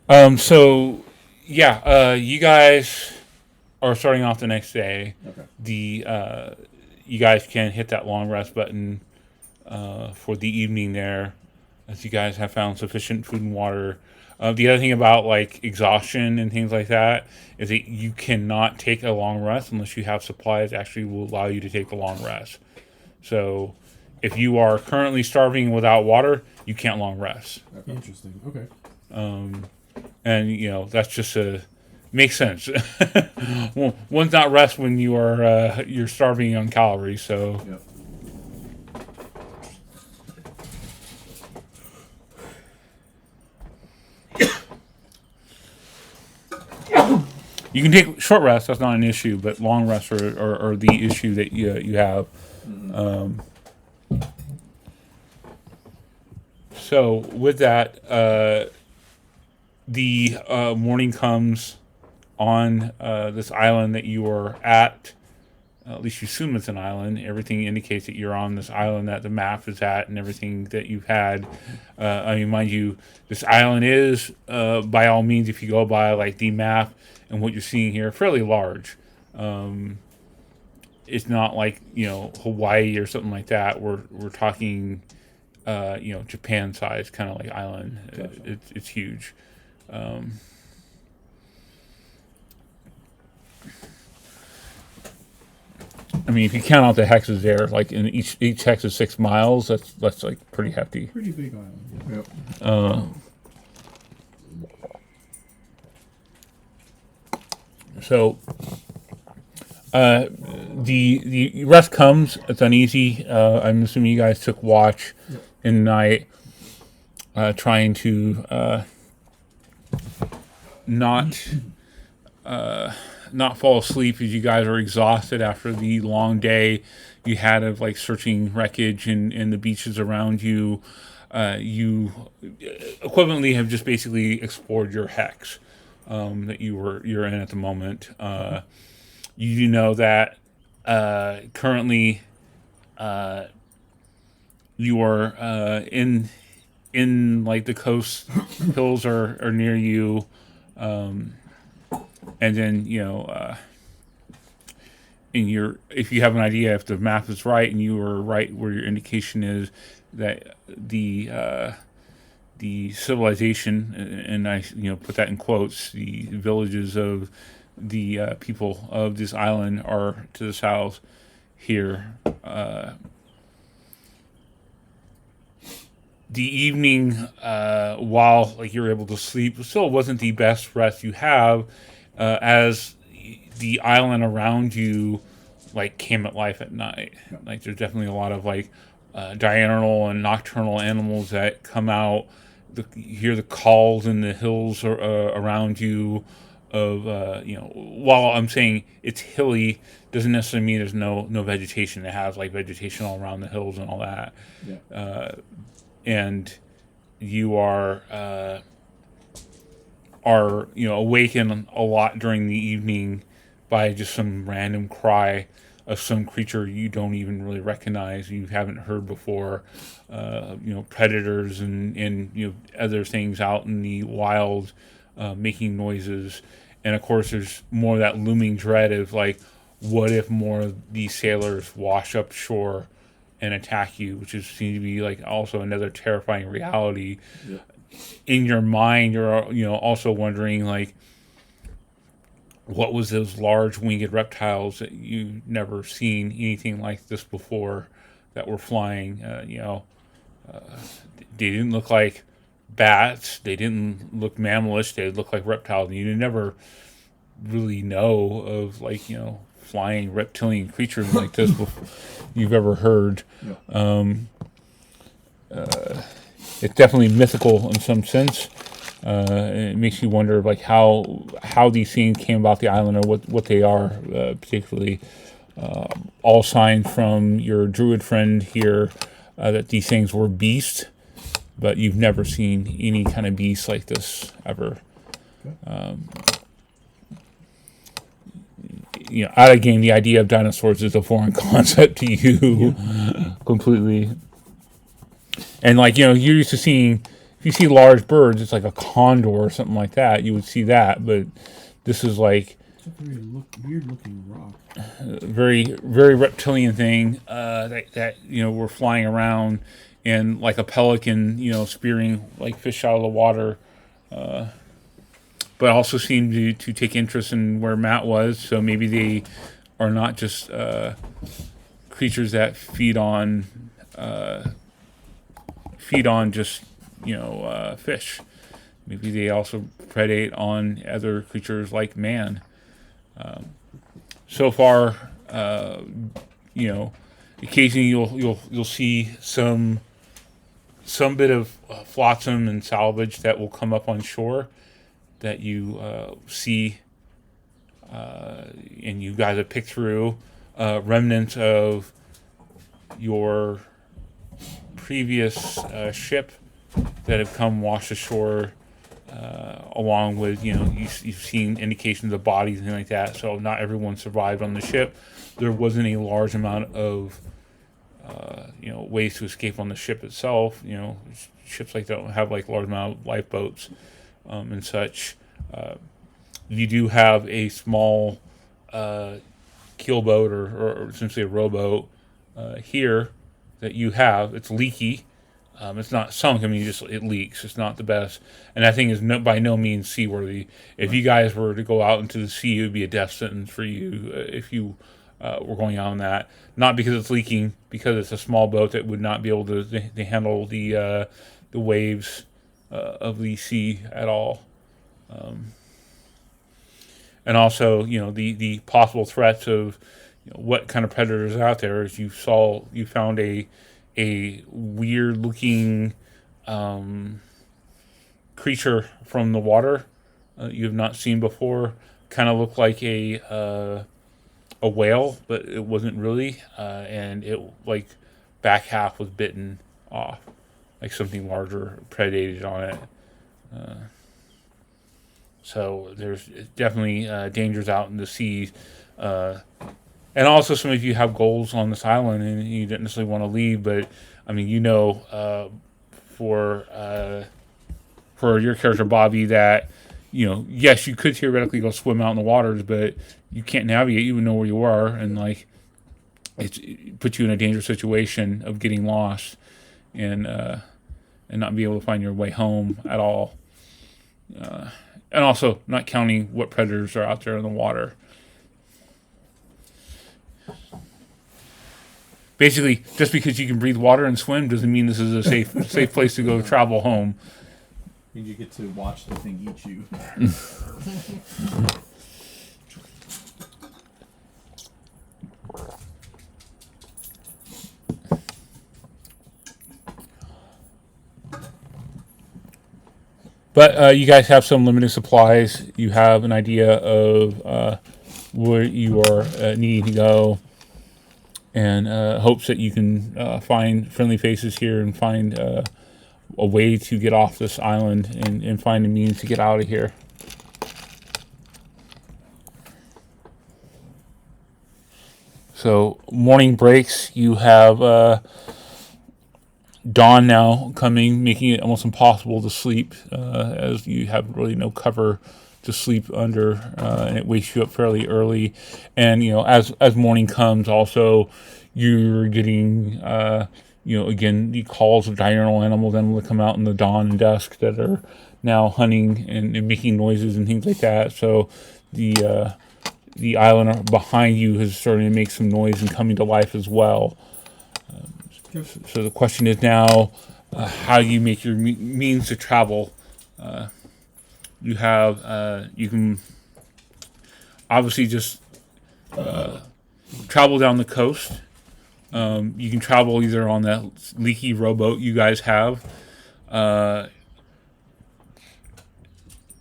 So yeah, you guys are starting off the next day. Okay. The You guys can hit that long rest button for the evening there, as you guys have found sufficient food and water. The other thing about like exhaustion and things like that is that you cannot take a long rest unless you have supplies that actually will allow you to take a long rest. So if you are currently starving without water, you can't long rest. Okay. Interesting. Okay. And that's just a makes sense. Well, one's not rest when you're starving on calories. So Yep. you can take short rest. That's not an issue, but long rests are the issue that you have. Mm-hmm. So with that, the morning comes on this island that you are at. At least you assume it's an island. Everything indicates that you're on this island that the map is at, and everything that you've had. I mean, mind you, this island is, by all means, if you go by like the map and what you're seeing here, fairly large. It's not like Hawaii or something like that. We're talking, Japan size kind of like island. Gotcha. It's huge. Um, I mean, if you count out the hexes there, like in each hex is 6 miles. That's like pretty hefty. Pretty big island. Yep. Uh, so the rest comes. It's uneasy. I'm assuming you guys took watch Yep. in the night, trying to not not fall asleep as you guys are exhausted after the long day you had of like searching wreckage and the beaches around you. You equivalently have just basically explored your hex that you're in at the moment. You do know that currently you are in like the coast hills are near you, and then in your if you have an idea if the map is right and you are right where your indication is that the civilization, and I put that in quotes, the villages of the people of this island are to the south here. The evening, while like you're able to sleep, still wasn't the best rest you have, as the island around you like came at life at night. Yep. Like there's definitely a lot of like diurnal and nocturnal animals that come out. You hear the calls in the hills around you. Of while I'm saying it's hilly, doesn't necessarily mean there's no vegetation. It has like vegetation all around the hills and all that. Yeah. And you are awakened a lot during the evening by just some random cry of some creature you don't even really recognize, you haven't heard before. Predators and other things out in the wild, making noises. And of course there's more of that looming dread of like, what if more of these sailors wash up shore and attack you, which is seems to be like also another terrifying reality. Yep. In your mind, you're also wondering like, what was those large winged reptiles that you never seen anything like this before that were flying? They didn't look like bats. They didn't look mammalish. They looked like reptiles. You never really know of like flying reptilian creatures like this before you've ever heard. Yep. It's definitely mythical in some sense. It makes you wonder like how these things came about the island or what they are, particularly. All signs from your druid friend here that these things were beasts, but you've never seen any kind of beast like this ever. Okay. Out of game, the idea of dinosaurs is a foreign concept to you completely. And like you're used to seeing if you see large birds, it's like a condor or something like that. You would see that, but this is like It's a very weird looking rock. a very very reptilian thing that were flying around and like a pelican, spearing like fish out of the water. But also seemed to take interest in where Matt was, so maybe they are not just creatures that feed on just fish. Maybe they also predate on other creatures like man. So far, occasionally you'll see some bit of flotsam and salvage that will come up on shore that you see, and you guys have picked through remnants of your previous ship that have come wash ashore, along with you've seen indications of bodies and things like that. So not everyone survived on the ship. There wasn't a large amount of ways to escape on the ship itself. Ships like that don't have like large amount of lifeboats and such. You do have a small keelboat or essentially a rowboat here that you have. It's leaky. It's not sunk. I mean, it leaks. It's not the best, and that thing is by no means seaworthy. If you guys were to go out into the sea, it would be a death sentence for you if you were going out on that. Not because it's leaking, because it's a small boat that would not be able to handle the waves of the sea at all. And also, the possible threats of what kind of predators are out there. As you found a weird looking creature from the water you have not seen before. Kind of looked like a whale, but it wasn't really, and it like back half was bitten off, like something larger predated on it. So there's definitely dangers out in the seas. And also some of you have goals on this island and you didn't necessarily want to leave, but I mean, for your character Bobby that, yes, you could theoretically go swim out in the waters, but you can't navigate, you would know where you are, and like it puts you in a dangerous situation of getting lost and not be able to find your way home at all. And also not counting what predators are out there in the water. Basically, just because you can breathe water and swim doesn't mean this is a safe place to go travel home. And you get to watch the thing eat you. But you guys have some limited supplies. You have an idea of where you are needing to go, and hopes that you can find friendly faces here and find a way to get off this island and find a means to get out of here. So morning breaks. You have dawn now coming, making it almost impossible to sleep, as you have really no cover to sleep under, and it wakes you up fairly early. And as morning comes, also you're getting again the calls of diurnal animals that come out in the dawn and dusk that are now hunting and making noises and things like that. So the island behind you is starting to make some noise and coming to life as well. So the question is now, how you make your means to travel. You can obviously just travel down the coast. You can travel either on that leaky rowboat you guys have.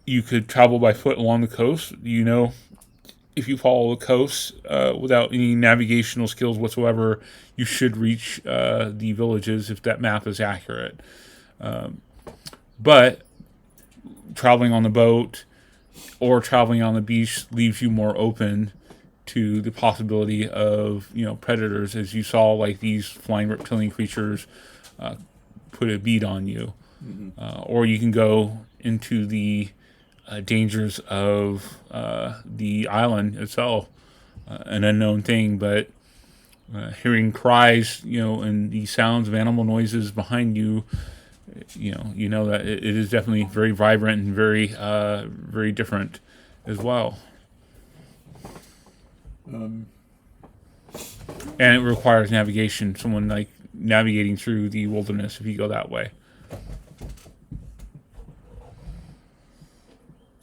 You could travel by foot along the coast. If you follow the coast without any navigational skills whatsoever, you should reach the villages if that map is accurate. But traveling on the boat or traveling on the beach leaves you more open to the possibility of predators, as you saw like these flying reptilian creatures put a bead on you. or you can go into the dangers of the island itself, an unknown thing. But hearing cries, and the sounds of animal noises behind you, you know that it is definitely very vibrant and very, very different as well. Um, And it requires navigation, someone like navigating through the wilderness if you go that way.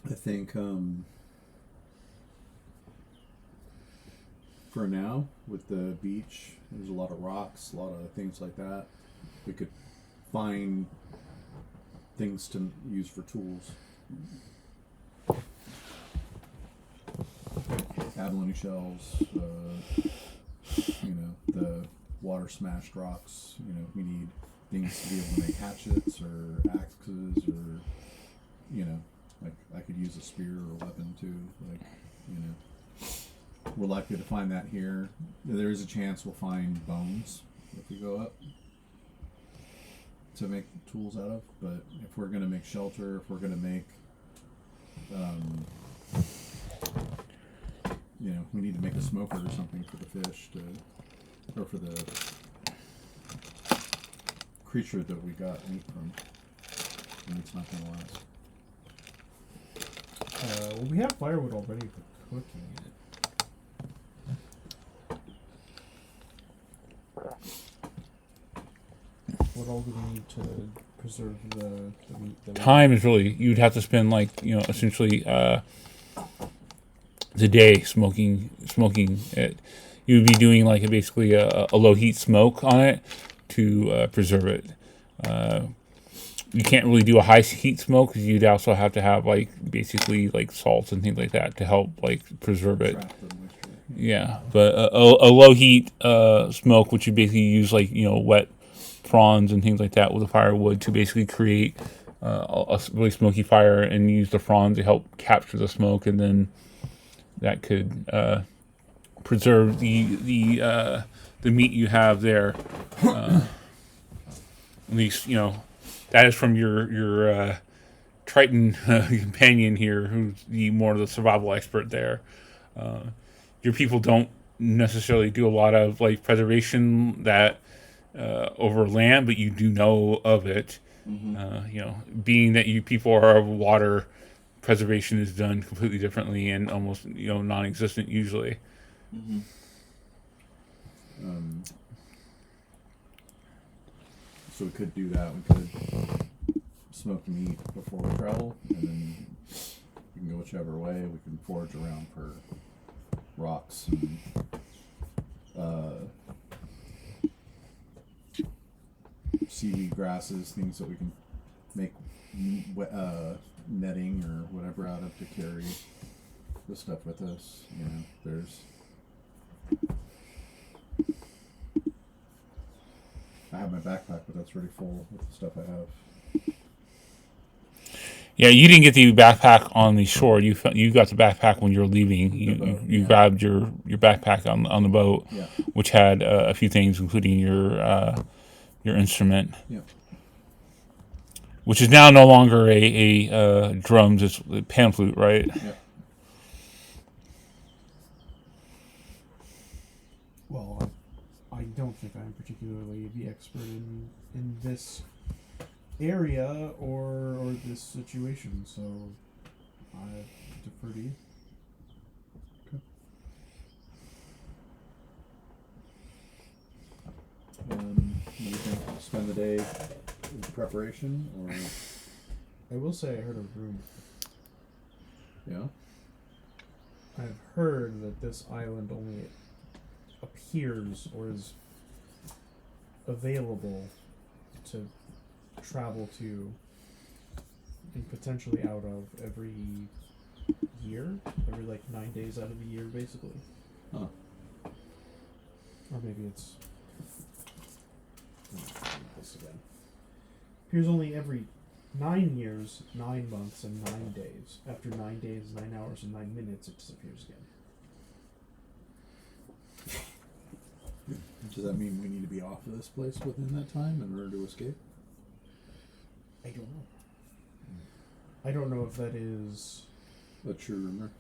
I think for now, with the beach, there's a lot of rocks, a lot of things like that. We could find things to use for tools. Abalone shells, the water smashed rocks. We need things to be able to make hatchets or axes, or like I could use a spear or a weapon too. We're likely to find that here. There is a chance we'll find bones if we go up to make tools out of. But if we're gonna make shelter, if we're gonna make, we need to make a smoker or something for the fish or for the creature that we got meat from. And it's not gonna last. Well, we have firewood already for cooking it. What all do we need to preserve the meat? Time is really, you'd have to spend essentially the day smoking it. You would be doing basically a low heat smoke on it to preserve it. You can't really do a high heat smoke because you'd also have to have basically salts and things like that to help preserve it. Trap the moisture. Yeah, but a low heat smoke, which you basically use wet fronds and things like that with the firewood to basically create a really smoky fire, and use the fronds to help capture the smoke, and then that could preserve the meat you have there. At least that is from your Triton companion here, who's more the survival expert there. Your people don't necessarily do a lot of preservation that over land, but you do know of it. Being that you people are of water, preservation is done completely differently and almost non-existent usually. So we could do that. We could smoke the meat before we travel, and then we can go whichever way. We can forage around for rocks and seaweed, grasses, things that we can make netting or whatever out of to carry the stuff with us. There's. I have my backpack, but that's already full with the stuff I have. Yeah, you didn't get the backpack on the shore. You got the backpack when you were leaving. You grabbed your backpack on the boat, which had a few things, including your instrument, which is now no longer a drums. It's a pan flute, right? Yeah. Well, I don't think I'm particularly the expert in this area or this situation, so I defer to you. Do you think we'll spend the day in preparation, or I will say I heard a rumor. yeah? I've heard that this island only appears or is available to travel to and potentially out of every year, every 9 days out of the year, basically. Huh. Or maybe it's this again. Appears only every 9 years, 9 months, and 9 days. After 9 days, 9 hours, and 9 minutes, it disappears again. Does that mean we need to be off of this place within that time in order to escape? I don't know. I don't know if that is... That's your rumor.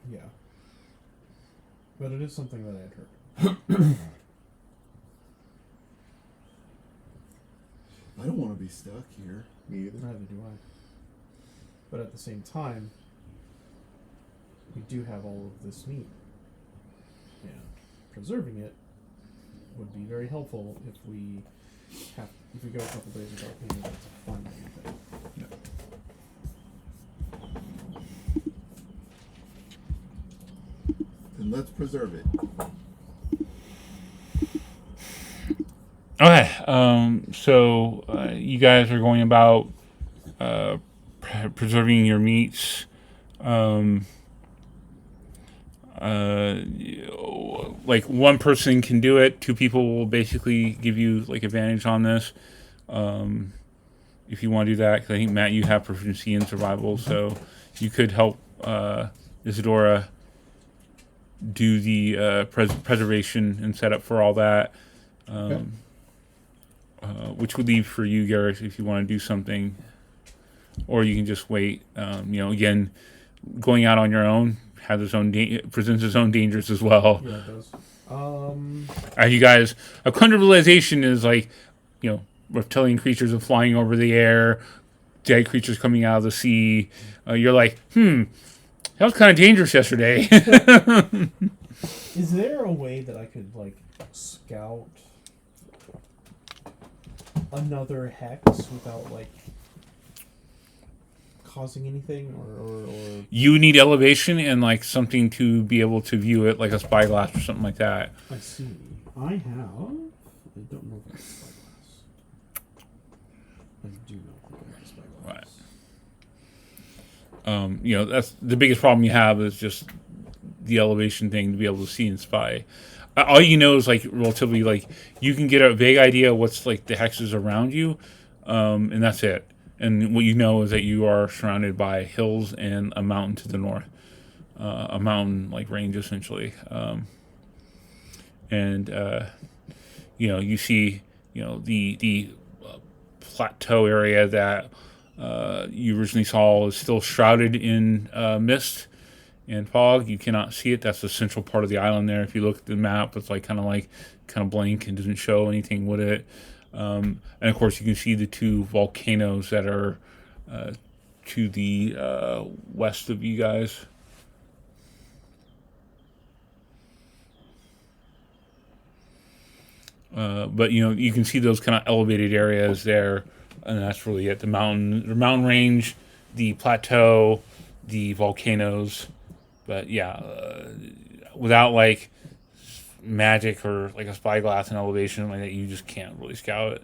Yeah. But it is something that I had heard. I don't want to be stuck here. Me either. Neither do I. But at the same time, we do have all of this meat. And preserving it would be very helpful if we go a couple days without being able to find anything. Then let's preserve it. Okay, so you guys are going about preserving your meats. Like one person can do it. Two people will basically give you like advantage on this. If you want to do that, because I think Matt, you have proficiency in survival, so you could help Isadora do the preservation and setup for all that. Which would leave for you, Garrett, if you want to do something, or you can just wait. Again, going out on your own has its own presents its own dangers as well. Yeah, it does. As you guys, a conjugalization is like, reptilian creatures are flying over the air, dead creatures coming out of the sea. You're like, that was kind of dangerous yesterday. Is there a way that I could, like, scout another hex without, like, causing anything, or You need elevation and like something to be able to view it, like a spyglass or something like that. I see. I have. I don't know if I have spyglass. I do know if I have spyglass. Right. That's the biggest problem you have is just the elevation thing to be able to see and spy. All you know is like relatively like you can get a vague idea of what's like the hexes around you, and that's it. And what you know is that you are surrounded by hills and a mountain to the north, a mountain like range essentially. You see, the plateau area that you originally saw is still shrouded in mist and fog. You cannot see it. That's the central part of the island there. If you look at the map, it's like kind of blank and doesn't show anything with it. And of course, you can see the two volcanoes that are to the west of you guys. But you can see those kind of elevated areas there, and that's really it. The mountain range, the plateau, the volcanoes. But yeah, without like magic or like a spyglass and elevation like that, you just can't really scout it.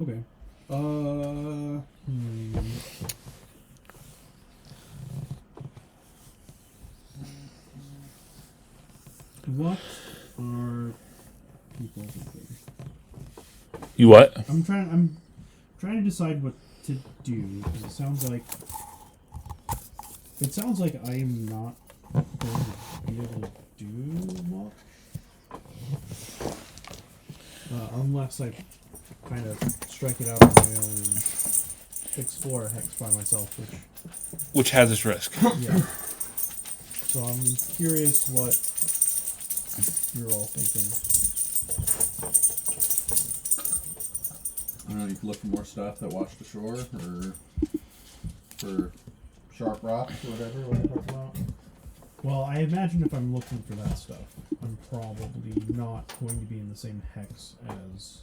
Okay. What are people thinking? You what? I'm trying to decide what to do, because it sounds like I am not going to be able to do much. Unless I kind of strike it out on my own and explore a hex by myself, Which has its risk. yeah. So I'm curious what you're all thinking. I don't know, you can look for more stuff that wash the shore, or for sharp rocks or whatever we're talking about. Well, I imagine if I'm looking for that stuff, I'm probably not going to be in the same hex as...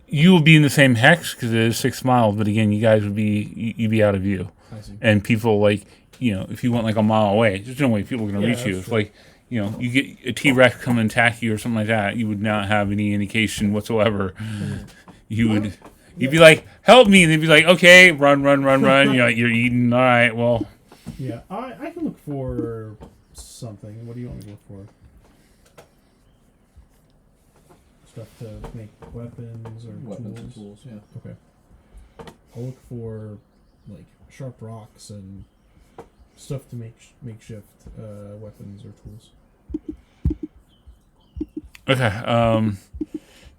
You will be in the same hex because it is 6 miles, but again, you guys you'd be out of view. I see. And people if you went like a mile away, there's no way people are going to reach you. that's It's true. like, you get a T-Rex come and attack you or something like that, you would not have any indication whatsoever. You'd be like, help me, and they'd be like, okay, run. You're eating, all right, well. Yeah, I can look for something. What do you want me to look for? Stuff to make weapons or Weapons tools? and tools, yeah. Okay. I'll look for, like, sharp rocks and stuff to make makeshift weapons or tools. Okay,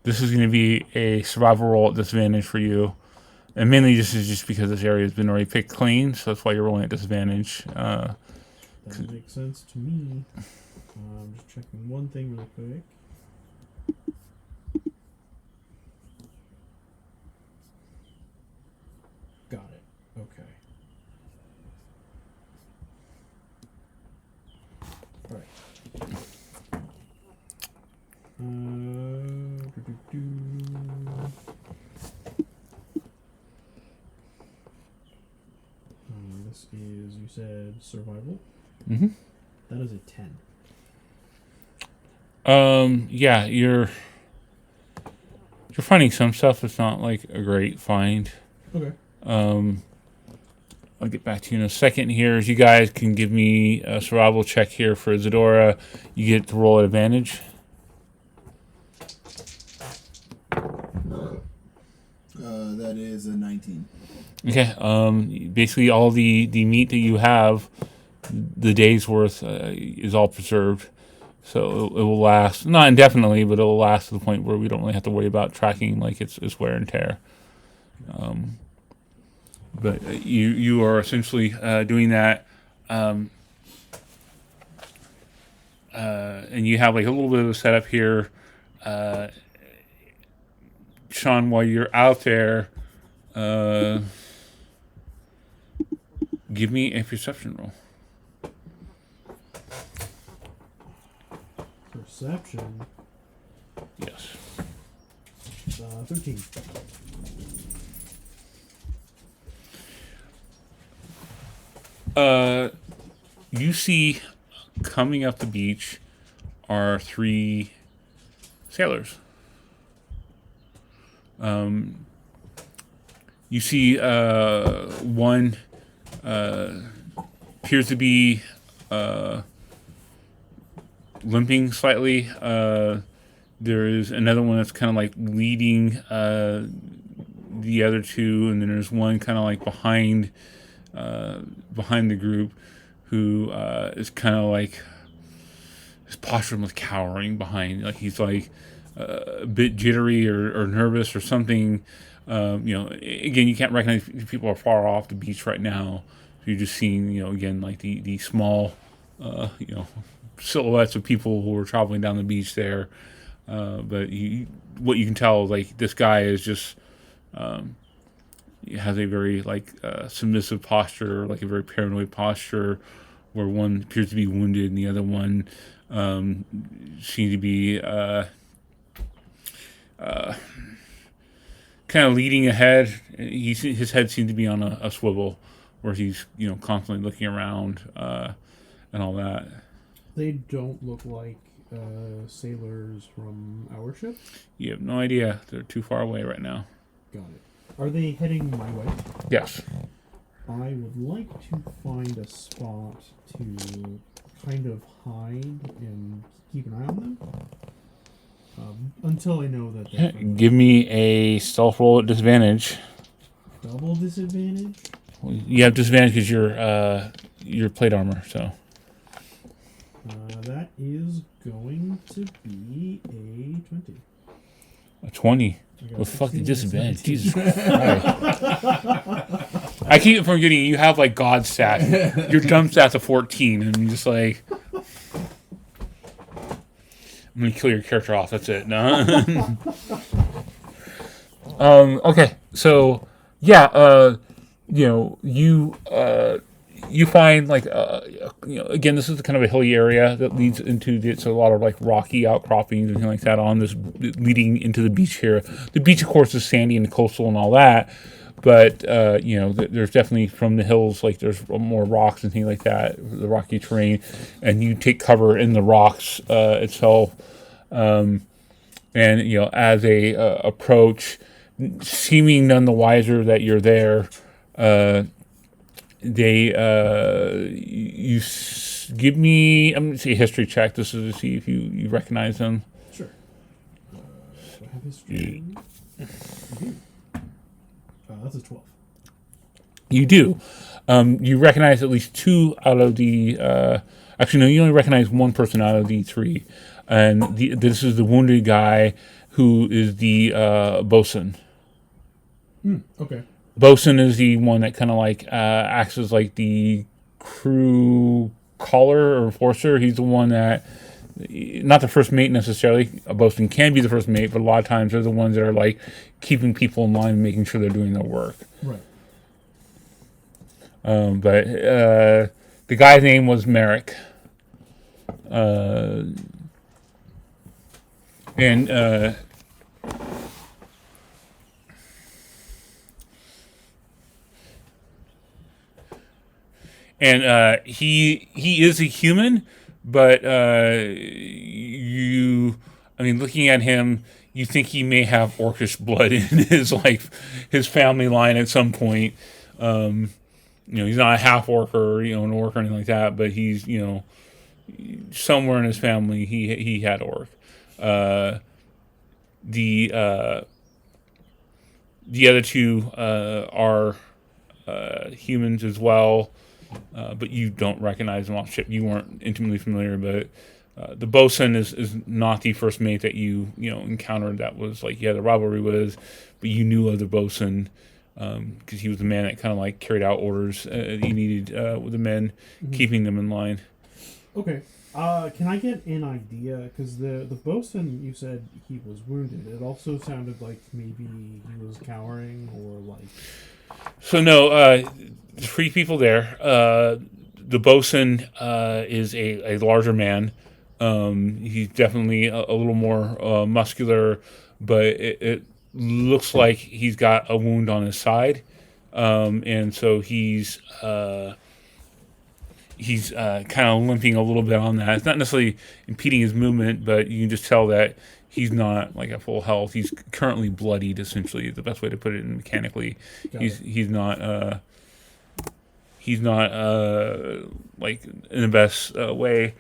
this is going to be a survival roll at disadvantage for you. And mainly this is just because this area has been already picked clean, so that's why you're rolling at disadvantage. That makes sense to me. I'm just checking one thing real quick. Got it. Okay. Alright. This is, you said, survival? Mm-hmm. That is a 10. Yeah, you're finding some stuff. It's not like a great find. Okay. I'll get back to you in a second here. As you guys can give me a survival check here for Isadora, you get to roll at advantage. That is a 19. Okay. Basically, all the meat that you have, the day's worth, is all preserved. So it will last, not indefinitely, but it will last to the point where we don't really have to worry about tracking like it's wear and tear. But you are essentially doing that, and you have like a little bit of a setup here. Sean, while you're out there, give me a perception roll. Perception. Yes. 13. You see coming up the beach are 3 sailors. You see one appears to be limping slightly. There is another one that's kind of like leading the other two, and then there's one kind of like behind the group who is kind of like his posture was cowering behind, like he's like a bit jittery or nervous or something. Again, you can't recognize people are far off the beach right now. So you're just seeing, again, like the small, silhouettes of people who are traveling down the beach there. But what you can tell, like this guy is just has a very submissive posture, like a very paranoid posture, where one appears to be wounded and the other one seems to be kind of leading ahead. His head seems to be on a swivel, where he's constantly looking around and all that. They don't look like sailors from our ship? You have no idea. They're too far away right now. Got it. Are they heading my way? Yes. I would like to find a spot to kind of hide and keep an eye on them. Until I know that they're friendly. Give me a stealth roll at disadvantage. Double disadvantage? You have disadvantage because your plate armor, so. That is going to be a 20. A 20. I got With fucking 16 disadvantage. 17. Jesus Christ. I keep forgetting you have like God stats. Your dump stats of 14, and I'm just like, I'm gonna kill your character off. That's it. No. Okay. So yeah. You find again, this is kind of a hilly area that leads into it's a lot of like rocky outcroppings and things like that on this leading into the beach here. The beach, of course, is sandy and coastal and all that, but there's definitely from the hills, like there's more rocks and things like that, the rocky terrain, and you take cover in the rocks itself, and as a approach, seeming none the wiser that you're there. Give me, I'm going to say history check. This is to see if you recognize them. Sure. Do I have history? I do. That's a 12. You do. You recognize at least 2 out of the, actually no, you only recognize 1 person out of the 3. And this is the wounded guy who is the bosun. Okay. Bosun is the one that kind of like acts as like the crew caller or enforcer. He's the one that, not the first mate necessarily. A bosun can be the first mate, but a lot of times they're the ones that are like keeping people in line and making sure they're doing their work. Right. But the guy's name was Merrick. And he is a human, but I mean, looking at him, you think he may have orcish blood in his family line at some point. He's not a half orc or an orc or anything like that, but he's somewhere in his family he had orc. The other two are humans as well, but you don't recognize them off ship. You weren't intimately familiar, but the bosun is not the first mate that you encountered that was like you had a rivalry with, but you knew of the bosun because he was the man that kind of like carried out orders that you needed with the men, keeping them in line. Okay. Can I get an idea? Because the bosun, you said he was wounded. It also sounded like maybe he was cowering or like. So no, 3 people there. The bosun is a larger man. He's definitely a little more muscular, but it looks like he's got a wound on his side, and so he's kind of limping a little bit on that. It's not necessarily impeding his movement, but you can just tell that he's not like at full health. He's currently bloodied, essentially, is the best way to put it mechanically. He's not like in the best way.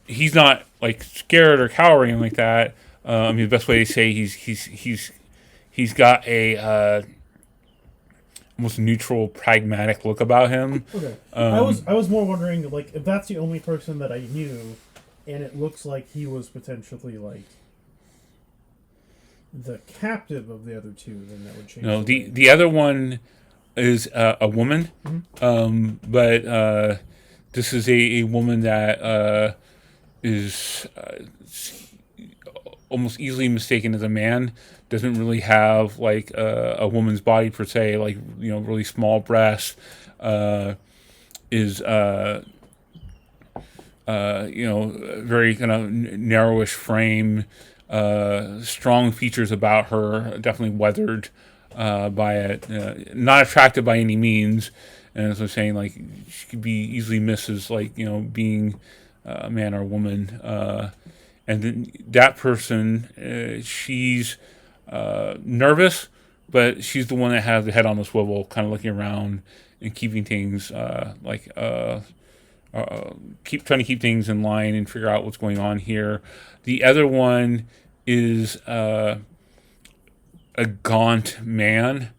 He's not like scared or cowering like that. I mean, the best way to say he's got a almost neutral, pragmatic look about him. Okay. I was more wondering, like, if that's the only person that I knew, and it looks like he was potentially like the captive of the other two, then that would change. No, the other one is a woman, but this is a woman that is almost easily mistaken as a man. Doesn't really have like a woman's body per se, like really small breasts. Is very kind of narrowish frame, strong features about her, definitely weathered by it. Not attractive by any means, and as I'm saying, like she could be easily missed as like being a man or a woman. And then that person, she's nervous, but she's the one that has the head on the swivel, kind of looking around and keeping things trying to keep things in line and figure out what's going on here. The other one is a gaunt man.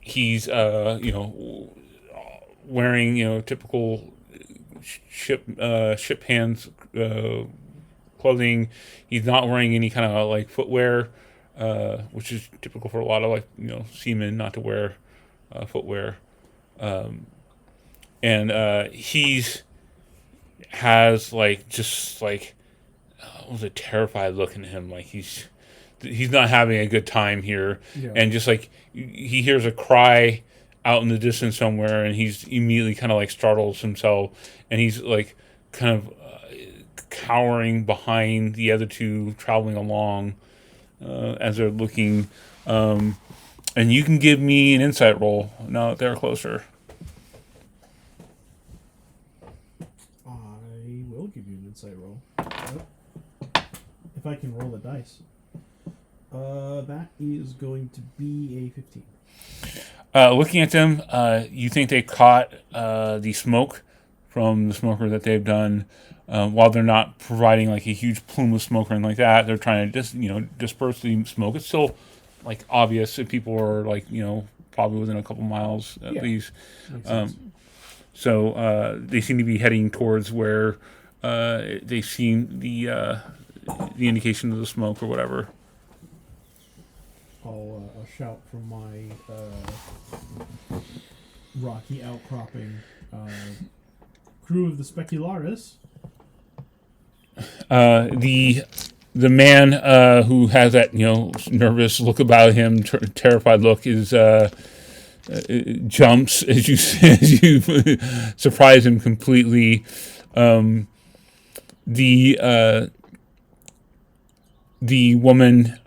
He's wearing typical ship hands clothing. He's not wearing any kind of like footwear, which is typical for a lot of like seamen not to wear footwear. And he's has like just like almost a terrified look in him, like he's not having a good time here. Yeah. And just like he hears a cry out in the distance somewhere, and he's immediately kind of like startles himself, and he's like kind of cowering behind the other two traveling along as they're looking. And you can give me an insight roll now that they're closer. I will give you an insight roll. If I can roll the dice. That is going to be a 15. Looking at them, you think they caught the smoke from the smoker that they've done. While they're not providing like a huge plume of smoke or anything like that, they're trying to disperse the smoke. It's still like obvious if people are like probably within a couple miles at least. Makes sense. So they seem to be heading towards where they've seen the indication of the smoke or whatever. I'll shout from my rocky outcropping. Crew of the Specularis. The man who has that nervous look about him, terrified look, is jumps as you as you surprise him completely. The woman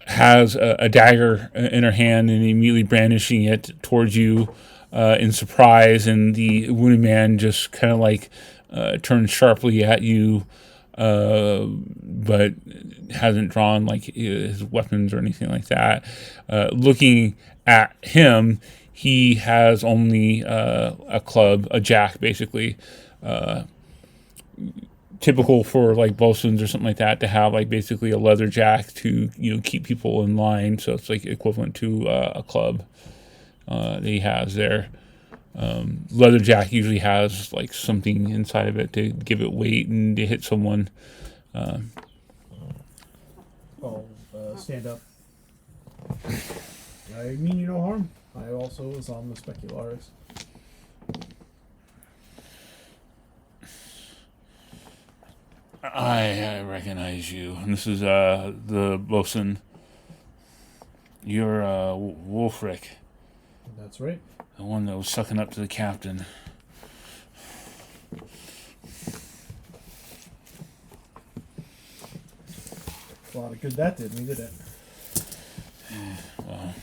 has a dagger in her hand and immediately brandishing it towards you in surprise, and the wounded man just kind of like turns sharply at you, but hasn't drawn like his weapons or anything like that. Looking at him, he has only a club, a jack, basically. Typical for like bosuns or something like that to have like basically a leather jack to keep people in line. So it's like equivalent to a club that he has there. Leather jack usually has like something inside of it to give it weight and to hit someone. I'll stand up. I mean you no harm. I also was on the Specularis. I recognize you. And this is the bosun. You're Wolfric, That's right. the one that was sucking up to the captain. A lot of good that did me, did it? Well,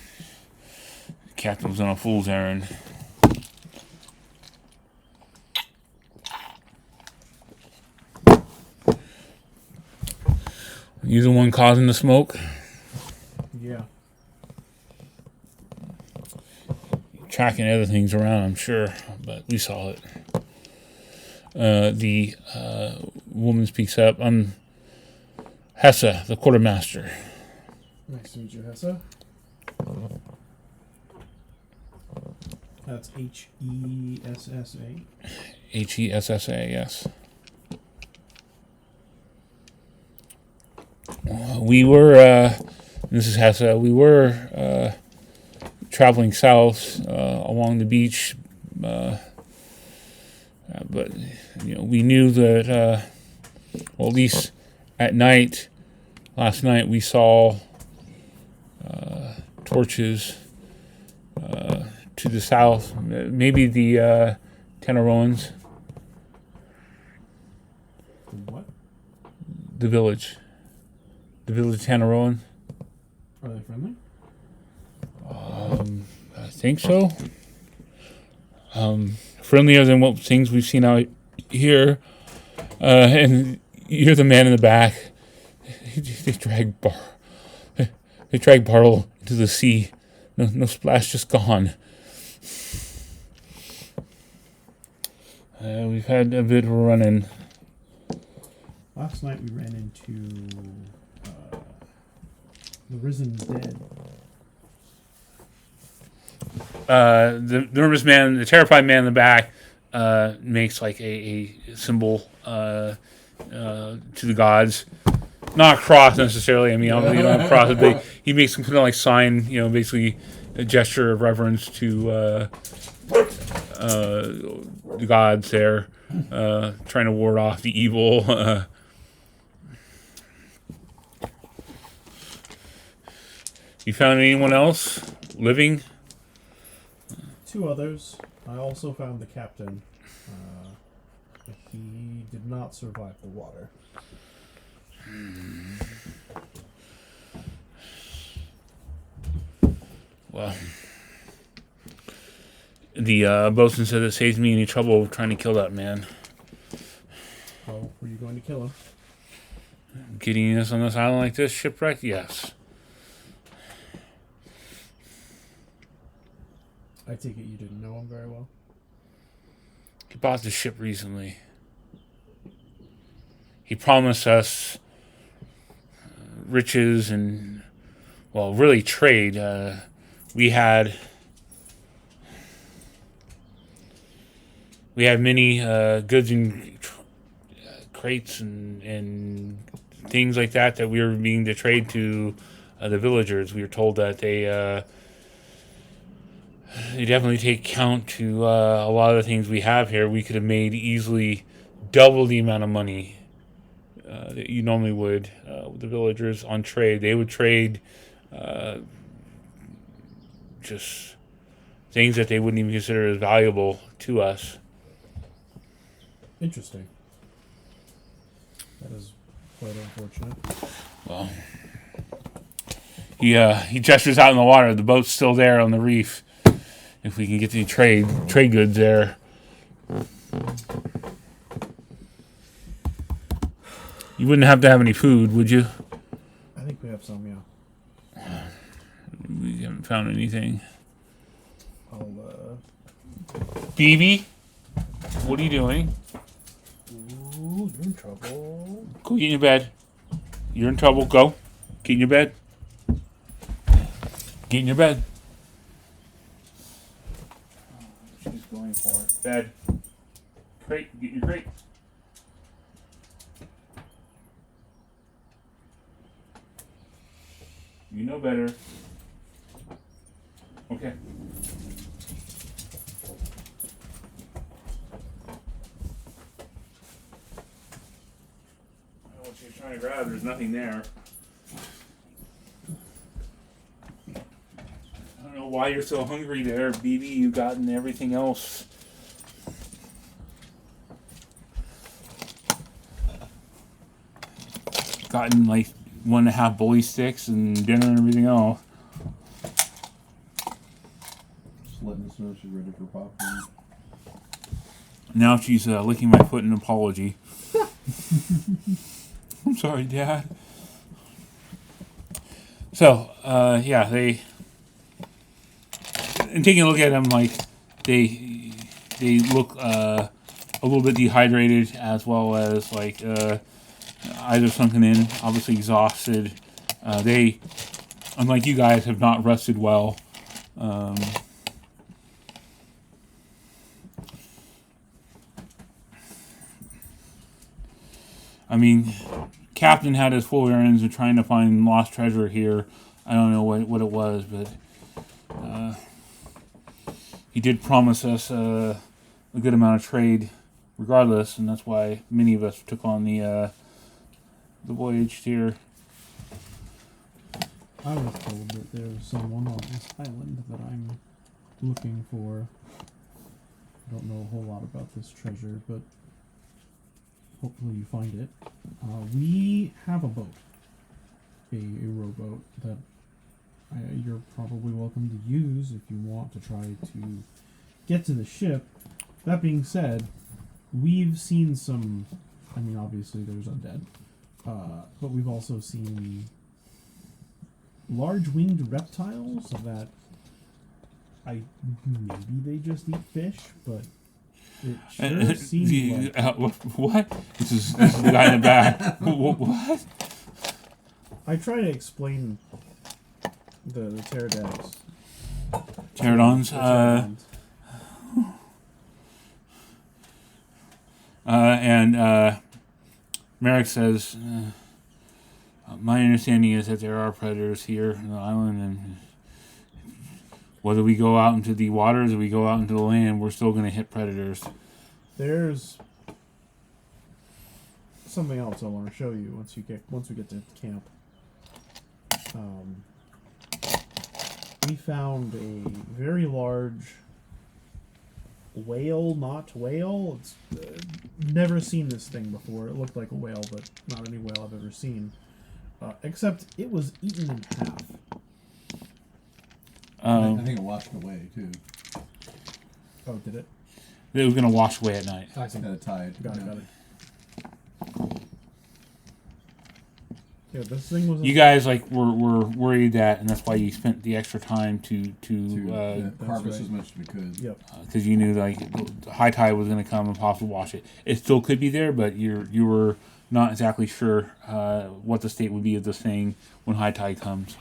the captain was on a fool's errand. You the one causing the smoke? Yeah. Tracking other things around, I'm sure, but we saw it. The woman speaks up. I'm Hessa, the quartermaster. Nice to meet you, Hessa. That's Hessa. Hessa, yes. We were, this is Hessa, we were traveling south along the beach, but we knew that, well, at least at night, last night, we saw torches to the south, maybe the Teneroans, What? the village of Teneroan. Are they friendly? I think so. Friendlier than what things we've seen out here. And you're the man in the back. They drag Bartle into the sea. No splash, just gone. We've had a bit of a run-in. Last night we ran into the Risen Dead. The nervous man, the terrified man in the back, makes like a symbol to the gods. Not a cross necessarily. I mean, you don't have a cross, but he makes some kind of like sign, basically a gesture of reverence to the gods there, trying to ward off the evil. You found anyone else living? 2 others. I also found the captain. He did not survive the water. Well, the bosun said it saves me any trouble trying to kill that man. How were you going to kill him? Getting us on this island like this, shipwrecked? Yes. I take it you didn't know him very well. He bought the ship recently. He promised us riches and, well, really trade. We had many goods and crates and things like that we were being to trade to the villagers. We were told that they definitely take count to a lot of the things we have here. We could have made easily double the amount of money that you normally would with the villagers on trade. They would trade just things that they wouldn't even consider as valuable to us. Interesting. That is quite unfortunate. Well, he gestures out in the water. The boat's still there on the reef. If we can get any trade goods there. You wouldn't have to have any food, would you? I think we have some, yeah. We haven't found anything. I'll, BB, what are you doing? Ooh, you're in trouble. Go get in your bed. You're in trouble. Go. Get in your bed. Get in your bed. She's going for it. Bed. Crate. Get in your crate. You know better. Okay. I don't know what you're trying to grab. There's nothing there. I don't know why you're so hungry there, BB. You've gotten everything else. Gotten like 1.5 bully sticks and dinner and everything else. Just letting us know she's ready for popcorn. Now she's licking my foot in apology. I'm sorry, Dad. So, yeah, they... And taking a look at them, like, they look a little bit dehydrated, as well as, like, either sunken in, obviously exhausted. They, unlike you guys, have not rested well. I mean, Captain had his full errands of trying to find lost treasure here. I don't know what it was, but he did promise us a good amount of trade regardless, and that's why many of us took on the voyage here. I was told that there's someone on this island that I'm looking for. I don't know a whole lot about this treasure, but hopefully you find it. We have a boat, a rowboat that you're probably welcome to use if you want to try to get to the ship. That being said, we've seen some, I mean, obviously there's undead, but we've also seen large winged reptiles that maybe they just eat fish, but it sure seems like... What? This is the guy in the back. What? I try to explain the pterodags. Pterodons? And Merrick says, my understanding is that there are predators here on the island, and whether we go out into the waters or we go out into the land, we're still going to hit predators. There's something else I want to show you once we get to camp. We found a very large whale, not whale. It's never seen this thing before. It looked like a whale, but not any whale I've ever seen. Except it was eaten in half. I think it washed away too. Oh, did it? It was going to wash away at night. It's kind of tied. Got it. Yeah, this thing was. You guys were worried that, and that's why you spent the extra time to harvest right. as much as we could. Yep. because you knew like the high tide was going to come and possibly wash it. It still could be there, but you were not exactly sure what the state would be of this thing when high tide comes.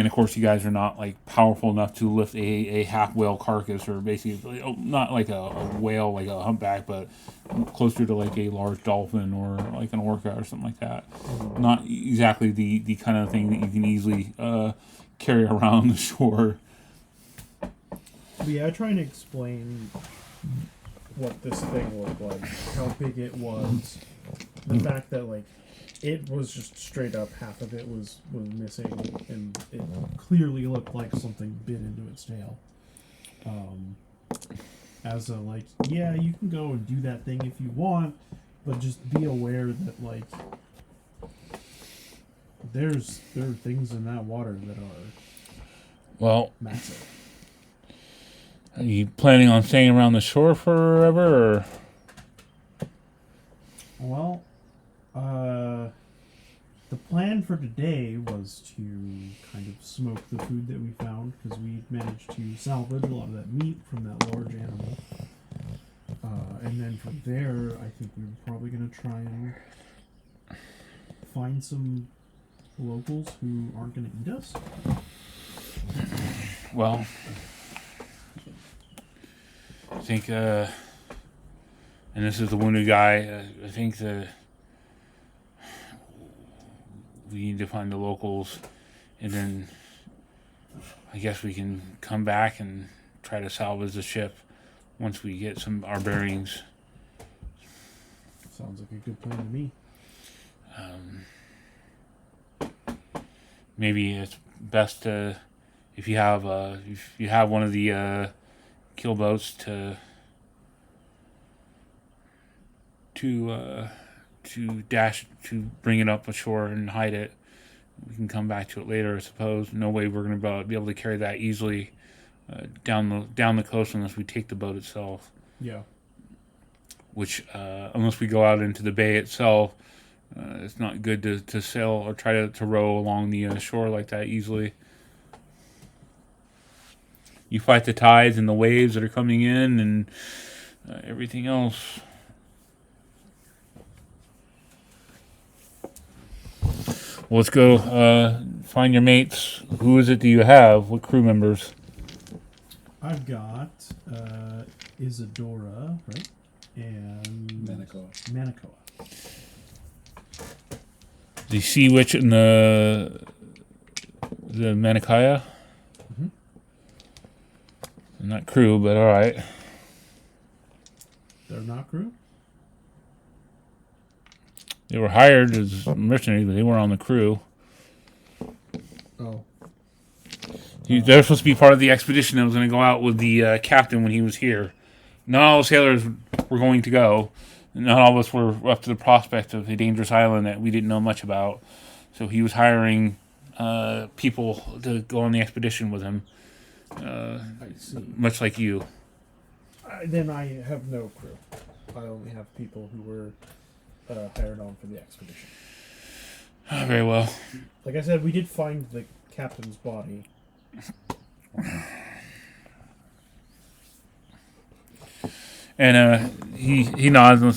And of course, you guys are not like powerful enough to lift a half whale carcass, or basically not like a whale, like a humpback, but closer to like a large dolphin or like an orca or something like that. Not exactly the kind of thing that you can easily carry around the shore. But yeah, I try and explain what this thing looked like, how big it was, the fact that like it was just straight up half of it was missing, and it clearly looked like something bit into its tail. As a like, yeah, you can go and do that thing if you want, but just be aware that like there are things in that water that are Well, massive. are you planning on staying around the shore forever, or? Well, the plan for today was to kind of smoke the food that we found, because we managed to salvage a lot of that meat from that large animal. And then from there, I think we were probably going to try and find some locals who aren't going to eat us. Well, I think, and this is the wounded guy, I think we need to find the locals, and then I guess we can come back and try to salvage the ship once we get our bearings. Sounds like a good plan to me. Maybe it's best to, if you have one of the keel boats to bring it up ashore and hide it. We can come back to it later, I suppose. No way we're going to be able to carry that easily down the coast unless we take the boat itself. Yeah. Which, unless we go out into the bay itself, it's not good to sail or try to row along the shore like that easily. You fight the tides and the waves that are coming in and everything else. Well, let's go find your mates. Who is it do you have? What crew members? I've got Isadora, right? And Manakoa. The Sea Witch and the Manakaya? Mm-hmm. Not crew, but alright. They're not crew? They were hired as mercenaries, but they weren't on the crew. Oh. They're supposed to be part of the expedition that was going to go out with the captain when he was here. Not all the sailors were going to go. Not all of us were up to the prospect of a dangerous island that we didn't know much about. So he was hiring people to go on the expedition with him. I see. Much like you. Then I have no crew. I only have people who were hired on for the expedition. Very well. Like I said, we did find the captain's body. And he nods. And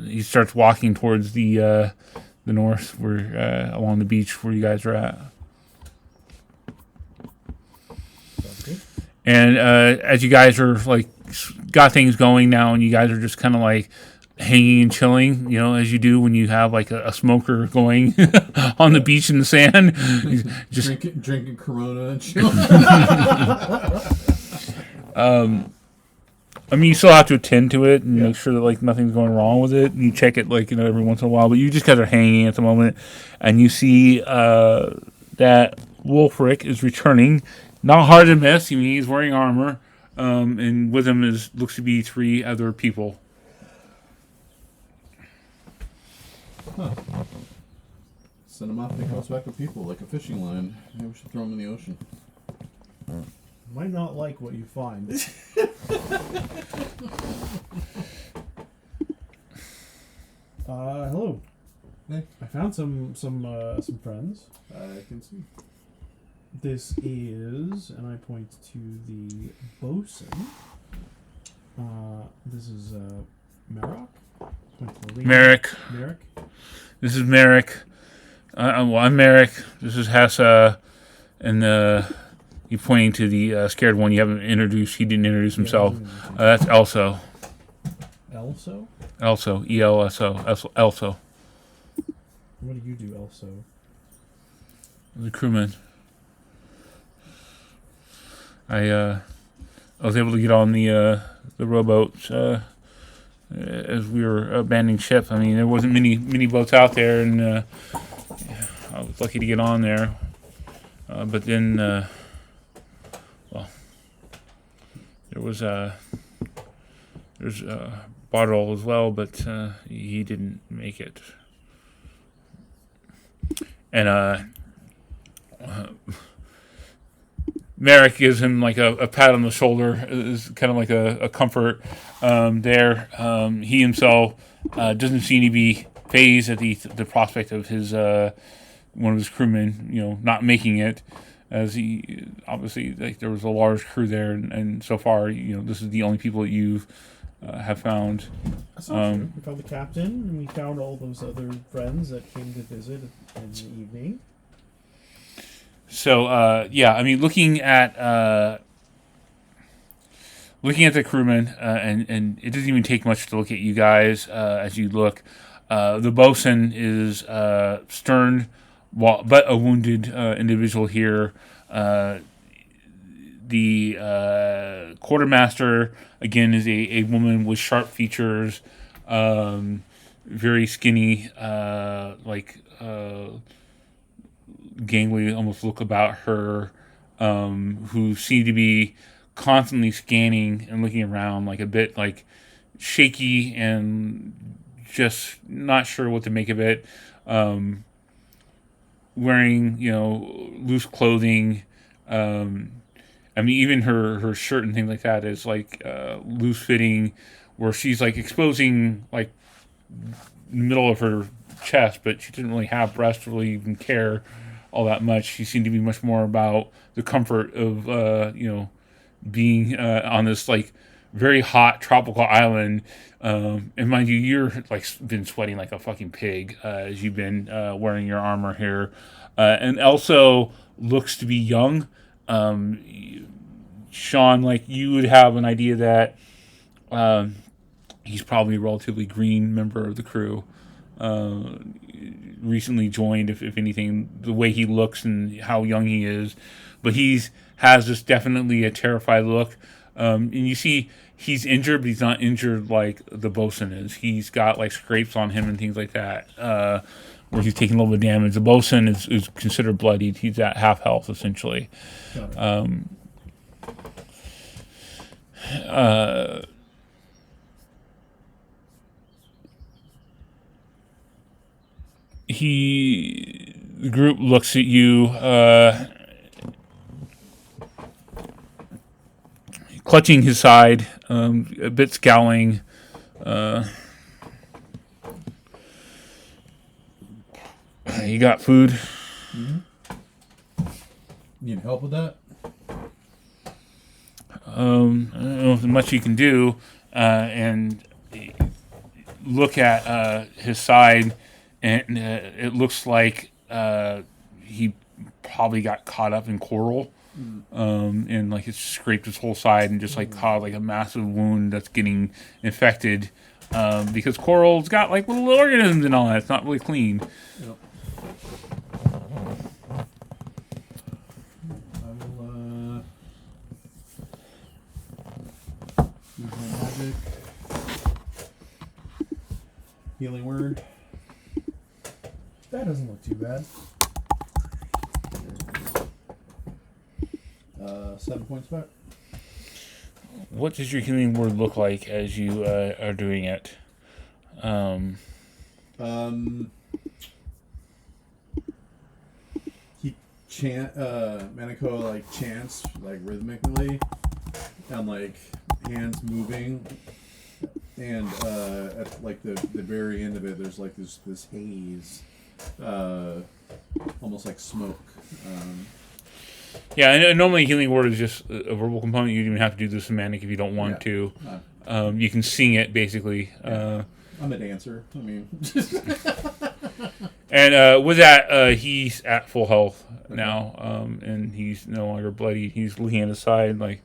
he starts walking towards the north, where along the beach where you guys are at. Sounds good. And as you guys are like got things going now, and you guys are just kind of like hanging and chilling, you know, as you do when you have like a smoker going on the beach in the sand, just drinking Corona and chilling. I mean, you still have to attend to it and make sure that like nothing's going wrong with it. And you check it like, you know, every once in a while. But you just guys are hanging at the moment, and you see that Wolfric is returning. Not hard to miss. I mean, he's wearing armor, and with him looks to be 3 other people. Huh. Send him off. He comes back with people like a fishing line. Maybe we should throw him in the ocean. Might not like what you find. Hello. Hey. I found some friends. I can see. This is, and I point to the bosun. This is Merrick. Merrick. Merrick. This is Merrick. Well, I'm Merrick. This is Hessa. And you pointing to the scared one you haven't introduced. He didn't introduce himself. That's Elso. Elso? Elso. E-L-S-O. Elso. What do you do, Elso? The crewman. I was able to get on the rowboat as we were abandoning ship. I mean, there wasn't many boats out there, and I was lucky to get on there. But then, well, there's Bartle as well, but he didn't make it. And Merrick gives him like a pat on the shoulder, is kind of like a comfort there. He himself doesn't seem to be phased at the prospect of his one of his crewmen, not making it, as he obviously like there was a large crew there, and so far, this is the only people that you have found. That's not true. We found the captain, and we found all those other friends that came to visit in the evening. So I mean, looking at the crewmen, and it doesn't even take much to look at you guys as you look. The bosun is stern, but a wounded individual here. The quartermaster again is a woman with sharp features, very skinny, gangly almost look about her, who seem to be constantly scanning and looking around, like a bit like shaky and just not sure what to make of it. Wearing loose clothing. I mean, even her shirt and things like that is like loose fitting, where she's like exposing like the middle of her chest, but she didn't really have breasts to really even care all that much. She seemed to be much more about the comfort of being on this like very hot tropical island. And mind you, you're like been sweating like a fucking pig as you've been wearing your armor here, and also looks to be young. Sean, like you would have an idea that he's probably a relatively green member of the crew. Recently joined, if anything, the way he looks and how young he is, but has this definitely a terrified look. And you see he's injured, but he's not injured like the bosun is. He's got like scrapes on him and things like that, where he's taking a little bit of damage. The bosun is considered bloodied. He's at half health essentially. The group looks at you, clutching his side, a bit scowling. You got food? Mm-hmm. Need help with that? I don't know if there's much you can do, and look at his side, and it looks like he probably got caught up in coral, and like it's scraped his whole side and just like caused like a massive wound that's getting infected, because coral's got like little organisms and all that. It's not really clean. Yep. Use my magic. Healing word. That doesn't look too bad. 7 points back. What does your healing word look like as you are doing it? He Manako like chants like rhythmically, and like hands moving, and at like the very end of it, there's like this haze, almost like smoke. Yeah, and normally healing word is just a verbal component. You don't even have to do the semantic if you don't want to. You can sing it basically. I'm a dancer. I mean, And with that, he's at full health now, and he's no longer bloody. He's looking at his side like,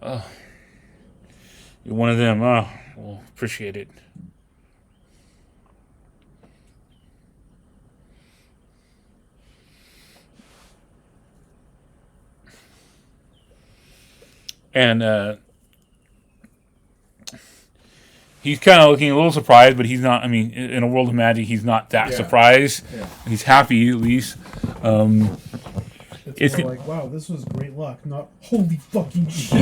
oh, you're one of them. Oh, well, appreciate it. And he's kind of looking a little surprised, but he's not. I mean, in a world of magic, he's not that Yeah. surprised. Yeah. He's happy at least. It's It's more good- like, wow, this was great luck, not holy fucking shit.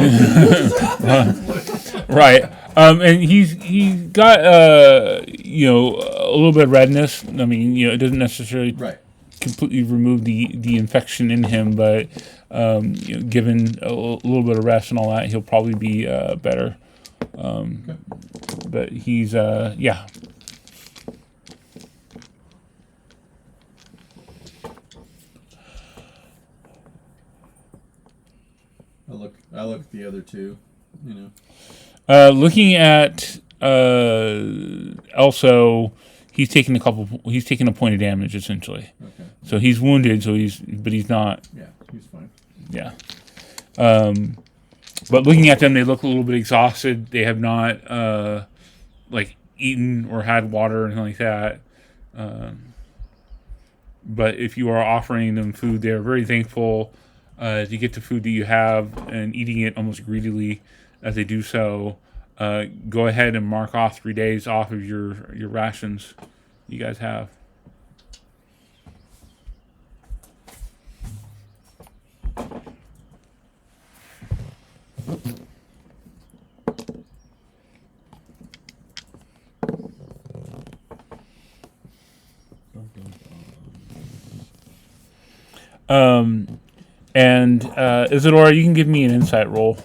Right. And he got a little bit of redness. I mean, it doesn't necessarily Right. completely remove the infection in him, but given a little bit of rest and all that, he'll probably be better. Okay. But he's yeah. I look at the other two. You know. Looking at Elso, he's taking a point of damage essentially. Okay. So he's wounded. But he's not. Yeah, he's fine. Yeah. But looking at them, they look a little bit exhausted. They have not like eaten or had water or anything like that. But if you are offering them food, they're very thankful to get the food that you have and eating it almost greedily as they do so. Go ahead and mark off 3 days off of your rations you guys have. And Isadora, you can give me an insight roll.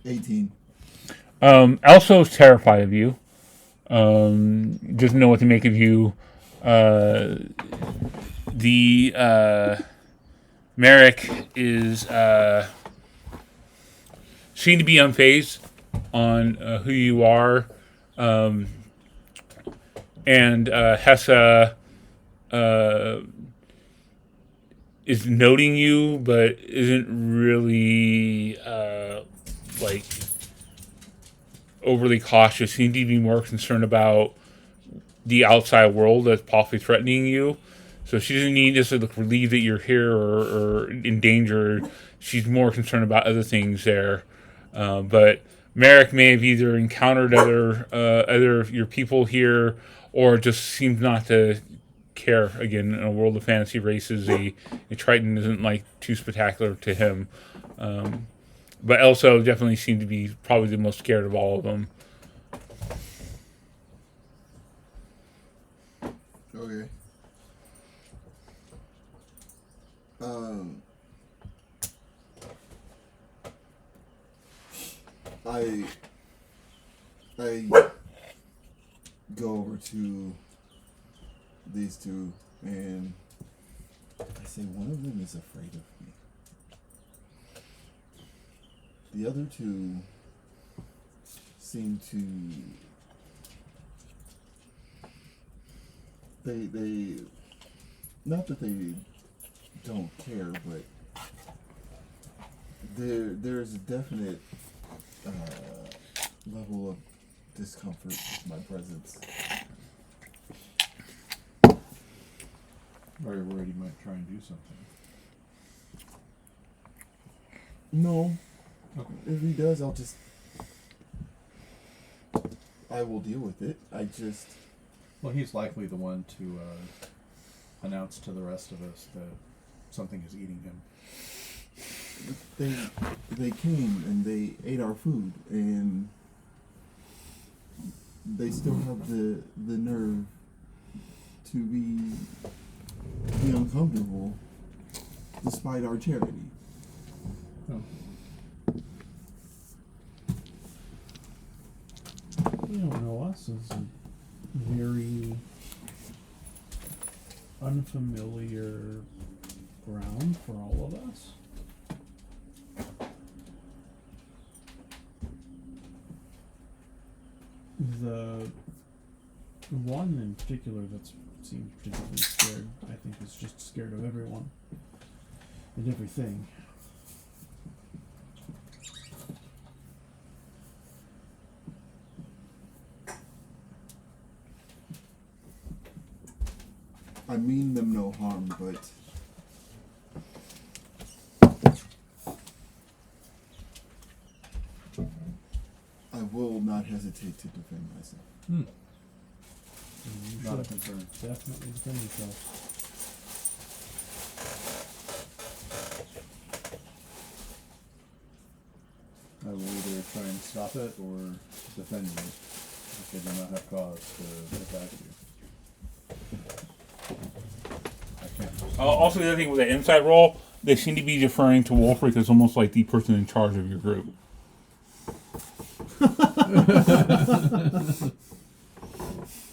18. Elso's terrified of you. Doesn't know what to make of you. Merrick is seem to be unfazed on who you are. And Hessa is noting you, but isn't really like overly cautious. Seems to be more concerned about the outside world that's possibly threatening you. So she doesn't need to look relieved that you're here or in danger. She's more concerned about other things there. But Merrick may have either encountered other of your people here, or just seems not to care. Again, in a world of fantasy races, a Triton isn't like too spectacular to him. But Elso definitely seemed to be probably the most scared of all of them. Okay. I go over to these two and I say one of them is afraid of me. The other two seem to they not that they don't care, but there's a definite level of discomfort with my presence. Or you're worried he might try and do something. No. Okay. If he does, I will deal with it. Well, he's likely the one to announce to the rest of us that something is eating him. They came and they ate our food and they still have the nerve to be uncomfortable despite our charity. Oh. You don't know us as a very unfamiliar ground for all of us. The one in particular that's seemed particularly scared, I think is just scared of everyone and everything. I mean them no harm, but I will not hesitate to defend myself. And you Not a should concern. definitely defend yourself. I will either try and stop it or defend you if I do not have cause to attack you. I can't. Also, the other thing with the inside roll, they seem to be deferring to Wolfric as almost like the person in charge of your group.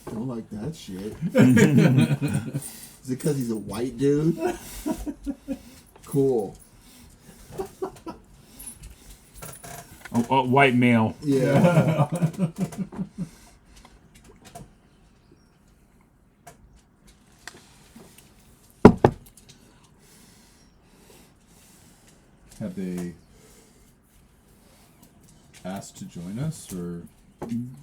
Don't like that shit. Is it because he's a white dude? Cool. A white male. Yeah. Have they asked to join us, or I mean,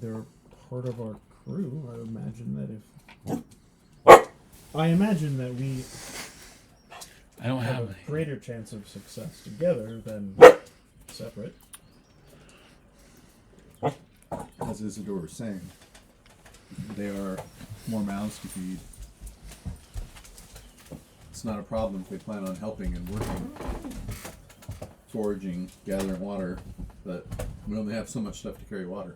they're part of our crew. I imagine that we I don't have have a any. greater chance of success together than separate. as Isidore was saying, they are more mouths to feed. It's not a problem if they plan on helping and working, foraging, gathering water, but we only have so much stuff to carry water.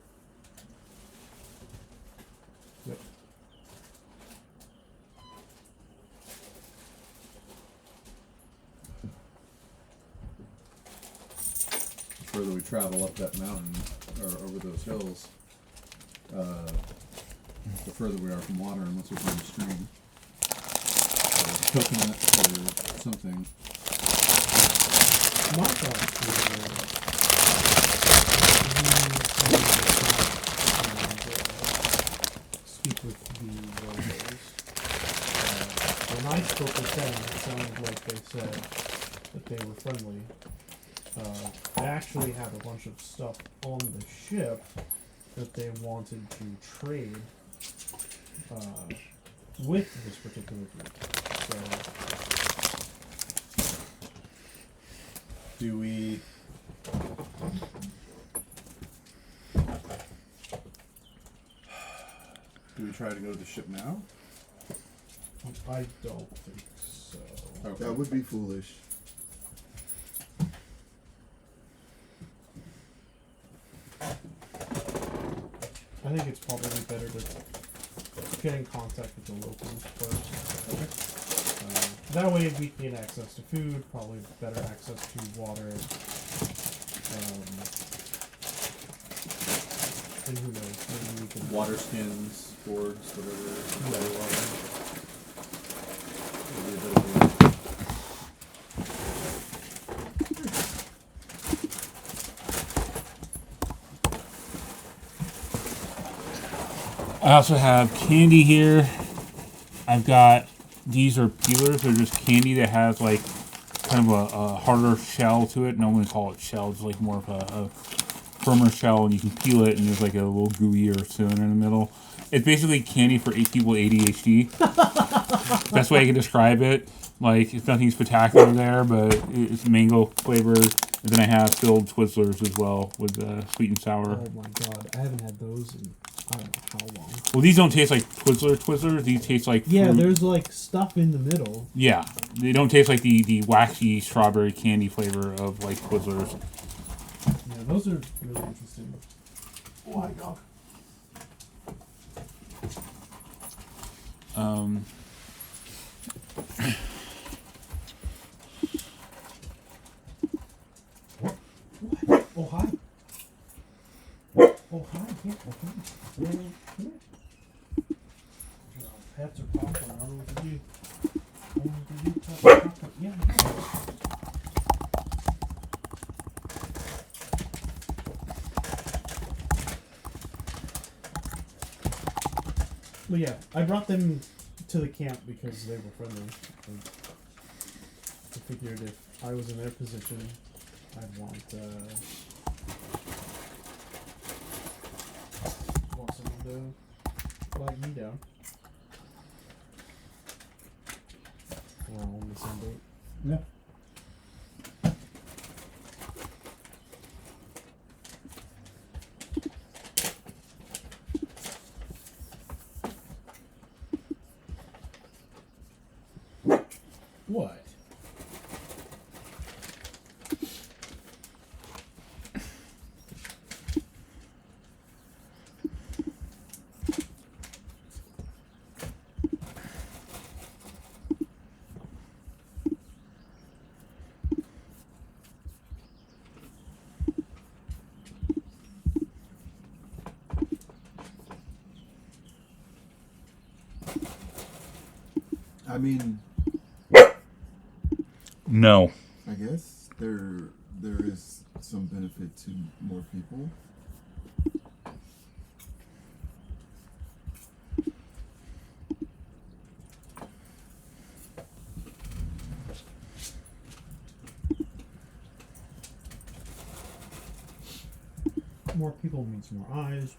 Yep. The further we travel up that mountain or over those hills, the further we are from water unless we find a stream. Coconuts or something. My thoughts speak with the warriors. When I spoke with them, it sounded like they said that they were friendly. They actually had a bunch of stuff on the ship that they wanted to trade with this particular group. So, Do we try to go to the ship now? I don't think so. Okay. That would be foolish. I think it's probably better to get in contact with the locals first. That way we can get access to food, probably better access to water. And who knows, maybe we can... Water skins, boards, whatever. Water. Maybe a bit of I also have candy here. I've got, these are peelers. They're just candy that has like kind of a harder shell to it. No one call it shell. It's like more of a firmer shell, and you can peel it, and there's like a little gooier cylinder in the middle. It's basically candy for people with ADHD. That's the way I can describe it. Like, it's nothing spectacular there, but it's mango flavored. And then I have filled Twizzlers as well with sweet and sour. Oh my god, I haven't had those in I don't know how long. Well, these don't taste like Twizzlers. These taste like Yeah, fruit. there's like stuff in the middle. Yeah, they don't taste like the waxy strawberry candy flavor of like Twizzlers. Yeah, those are really interesting. Oh my god. What? Oh hi. Oh hi. Yeah. Okay. Yeah. Pets or popcorn. I don't know what to do. Popcorn. Yeah. But yeah, I brought them to the camp because they were friendly. I figured if I was in their position, I'd want someone to flag me down. We're all in the same boat. Yeah. What? I mean, No. I guess there is some benefit to more people. More people means more eyes.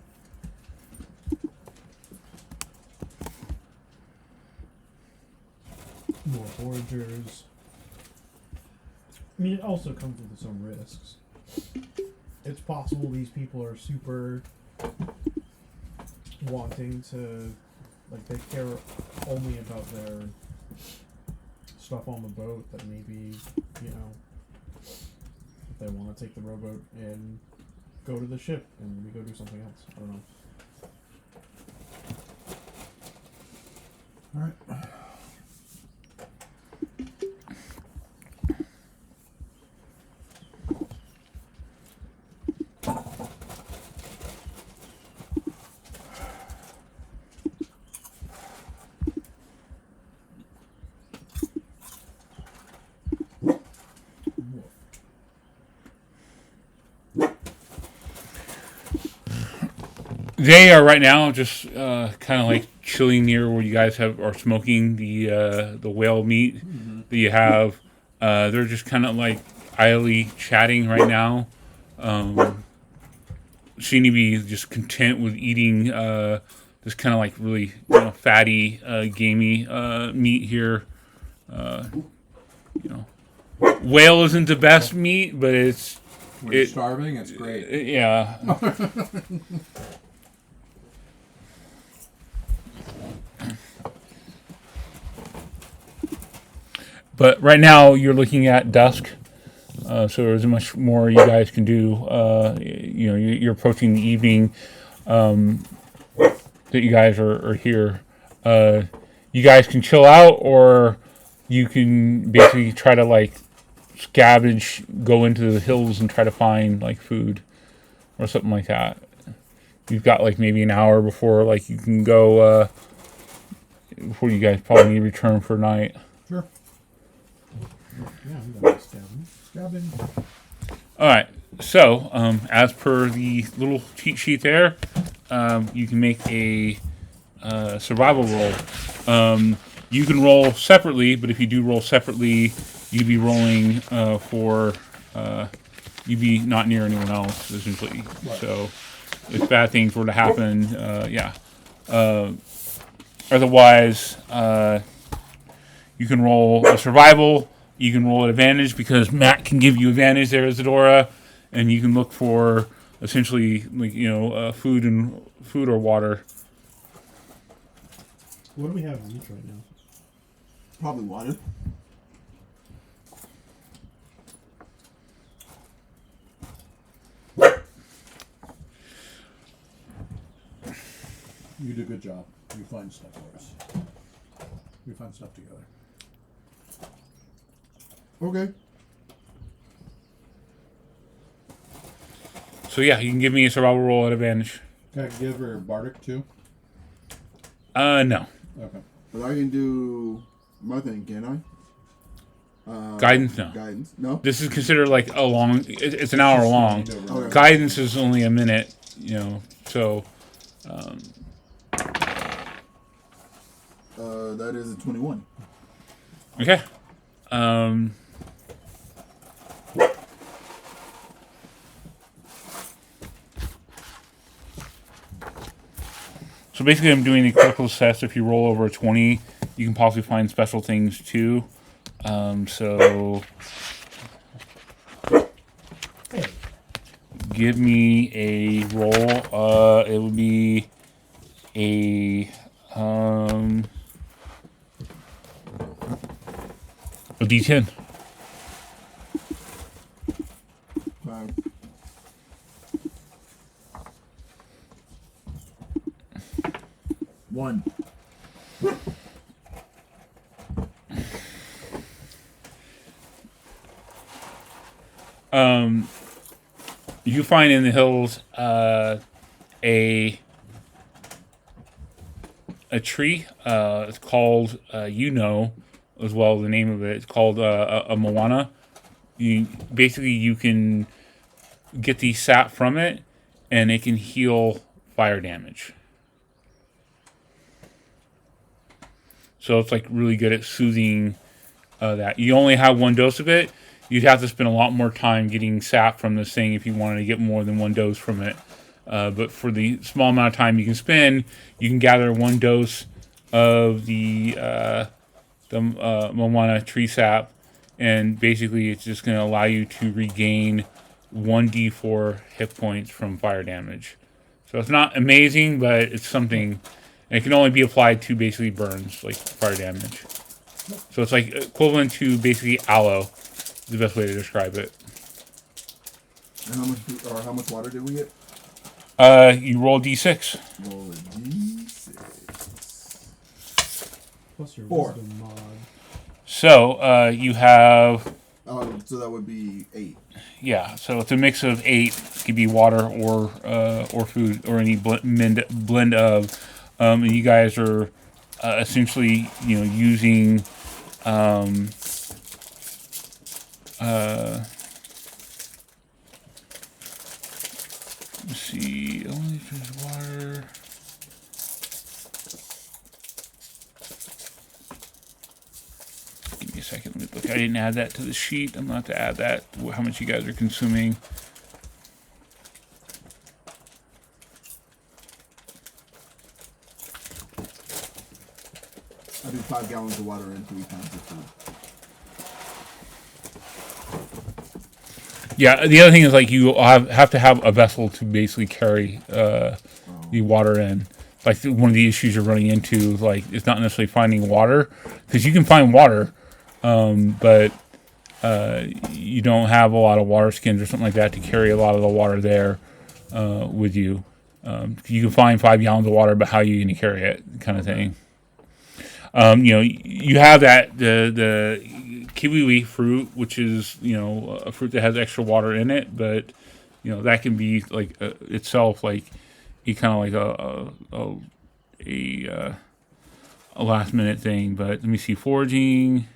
More foragers. I mean, it also comes with its own risks. It's possible these people are super wanting to, like, they care only about their stuff on the boat, that maybe, you know, if they want to take the rowboat and go to the ship and we go do something else. I don't know. All right. They are right now just kind of like chilling near where you guys are smoking the whale meat that you have. They're just kind of like idly chatting right now. Seem to be just content with eating this kind of like really fatty, gamey meat here. Whale isn't the best meat, but When you're starving, it's great. yeah. But right now you're looking at dusk, so there's much more you guys can do. You're approaching the evening that you guys are here. You guys can chill out, or you can basically try to like scavenge, go into the hills and try to find like food or something like that. You've got like maybe an hour before like you can go before you guys probably need to return for night. Sure. Yeah, I'm going to stabbing. All right. So, as per the little cheat sheet there, you can make a survival roll. You can roll separately, but if you do roll separately, you'd be rolling you'd be not near anyone else, essentially. Right. So, if bad things were to happen, yeah. Otherwise, you can roll a survival. You can roll at advantage because Matt can give you advantage there, Isadora, and you can look for essentially like food or water. What do we have on each right now? Probably water. You do a good job. You find stuff for us. We find stuff together. Okay. So yeah, you can give me a survival roll at advantage. Can I give her Bardic too? No. Okay. But I can do my thing, can I? Guidance, no. Guidance. No? This is considered like a long. It's an hour long. Okay. Guidance is only a minute. So. That is a 21. Okay. So basically, I'm doing a critical success. If you roll over a 20, you can possibly find special things too. So Hey, give me a roll. It would be a D10. 5. One. You find in the hills a tree. It's called as well. The name of it. It's called a moana. You can get the sap from it, and it can heal fire damage. So it's like really good at soothing that. You only have one dose of it. You'd have to spend a lot more time getting sap from this thing if you wanted to get more than one dose from it. But for the small amount of time you can spend, you can gather one dose of the Moana tree sap, and basically it's just going to allow you to regain 1d4 hit points from fire damage. So it's not amazing, but it's something. And it can only be applied to basically burns, like fire damage. So it's like equivalent to basically aloe, is the best way to describe it. And how much water did we get? You roll d6. Roll a d6. plus your 4. wisdom mod. So you have, So that would be 8. yeah. So it's a mix of 8. It could be water or food or any blend of. And you guys are essentially, using. Let's see. Only drink water. Give me a second. Let me look. I didn't add that to the sheet. I'm going to have to add that. How much you guys are consuming. I do 5 gallons of water and 3 pounds of food. Yeah, the other thing is like you have to have a vessel to basically carry the water in. Like one of the issues you're running into, like it's not necessarily finding water, because you can find water, but you don't have a lot of water skins or something like that to carry a lot of the water there with you. You can find 5 gallons of water, but how are you going to carry it, kind of thing. You have that the kiwi fruit, which is a fruit that has extra water in it, but that can be like itself like a kind of like a last minute thing. But let me see, foraging.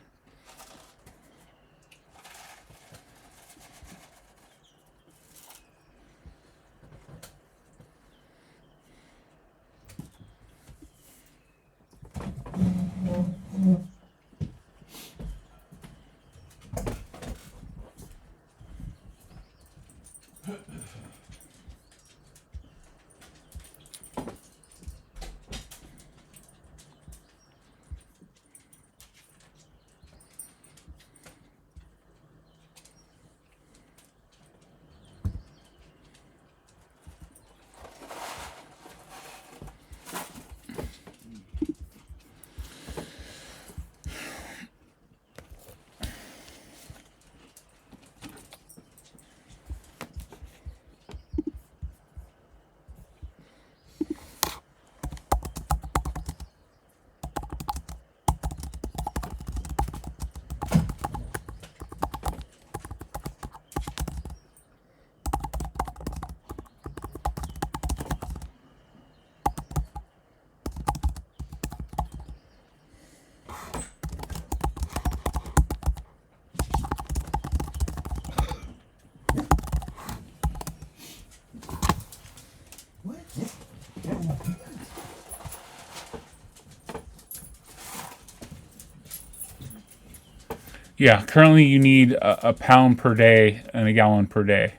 Yeah, currently you need a pound per day and a gallon per day.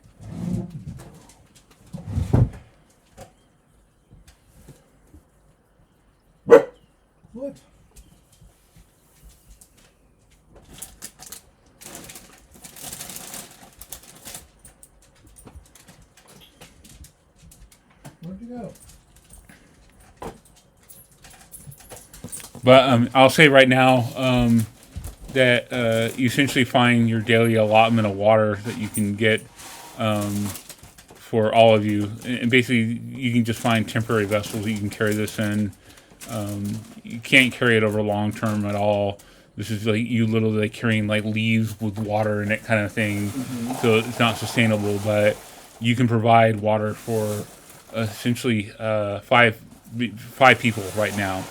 What? Where'd you go? But I'll say right now that you essentially find your daily allotment of water that you can get for all of you. And basically, you can just find temporary vessels that you can carry this in. You can't carry it over long term at all. This is like you literally like carrying like leaves with water and that kind of thing. So it's not sustainable, but you can provide water for essentially five people right now.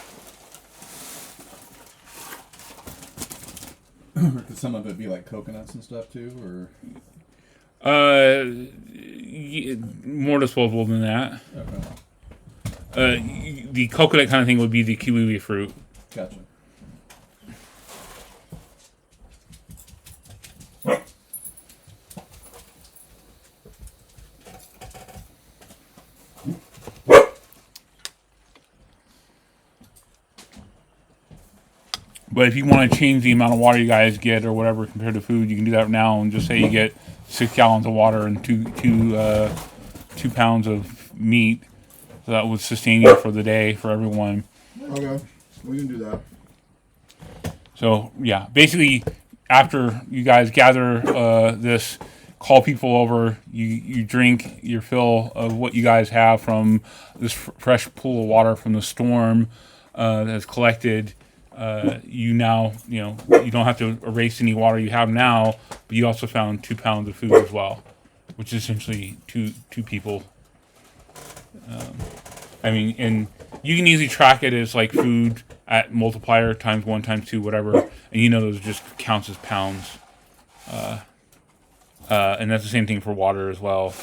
Could some of it be like coconuts and stuff too, or? More disposable than that. Okay. The coconut kind of thing would be the kiwi fruit. Gotcha. But if you want to change the amount of water you guys get or whatever compared to food, you can do that now and just say you get 6 gallons of water and 2 pounds of meat. So that would sustain you for the day for everyone. Okay, we can do that. So yeah, basically, after you guys gather this, call people over. You drink your fill of what you guys have from this fresh pool of water from the storm that's collected. You don't have to erase any water you have now, but you also found 2 pounds of food as well, which is essentially two people. And you can easily track it as like food at multiplier times 1 times 2 whatever, and those just counts as pounds. And that's the same thing for water as well.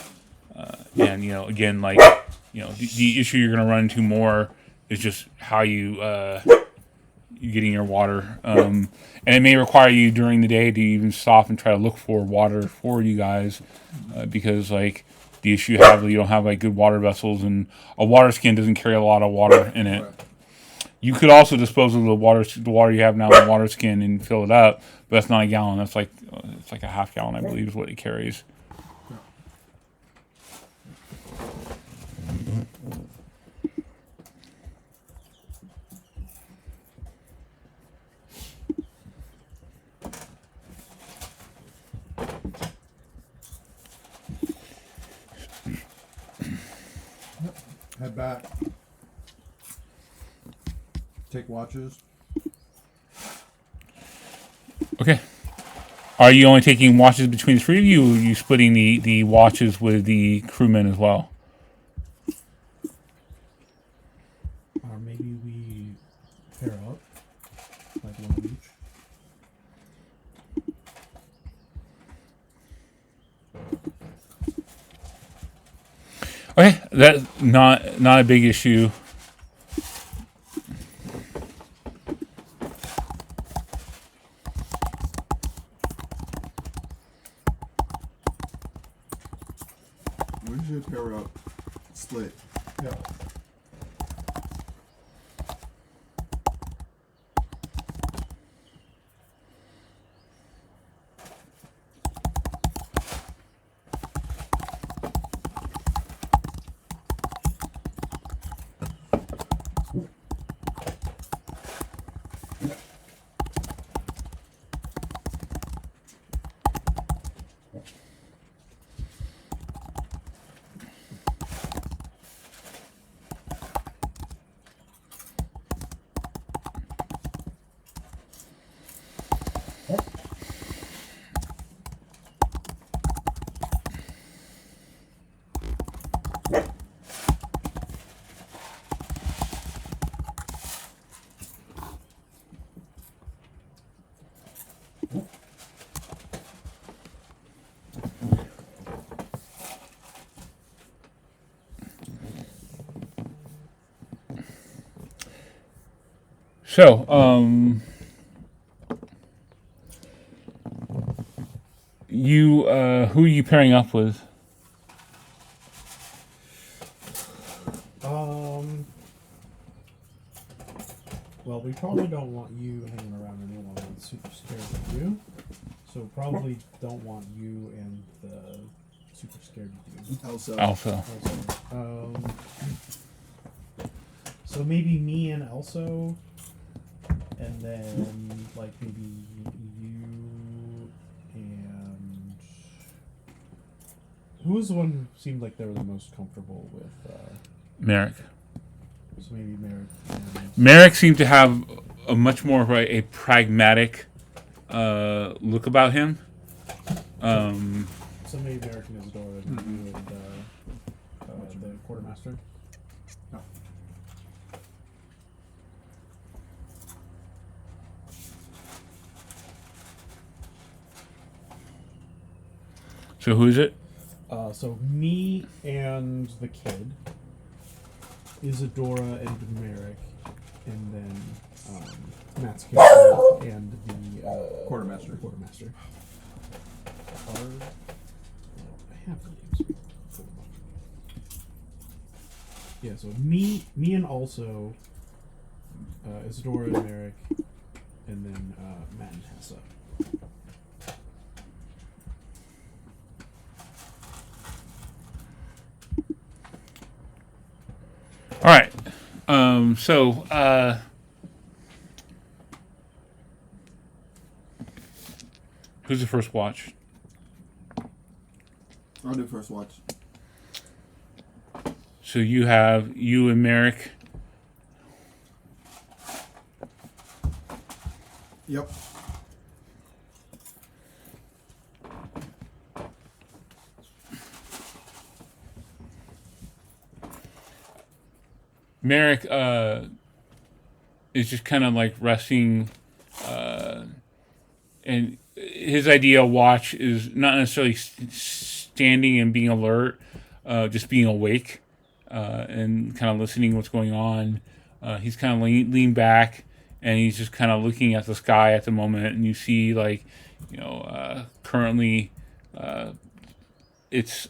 And again, like the issue you're gonna run into more is just how you getting your water. And it may require you during the day to even stop and try to look for water for you guys, because like the issue you have, you don't have like good water vessels, and a water skin doesn't carry a lot of water in it. You could also dispose of the water you have now in water skin and fill it up, but that's not a gallon. That's like it's like a half gallon, I believe, is what it carries. Head back. Take watches. Okay. Are you only taking watches between the 3 of you, or are you splitting the watches with the crewmen as well? Or maybe we pair up, like one of each. Okay, that's not a big issue. We should pair up, split. Yeah. So, You, who are you pairing up with? Well, we probably don't want you hanging around anyone that's super scared of you. So probably don't want you and the super scared dude. Also, Alpha. Also, so maybe me and Elso, and then like maybe you and who was the one who seemed like they were the most comfortable with? Merrick. So maybe Merrick. And Merrick seemed to have a much more of a pragmatic look about him. so maybe Merrick and Isadora, and you and the quartermaster. So who is it? So me and the kid, Isadora and Merrick, and then Matt's character and the Quartermaster. quartermaster. I have the names. Pull them up. Yeah, so me and also Isadora and Merrick, and then Matt and Hessa. All right. Who's the first watch? I'll do first watch. So you and Merrick. Yep. Merrick is just kind of like resting, and his ideal watch is not necessarily standing and being alert, just being awake and kind of listening what's going on. He's kind of leaned back, and he's just kind of looking at the sky at the moment, and you see like, currently, it's.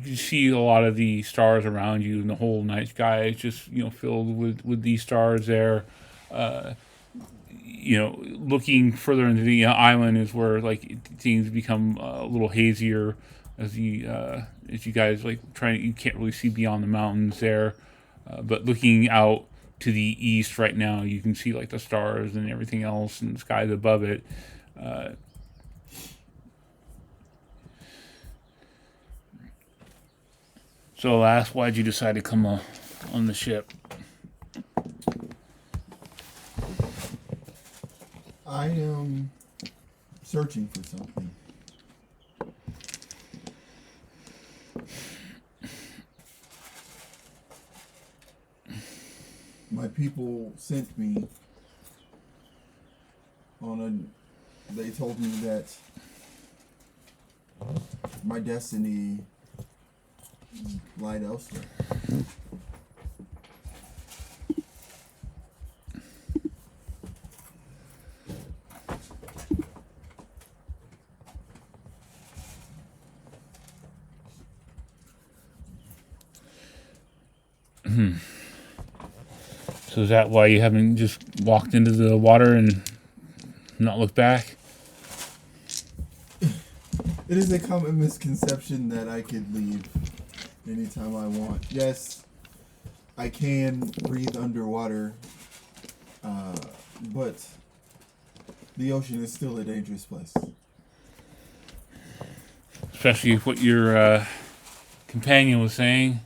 You see a lot of the stars around you, and the whole night sky is just filled with these stars there. Looking further into the island is where like things become a little hazier as you guys like you can't really see beyond the mountains there. But looking out to the east right now, you can see like the stars and everything else and the skies above it. So I'll ask, why'd you decide to come on the ship? I am searching for something. My people sent me they told me that my destiny lied elsewhere. So is that why you haven't just walked into the water and not looked back? It is a common misconception that I could leave anytime I want. Yes, I can breathe underwater, but the ocean is still a dangerous place. Especially what your companion was saying.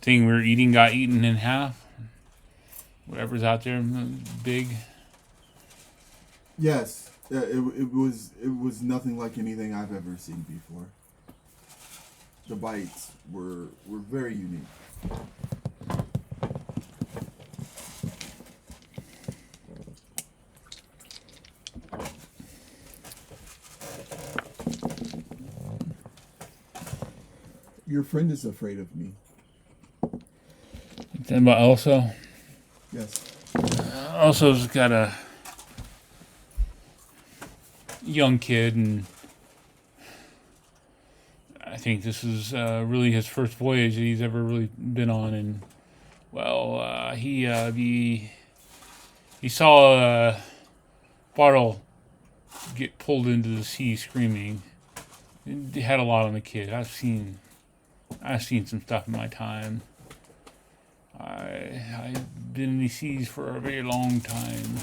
Thing we were eating got eaten in half. Whatever's out there, big. Yes, it was nothing like anything I've ever seen before. The bites were very unique. Your friend is afraid of me. Then about Elsa. Yes. also has got a young kid, and I think this is really his first voyage that he's ever really been on. And well, he saw Bartle get pulled into the sea screaming. It had a lot on the kid. I've seen some stuff in my time. I've been in these seas for a very long time.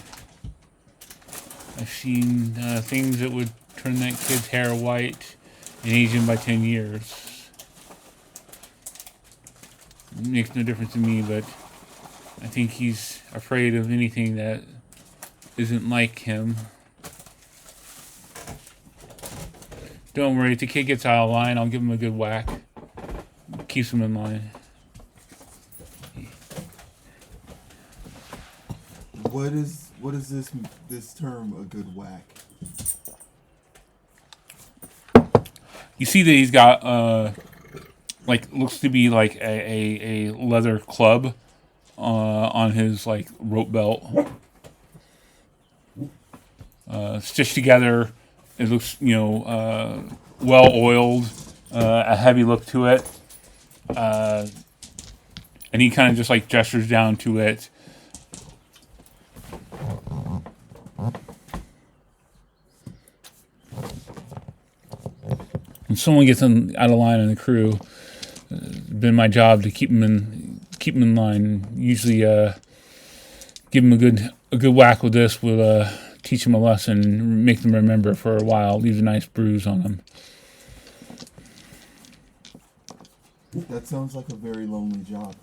I've seen things that would turn that kid's hair white and age him by 10 years. It makes no difference to me, but I think he's afraid of anything that isn't like him. Don't worry, if the kid gets out of line, I'll give him a good whack. Keeps him in line. What is this term, a good whack? You see that he's got like looks to be like a leather club on his like rope belt, stitched together. It looks, well oiled, a heavy look to it, and he kind of just like gestures down to it. When someone gets out of line in the crew, it's been my job to keep them in line. Usually, give them a good whack with this will teach them a lesson, make them remember for a while, leave a nice bruise on them. That sounds like a very lonely job.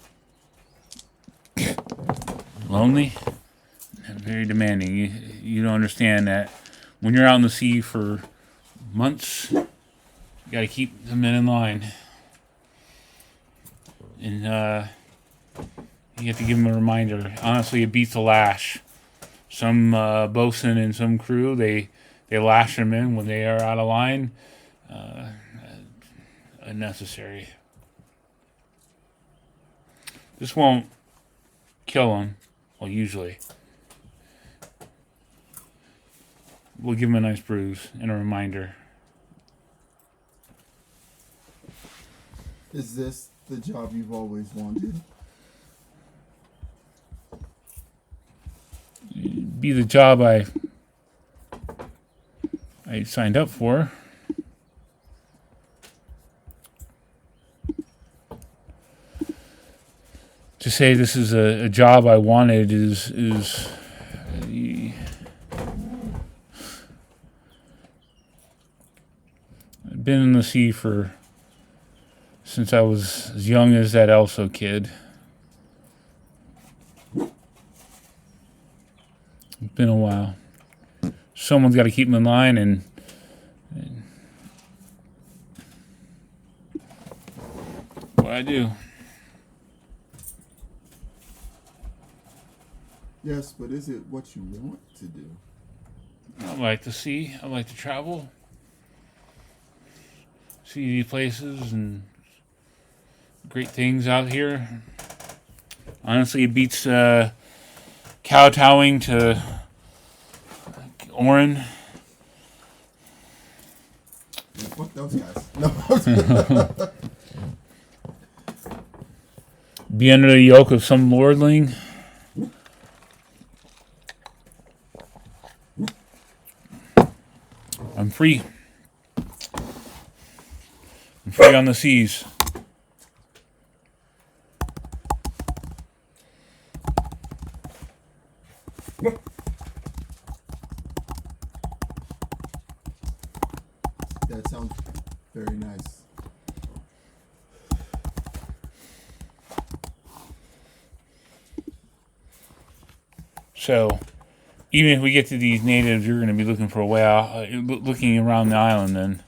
Lonely and very demanding. You don't understand that when you're out in the sea for months, you got to keep the men in line, and you have to give them a reminder. Honestly, it beats a lash. Some bosun and some crew, they lash them in when they are out of line. Unnecessary. This won't kill them. Well, usually. We'll give them a nice bruise and a reminder. Is this the job you've always wanted? Be the job I signed up for. To say this is a job I wanted is I've been in the sea since I was as young as that Elso kid. It's been a while. Someone's got to keep them in line, and what I do. Yes, but is it what you want to do? I like to see. I like to travel. See these places and great things out here. Honestly, it beats kowtowing to Orin. Fuck those guys. No. Be under the yoke of some lordling. I'm free. I'm free on the seas. That sounds very nice. So, even if we get to these natives, you're going to be looking for a way out, looking around the island then.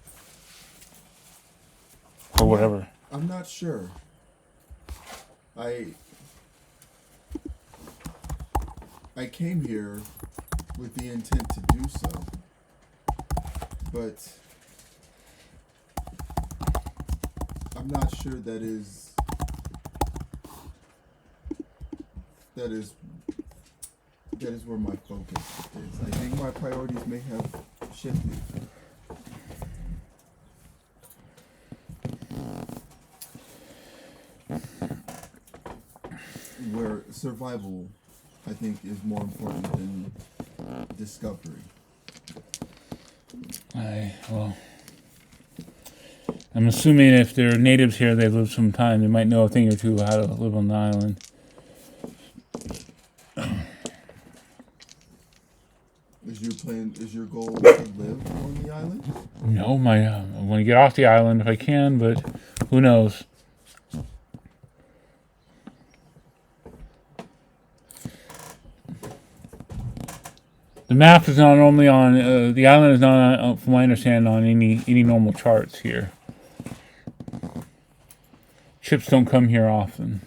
Or whatever. I'm not sure. I came here with the intent to do so, but I'm not sure that is that is where my focus is. I think my priorities may have shifted. Where survival, I think, is more important than discovery. I'm assuming if they're natives here, they've lived some time. They might know a thing or two how to live on the island. Is your goal to live on the island? No, I want to get off the island if I can, but who knows? The map is not normally on. The island is not, from what I understand, on any normal charts here. Ships don't come here often.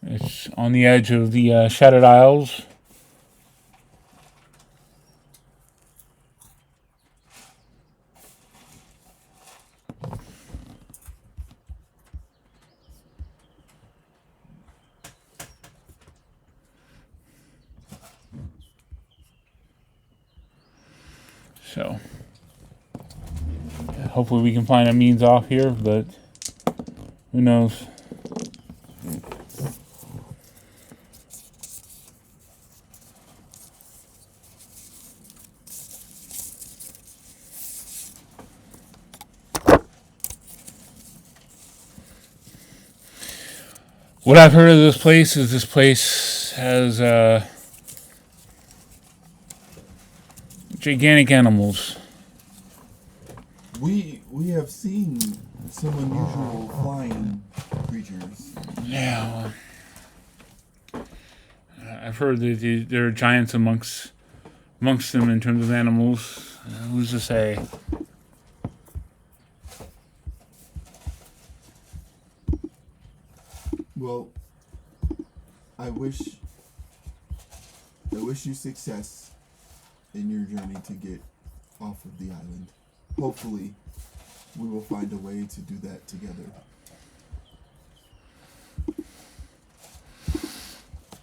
It's on the edge of the Shattered Isles. So, hopefully we can find a means off here, but who knows? What I've heard of this place is this place has gigantic animals. We have seen some unusual flying creatures. Yeah, I've heard that there are giants amongst them in terms of animals. Who's to say? Well, I wish you success in your journey to get off of the island. Hopefully, we will find a way to do that together.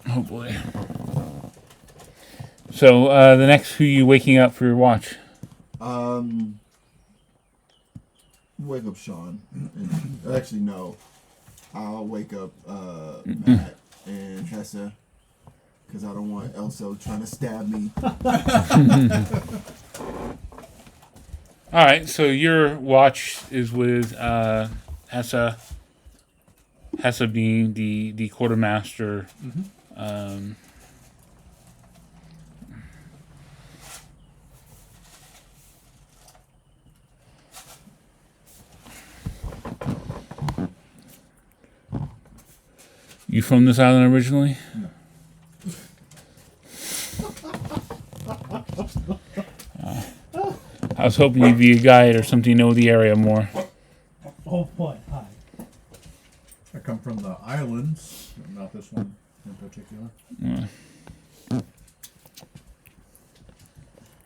Oh boy. So the next, who you waking up for your watch? Wake up Sean. Actually, no. I'll wake up Matt and Hessa because I don't want Elso trying to stab me. All right, so your watch is with Hessa. Hessa being the quartermaster. You from this island originally? No. I was hoping you'd be a guide or something to know the area more. Oh, what? Hi. I come from the islands, not this one in particular.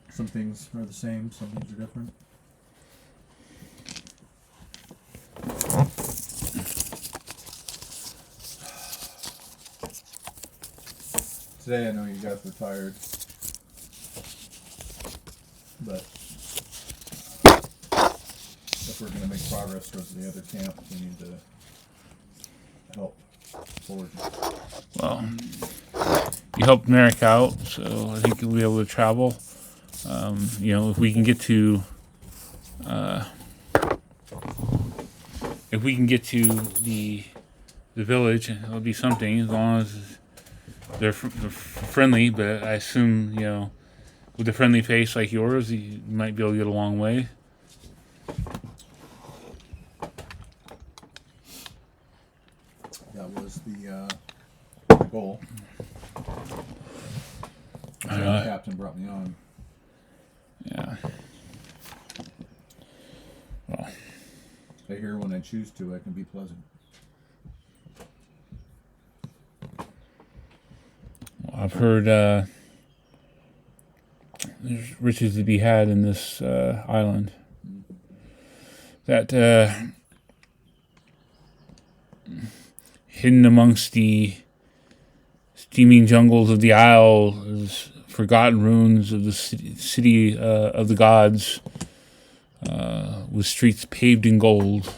Some things are the same, some things are different. Today I know you guys were tired, but if we're going to make progress towards the other camp, we need to help forward. Well, you helped Merrick out, so I think you'll be able to travel. If we can get to, the village, it'll be something as long as they're friendly. But I assume with a friendly face like yours, you might be able to get a long way. That was the goal. So the captain brought me on. Yeah. Well, I hear when I choose to, I can be pleasant. I've heard there's riches to be had in this island. That hidden amongst the steaming jungles of the Isles, forgotten ruins of the city of the gods, with streets paved in gold.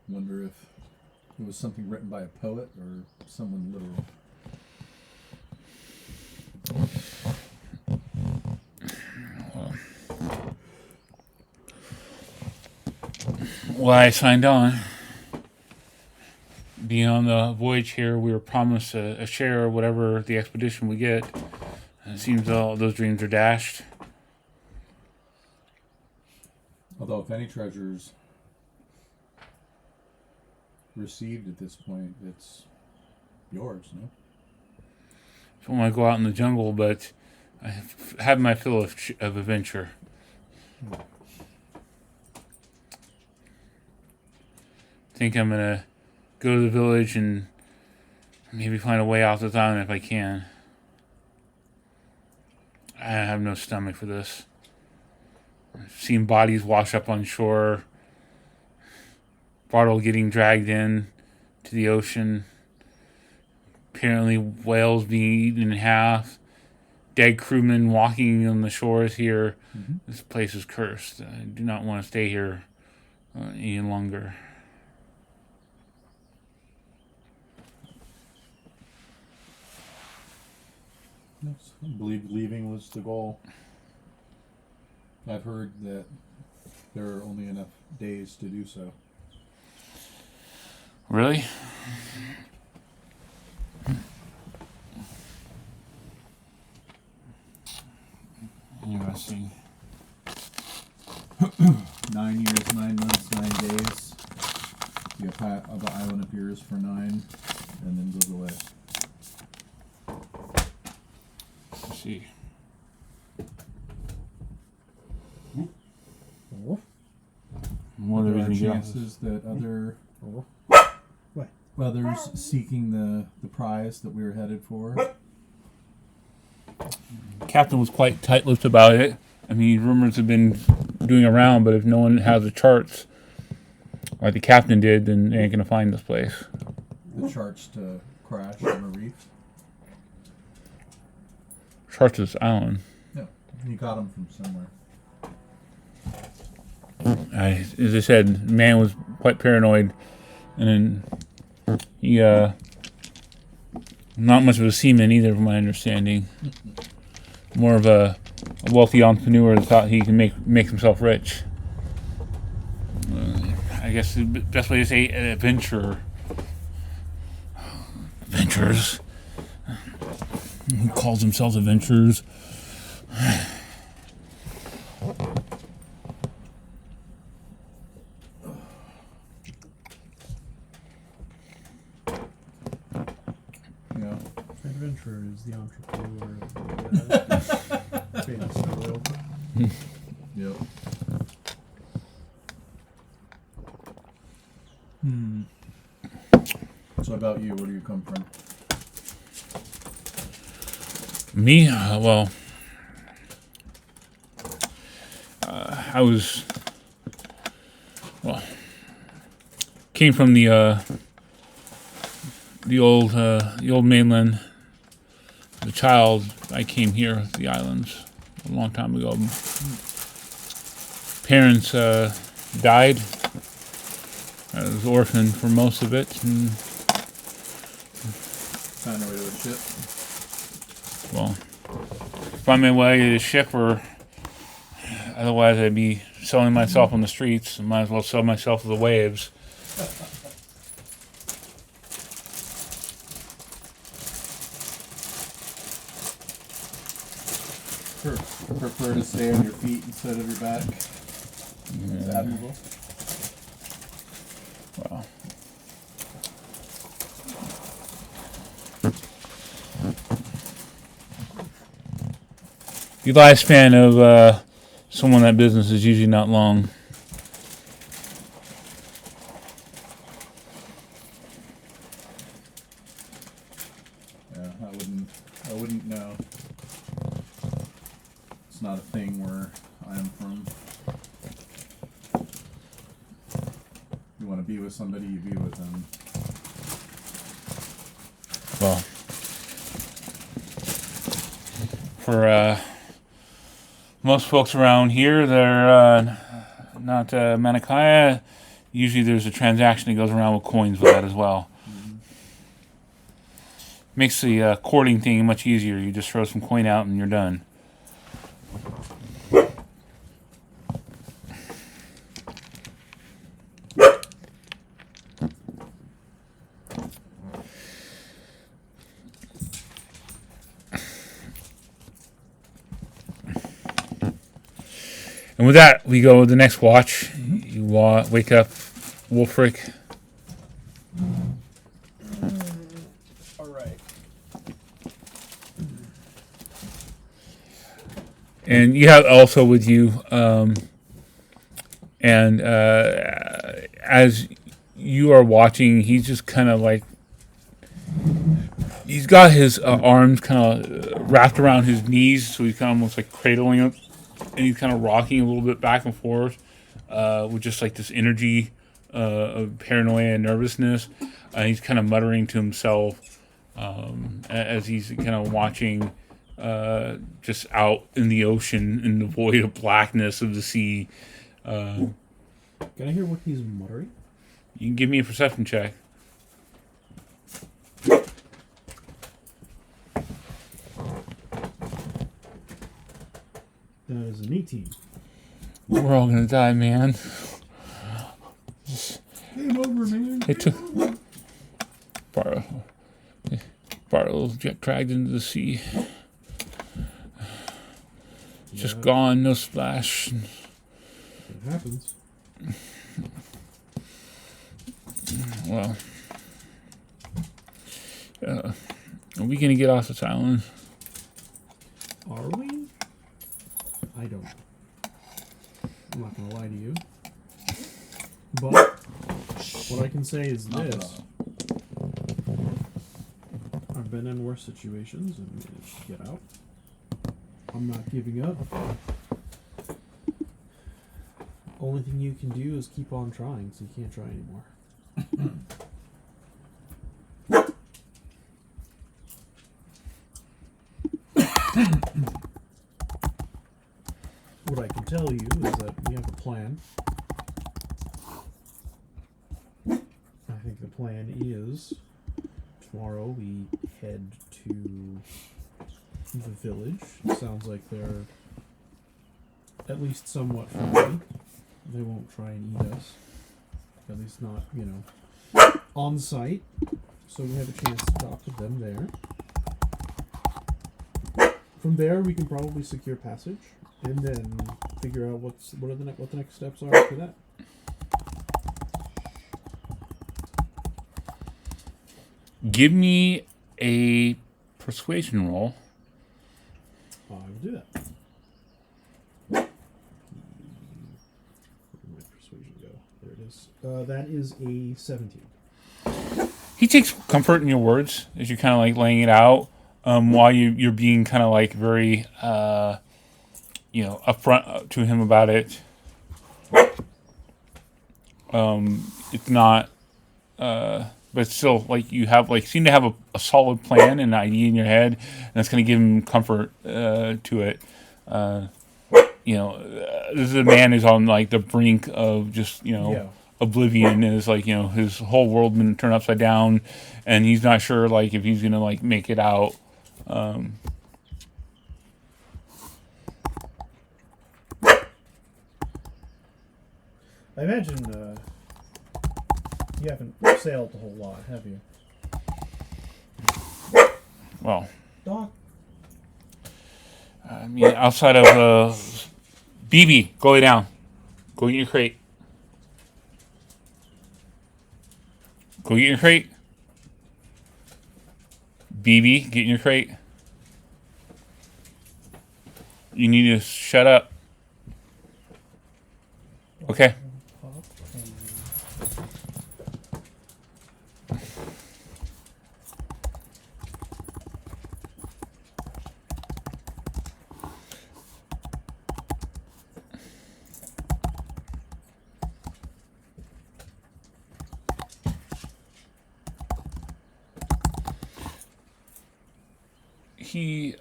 Wonder if it was something written by a poet or someone literal. Well, I signed on. Being on the voyage here, we were promised a share of whatever the expedition we get. And it seems all those dreams are dashed. Although, if any treasures received at this point, it's yours, no? I want to go out in the jungle, but I have my fill of adventure. Think I'm gonna go to the village and maybe find a way off this island if I can. I have no stomach for this. I've seen bodies wash up on shore. Bartle getting dragged in to the ocean. Apparently whales being eaten in half. Dead crewmen walking on the shores here. Mm-hmm. This place is cursed. I do not want to stay here any longer. Yes, I believe leaving was the goal. I've heard that there are only enough days to do so. Really? Interesting. 9 years, 9 months, 9 days. The island appears for 9 and then goes away. Let's see. What There are are we gonna chances that What? others seeking the prize that we were headed for. Captain was quite tight-lipped about it. I mean, rumors have been doing around, but if no one has the charts like the captain did, then they ain't gonna find this place. The charts to crash on a reef. Charts of this island. No, you got them from somewhere. As I said, man was quite paranoid, and then he not much of a seaman either, from my understanding. More of a wealthy entrepreneur that thought he can make himself rich. I guess the best way to say an adventurer. Adventurers. He calls themselves adventurers. Yeah. Adventurer is the entrepreneur of the famous world. Yep. So about you, where do you come from? Me? I was, came from the old mainland. As a child, I came here to the islands a long time ago. Parents died. I was orphaned for most of it, and Found your way to a ship. well, find my way to the ship, or otherwise I'd be selling myself on the streets. I might as well sell myself to the waves. Prefer to stay on your feet instead of your back. It's admirable. Well, the lifespan of someone in that business is usually not long. It's not a thing where I'm from. You want to be with somebody, you be with them. Well, for most folks around here, they're not Manakaya. Usually there's a transaction that goes around with coins with that as well. Makes the courting thing much easier. You just throw some coin out and you're done. And with that, we go to the next watch. You wake up Wolfric. All right. And you have also with you, and as you are watching, he's just kind of like, he's got his arms kind of wrapped around his knees, so he's kind of almost like cradling him, and he's kind of rocking a little bit back and forth with just like this energy of paranoia and nervousness. He's kind of muttering to himself as he's kind of watching just out in the ocean in the void of blackness of the sea. Can I hear what he's muttering? You can give me a perception check. That is an 18. We're all gonna die, man. Game over, man. It took Barlow dragged into the sea. Just gone, no splash. It happens. Well, are we gonna get off this island? Are we? I don't know. I'm not gonna lie to you. But what I can say is this. I've been in worse situations and managed to get out. I'm not giving up. Only thing you can do is keep on trying, so you can't try anymore. What I can tell you is that we have a plan. I think the plan is tomorrow we head to the village. It sounds like they're at least somewhat friendly. They won't try and eat us. At least not, on site. So we have a chance to talk to them there. From there, we can probably secure passage, and then figure out what the next steps are after that. Give me a persuasion roll. I will do that. Where did my persuasion go? There it is. That is a 17. He takes comfort in your words as you're kind of like laying it out, while you're being kind of like very, upfront to him about it. It's not, but it's still like you have seem to have a solid plan and an idea in your head, and that's going to give him comfort to it. This is a man who's on like the brink of just oblivion, and it's like his whole world been turned upside down, and he's not sure like if he's gonna like make it out. I imagine you haven't sailed a whole lot, have you? Well, Doc. I mean, outside of BB, go lay down. Go get your crate. Go get your crate. BB, get in your crate. You need to shut up. Okay. he.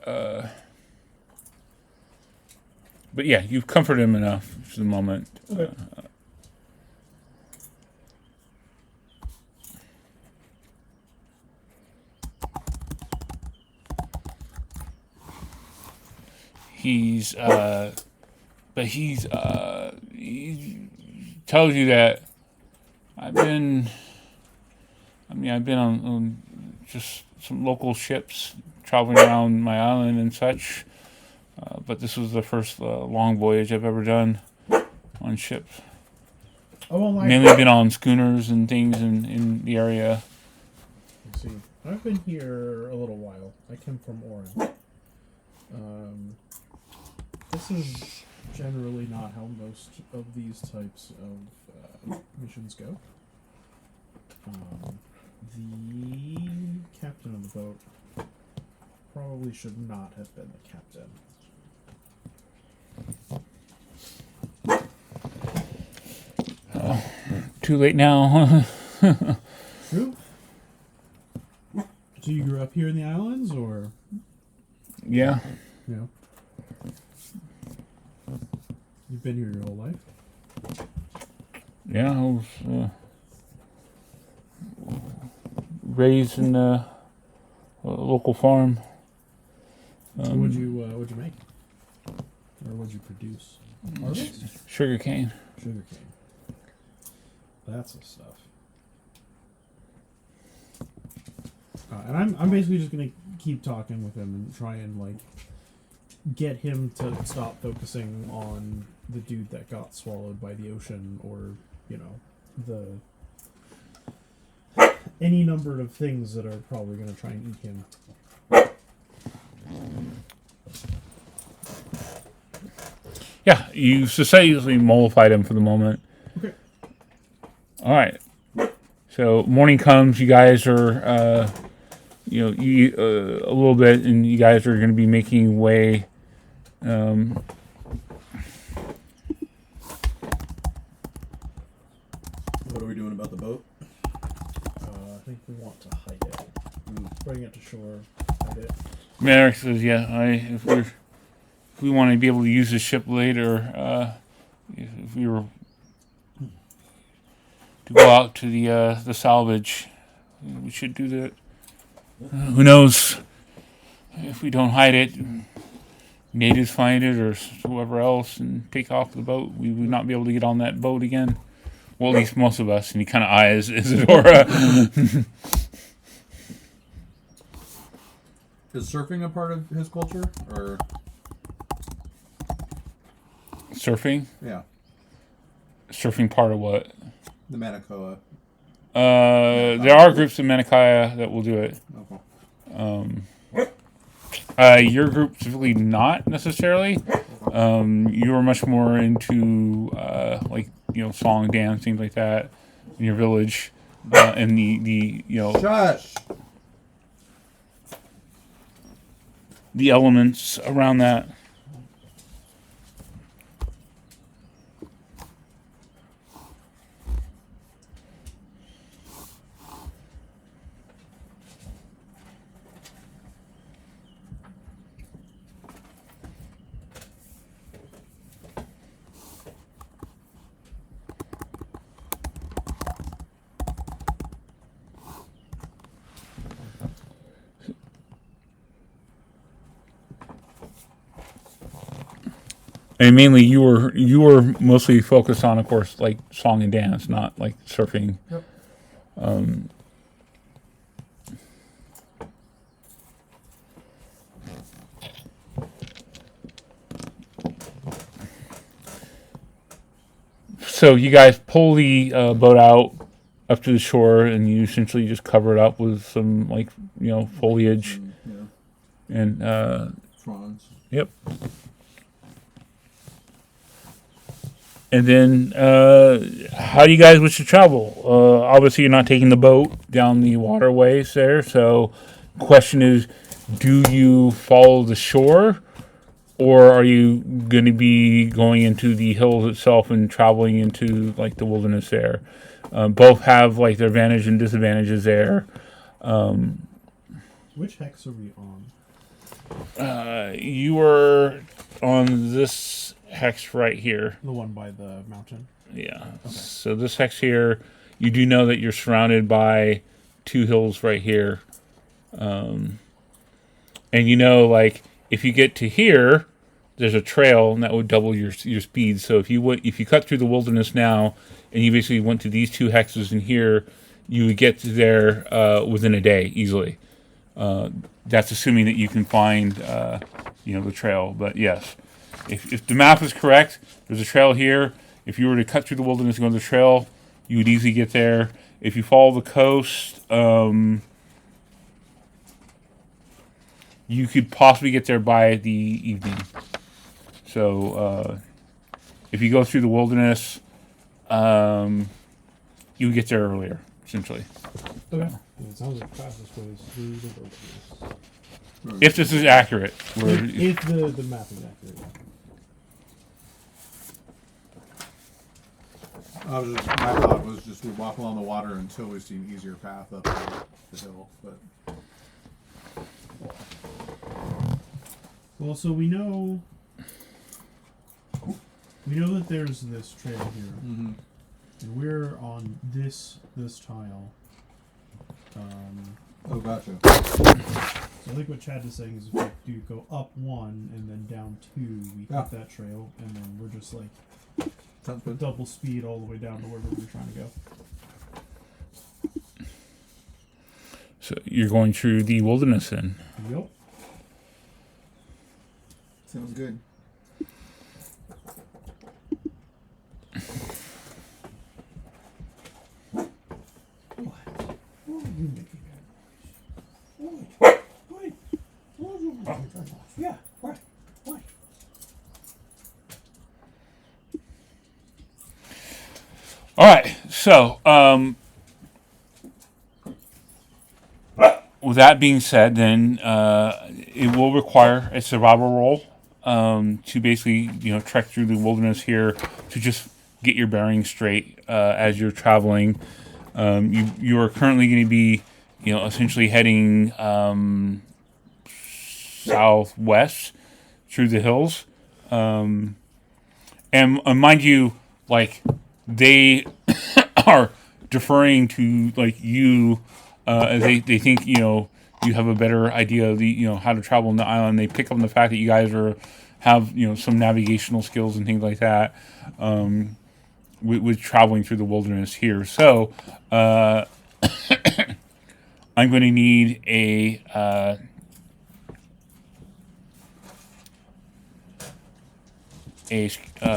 But yeah, you've comforted him enough for the moment. Okay. He's he tells you that I've been on just some local ships traveling around my island and such, but this was the first long voyage I've ever done on ships. Oh, well, Mainly been on schooners and things in the area. Let's see. I've been here a little while. I came from Orin. This is generally not how most of these types of missions go. The captain of the boat probably should not have been the captain. Too late now. True. So you grew up here in the islands, or Yeah. you know, you've been here your whole life? Yeah, I was raised in a local farm. What'd you make, or what'd you produce? Harvest? Sugar cane. Sugar cane. That's the stuff. And I'm basically just gonna keep talking with him and try and like get him to stop focusing on the dude that got swallowed by the ocean, or you know, any number of things that are probably gonna try and eat him. Yeah, you successfully mollified him for the moment. Okay. All right. So morning comes. You guys are, you eat a little bit, and you guys are going to be making way. What are we doing about the boat? I think we want to hide it. Bring it to shore. Hide it. Merrick says, "Yeah, if we want to be able to use the ship later, if we were to go out to the salvage, we should do that. Who knows if we don't hide it, natives find it or whoever else and take off the boat, we would not be able to get on that boat again. Well, at least most of us." And he kind of eyes Isadora. Is surfing a part of his culture, or Surfing? yeah, Surfing part of what? the Manakoa? There are groups in Manakaya that will do it. Okay. Your group specifically not necessarily. You are much more into like song, dance, things like that in your village, and the Shush. the elements around that. And mainly, you were mostly focused on, of course, like song and dance, not like surfing. Yep. So you guys pull the boat out up to the shore, and you essentially just cover it up with some foliage Yeah. and Fronds. yep. And then, how do you guys wish to travel? Obviously, you're not taking the boat down the waterways there. So, question is, do you follow the shore, or are you going to be going into the hills itself and traveling into like the wilderness there? Both have like their advantages and disadvantages there. Which hex are we on? You were on this hex right here. The one by the mountain. Yeah. So this hex here, you do know that you're surrounded by 2 hills right here. And you know, like, if you get to here, there's a trail, and that would double your speed. So if you cut through the wilderness now, and you basically went to these 2 hexes in here, you would get to there within a day easily. That's assuming that you can find, the trail. But yes, if the map is correct, there's a trail here. If you were to cut through the wilderness and go to the trail, you would easily get there. If you follow the coast, you could possibly get there by the evening. So if you go through the wilderness, you would get there earlier, essentially. Okay. It sounds like the fastest way is through the wilderness. If this is accurate. If the map is accurate. My thought was just we walk along the water until we see an easier path up the hill. But Well, so we know that there's this trail here, mm-hmm. and we're on this tile. Oh, gotcha. So I think what Chad is saying is if we do go up 1 and then down 2, we cut that trail, and then we're just like Sounds good. double speed all the way down to wherever we're trying to go. So you're going through the wilderness then. Yep. Sounds good. Yeah, right. Why? All right. So, with that being said, then it will require a survival roll to basically, trek through the wilderness here to just get your bearings straight as you're traveling. You are currently going to be, essentially heading southwest through the hills, and mind you, like they are deferring to like you. They think you have a better idea of the how to travel on the island. They pick up on the fact that you guys have some navigational skills and things like that with traveling through the wilderness here. So I'm going to need a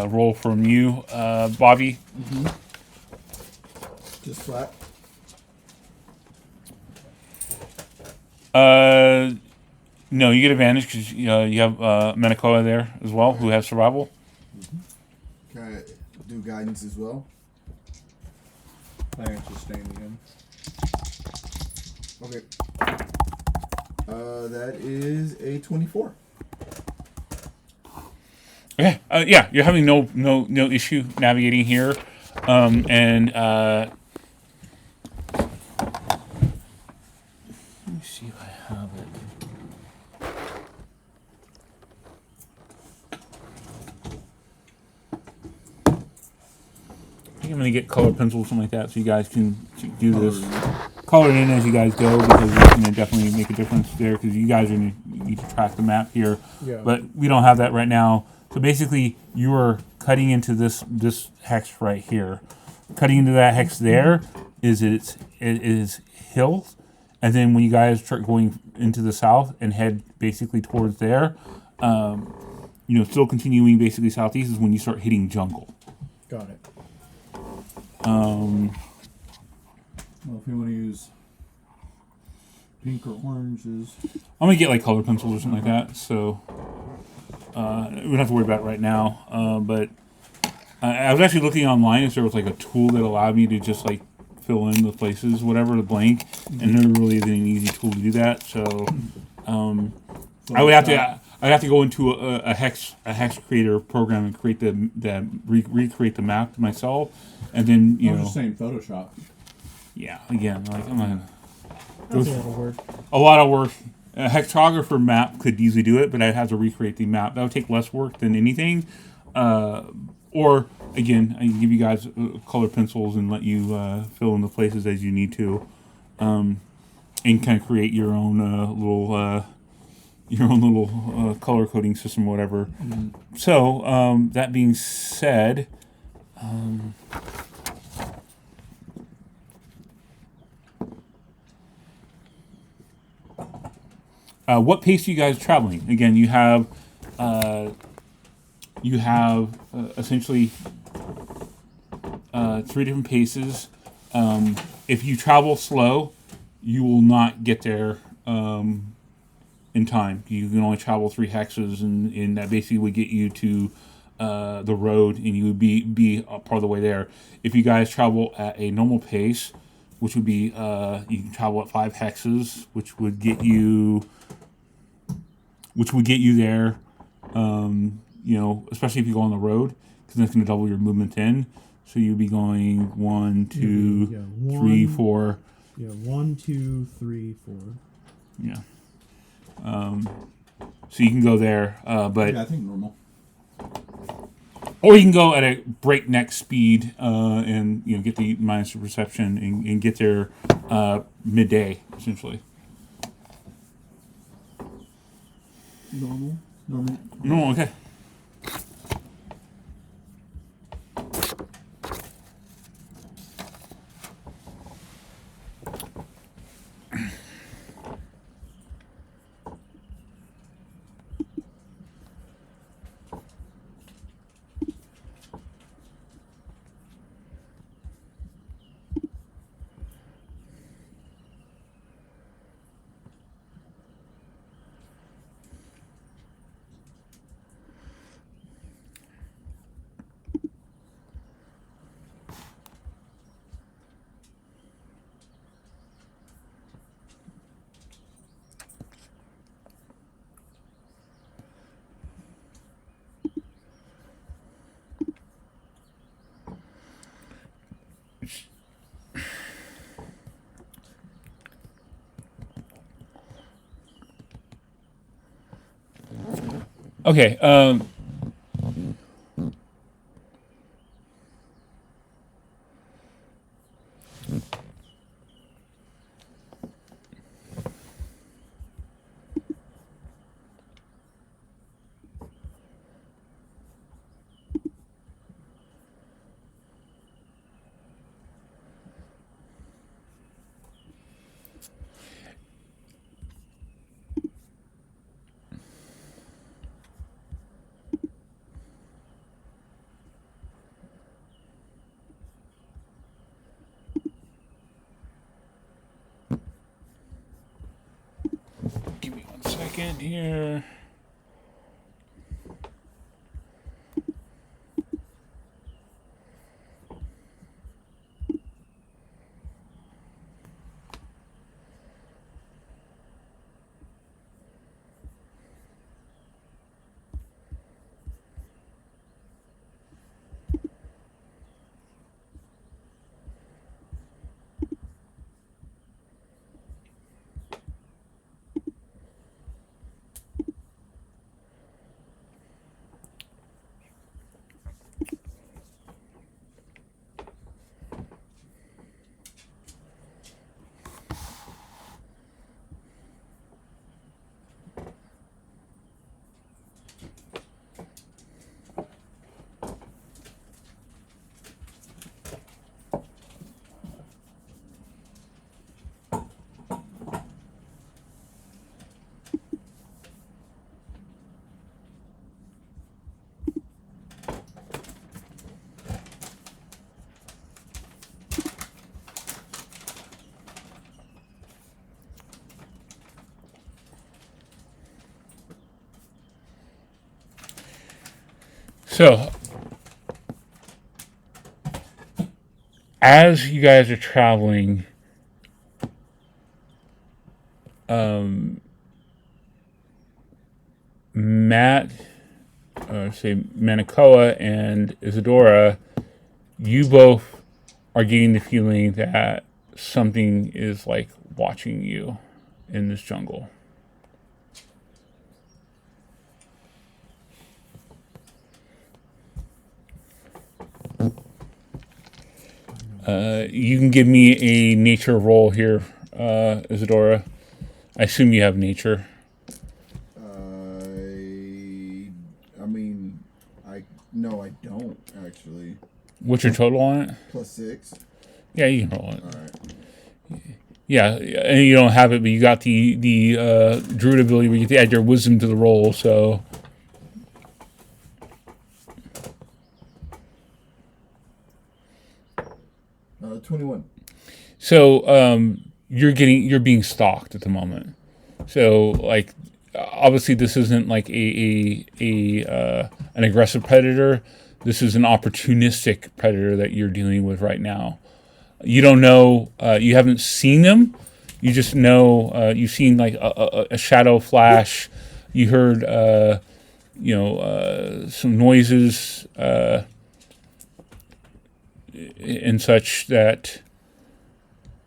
roll from you, Bobby. Mm-hmm. Just flat. No, you get advantage because you have Menakoa there as well, who has survival. Can I do guidance as well? I ain't sustained again. Okay. That is a 24. Okay. Yeah, you're having no issue navigating here, and let me see if I have it. I think I'm gonna get color pencils or something like that, so you guys can do this. Color it in as you guys go because it's gonna definitely make a difference there because you guys are gonna need to track the map here. Yeah. But we don't have that right now. So basically, you are cutting into this hex right here. Cutting into that hex there it is hills, and then when you guys start going into the south and head basically towards there, still continuing basically southeast is when you start hitting jungle. Got it. Well, if you want to use pink or oranges, I'm gonna get like color pencils or something like that. So we don't have to worry about it right now. But I was actually looking online if there was like a tool that allowed me to just like fill in the places, whatever, the blank, and there really isn't an easy tool to do that. So I would have to. I'd have to go into a hex creator program and create recreate the map myself, and then I was just saying Photoshop. Yeah, again, like I'm gonna That's a lot of work. a lot of work A hextographer map could easily do it, but I'd have to recreate the map. That would take less work than anything. Or again, I can give you guys color pencils and let you fill in the places as you need to, and kind of create your own little color coding system, or whatever. So that being said. What pace are you guys traveling? Again, you have essentially 3 different paces. If you travel slow, you will not get there in time. You can only travel 3 hexes, and that basically would get you to the road, and you would be a part of the way there. If you guys travel at a normal pace, which would be you can travel at 5 hexes, which would get you there. Especially if you go on the road, because that's going to double your movement in. So you'd be going 1, 2, 3, 4. Yeah, 1, 2, 3, 4. Yeah. So you can go there, but Yeah, I think normal. or you can go at a breakneck speed and get the minus of perception and get there midday essentially. Normal. No, okay. Okay. Give me 1 second here. So, as you guys are traveling, Matt, Manakoa and Isadora, you both are getting the feeling that something is like watching you in this jungle. You can give me a nature roll here, Isadora. I assume you have nature. I mean, no, I don't actually. What's your total on it? +6. Yeah, you can roll it. All right. Yeah, and you don't have it, but you got the druid ability where you get to add your wisdom to the roll. So 21. So you're being stalked at the moment. So like obviously this isn't like an aggressive predator. This is an opportunistic predator that you're dealing with right now. You don't know. You haven't seen them. You just know. You've seen like a shadow flash. You heard some noises and such that.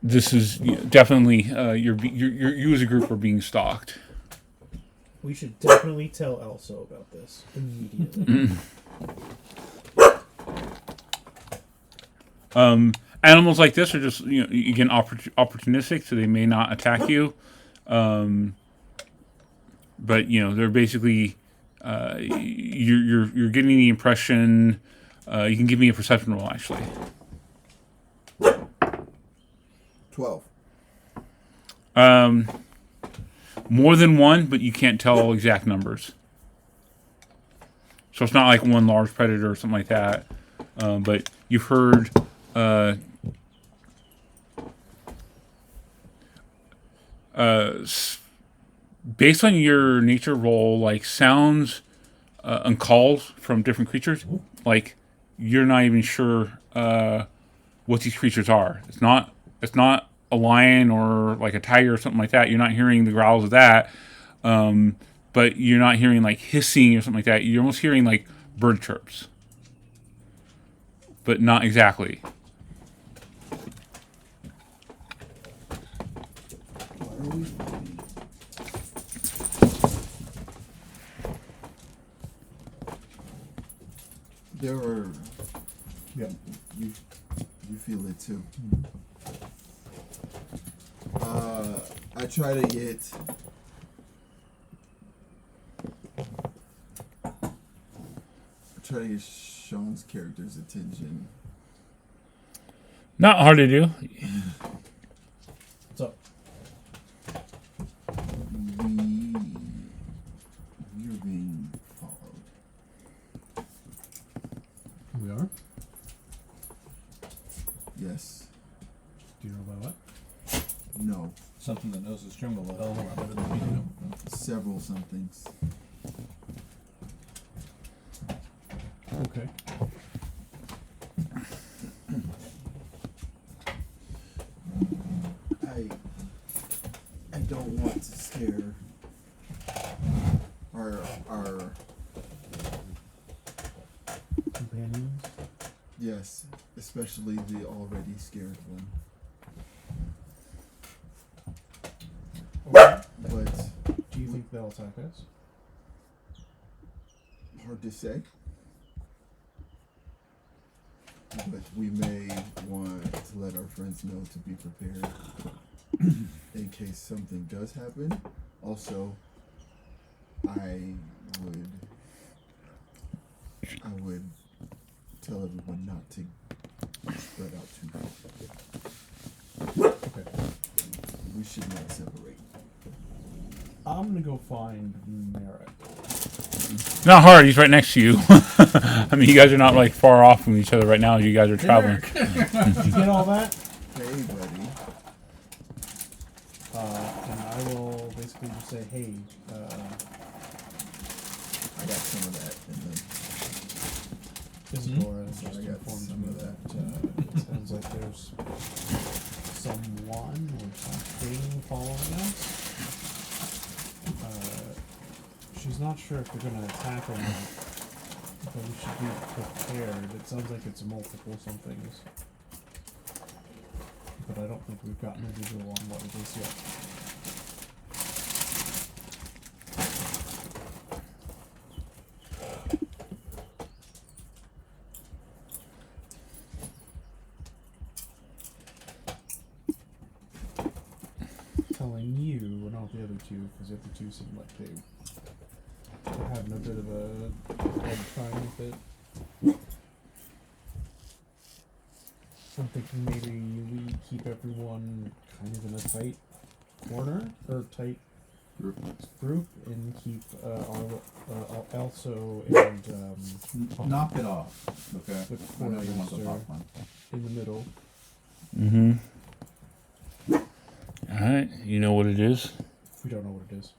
This is definitely you as a group are being stalked. We should definitely tell Elso about this immediately. Animals like this are just again opportunistic, so they may not attack you. But they're basically you're getting the impression. You can give me a perception roll actually. 12. More than one, but you can't tell exact numbers. So it's not like one large predator or something like that. But you've heard based on your nature roll, like sounds and calls from different creatures, like you're not even sure what these creatures are. It's not a lion or like a tiger or something like that. You're not hearing the growls of that. But you're not hearing like hissing or something like that. You're almost hearing like bird chirps. But not exactly. There are. Yeah. You feel it too. I try to get. Sean's character's attention. Not hard to do. What's up? We're being followed. We are? Yes. Do you know about what? No. Something that knows its jungle a hell of a lot better than we do. Several somethings. Okay. I don't want to scare our Companions? yes, especially the already scared one. Okay. But Do you think they'll attack us? hard to say. But we may want to let our friends know to be prepared in case something does happen. Also, I would tell everyone not to spread out too much. Okay. We should not separate. I'm gonna go find Merritt. Not hard. He's right next to you. I mean, you guys are not like far off from each other right now as you guys are traveling. Did you get all that? Hey, buddy. And I will basically just say, hey, I got some of that. And then Isadora just I got informed some me of that it sounds like there's someone or something following us. She's not sure if they're going to attack or not, but we should be prepared. It sounds like it's multiple somethings. But I don't think we've gotten a visual on what it is yet. telling you, not the other two, because the other two seem like they're having a bit of a hard time with it. I'm thinking maybe we keep everyone kind of in a tight corner or tight group and keep Elso and Knock it off, okay? The I know you want the quartermaster. popcorn. in the middle. Mm-hmm. All right, you know what it is. We don't know what it is.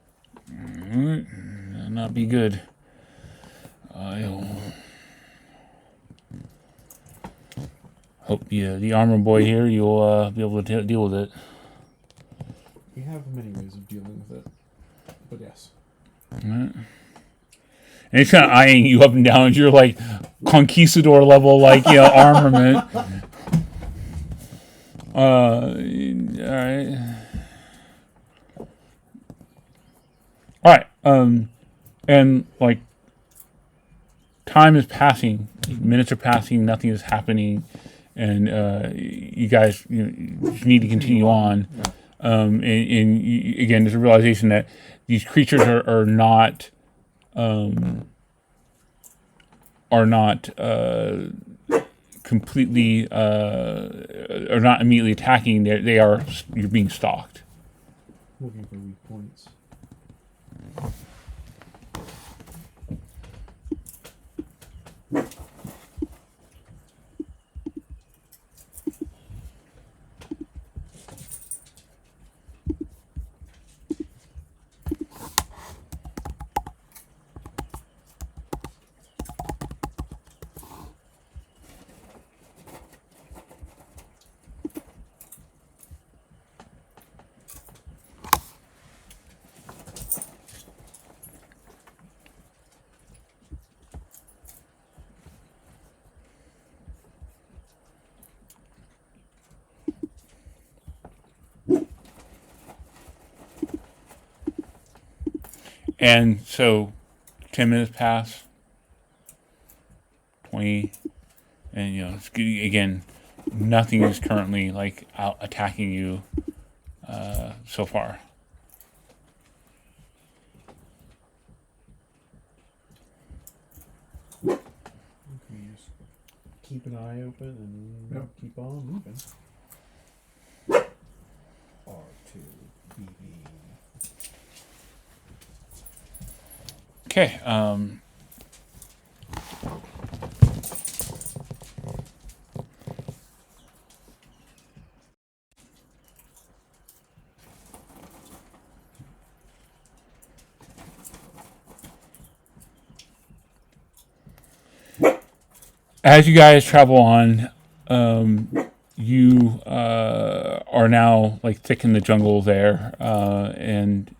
All right, that'll not be good. I'll hope the armor boy here, you'll be able to deal with it. We have many ways of dealing with it, but yes. All right. And it's kind of eyeing you up and down as you're like conquistador level, like, armament. All right. All right. And like time is passing, minutes are passing, nothing is happening, and you guys you just need to continue on. And again, there's a realization that these creatures are not completely are not immediately attacking. You're being stalked. Looking for weak points. And so 10 minutes pass, 20, and it's, again, nothing is currently like out attacking you so far. Okay, just keep an eye open and keep on moving. R2BB. Okay. As you guys travel on, you are now like thick in the jungle there, and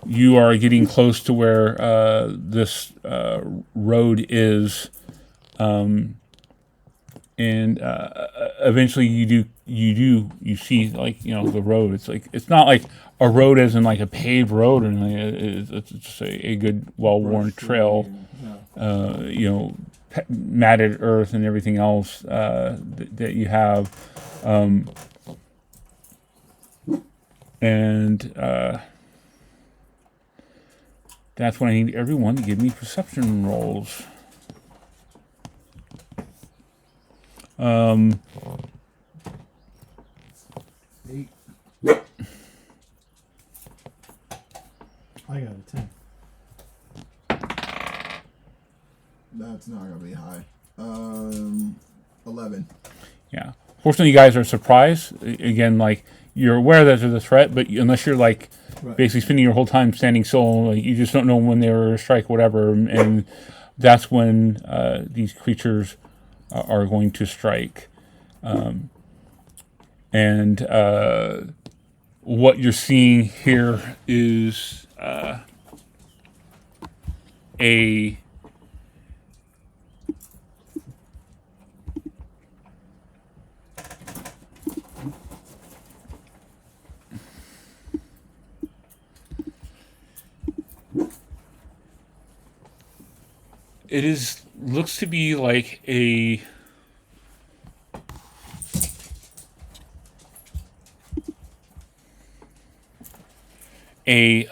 you are getting close to where this road is, and eventually you see like the road. It's not like a road as in like a paved road, and it's just a good well-worn trail. Matted earth and everything else that you have, and that's when I need everyone to give me perception rolls. Eight. I got a 10. That's not gonna be high. 11. Yeah. Fortunately, you guys are surprised. Again, like you're aware that there's a threat, but unless you're like basically spending your whole time standing still, like, you just don't know when they were strike, whatever, and that's when these creatures are going to strike. And what you're seeing here is a looks to be like a kind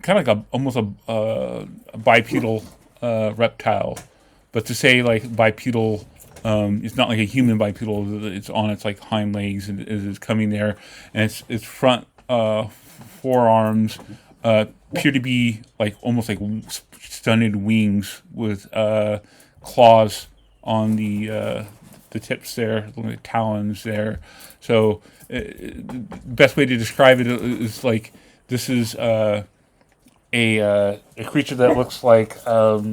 of like almost a bipedal reptile, but to say like bipedal, it's not like a human bipedal. It's on its like hind legs and is coming there, and its front forearms appear to be like almost like stunted wings with claws on the tips there, the talons there. So the best way to describe it is like this is a creature that looks like a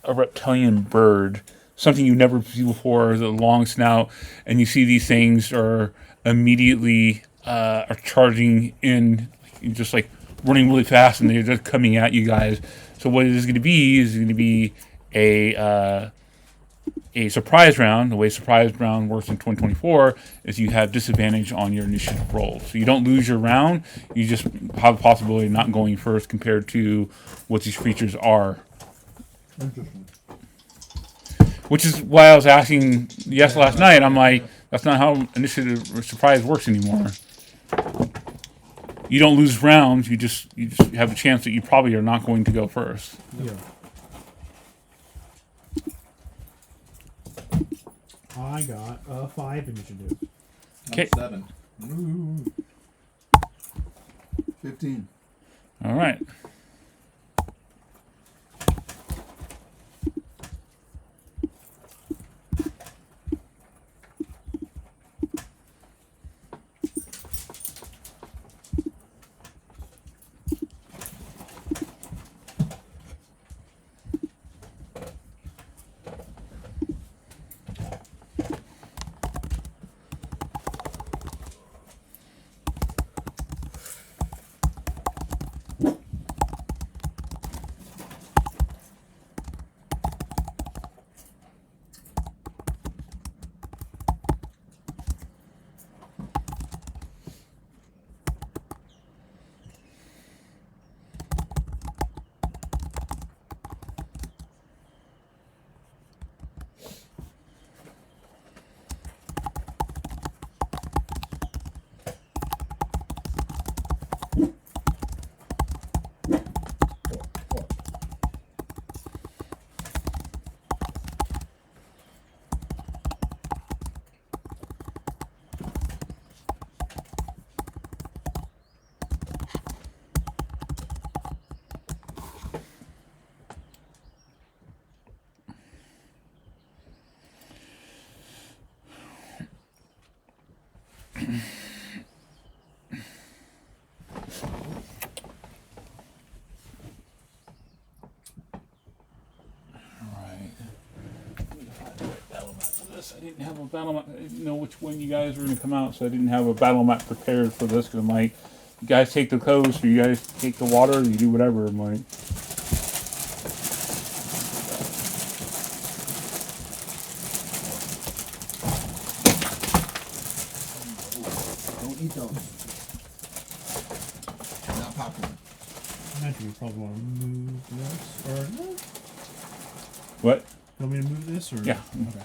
reptilian bird, something you've never seen before. The long snout, and you see these things are immediately are charging in, just like running really fast, and they're just coming at you guys. So what it is going to be is going to be a surprise round. The way surprise round works in 2024 is you have disadvantage on your initiative roll. So you don't lose your round. You just have the possibility of not going first compared to what these creatures are. Interesting. Which is why I was asking last night. I'm like, that's not how initiative or surprise works anymore. You don't lose rounds. You just have a chance that you probably are not going to go first. Yeah. I got 5 initiative. Okay. 7. Ooh. 15. All right. I didn't have a battle map. I didn't know which one you guys were going to come out, so I didn't have a battle map prepared for this. Because I'm like, you guys take the coast, or you guys take the water, or you do whatever. I'm like, Don't eat those. Not popcorn. I imagine we probably want to move this. Or no? what? You want me to move this? Or Yeah. Okay.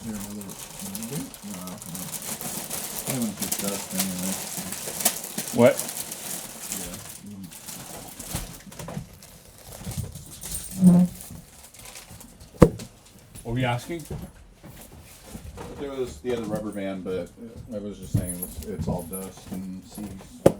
Is there another? No. I haven't discussed anyway. What? What were you asking? There was the other rubber band, but I was just saying it's all dust and seas. So.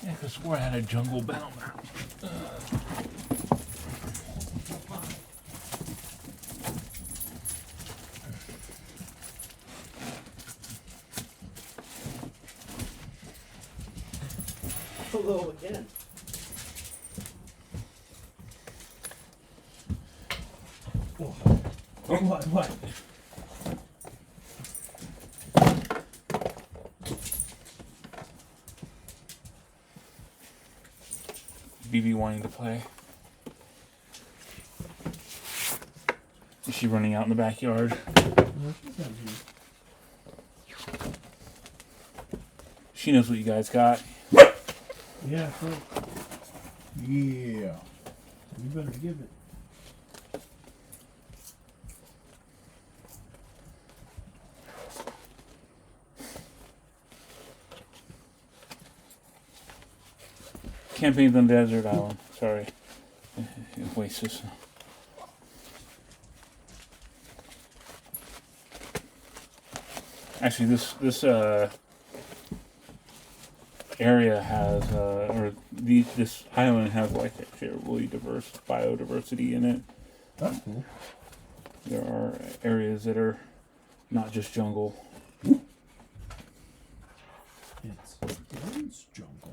Yeah, I swore I had a jungle bound. Hello again. What? BB wanting to play. Is she running out in the backyard? She knows what you guys got. Yeah, sure. Yeah. You better give it. Camping on Desert Island. Sorry. Oasis. Actually, this area has, this island has like actually a really diverse biodiversity in it. That's cool. There are areas that are not just jungle. It's dense jungle.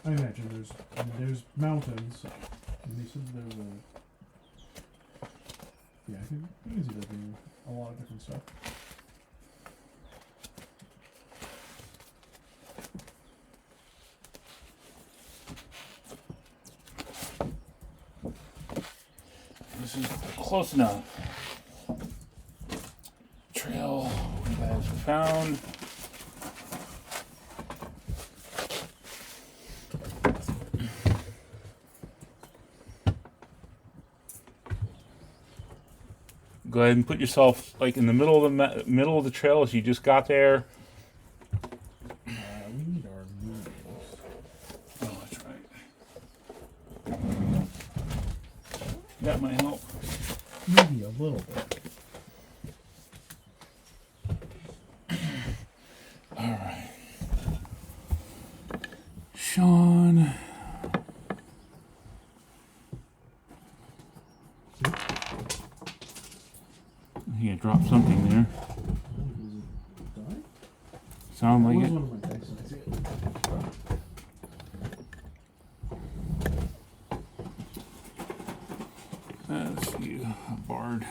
I imagine there's mountains, and they said there's a. Yeah, I can see there being a lot of different stuff. This is close enough. Trail you guys found. Go ahead and put yourself like in the middle of the middle of the trail as you just got there. We need our noodles. Oh, that's right. That might help. Maybe a little bit. All right, Sean. You dropped something there. Sound like it. One of my dice. I see it. That's you, a bard.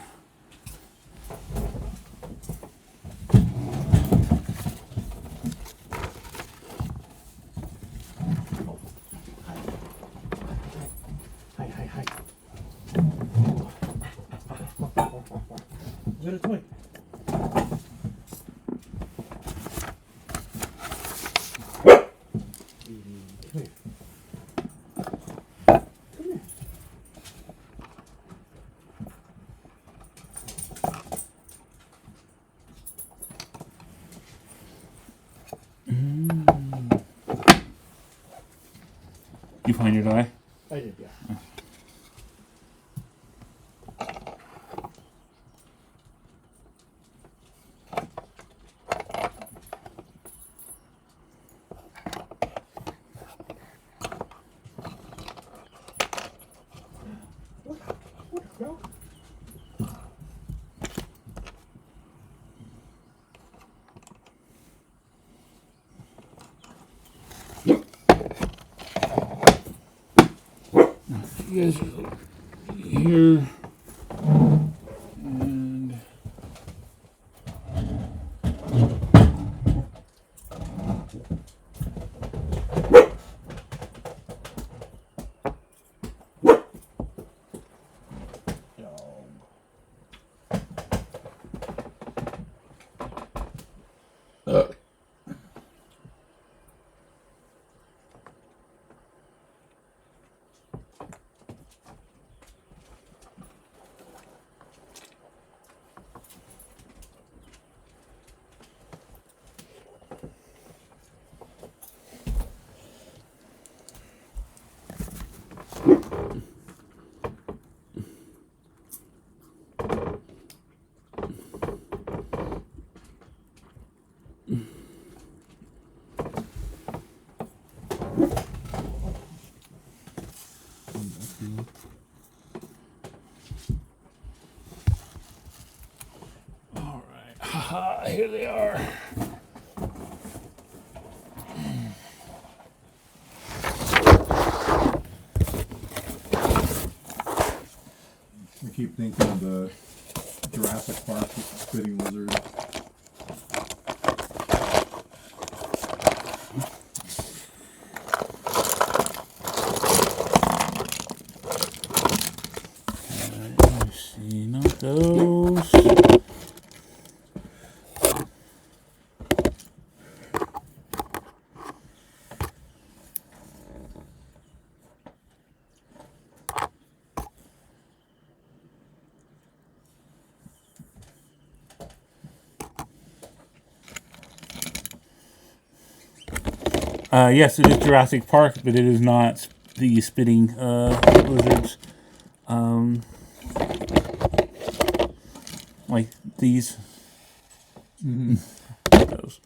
Hi. Is it a toy? You find your die? I did, yeah. You guys are here. And Here they are. I keep thinking of the Jurassic Park with the spitting lizard. Let's see, not those. Yes, it is Jurassic Park, but it is not the spitting lizards. Like these. Those.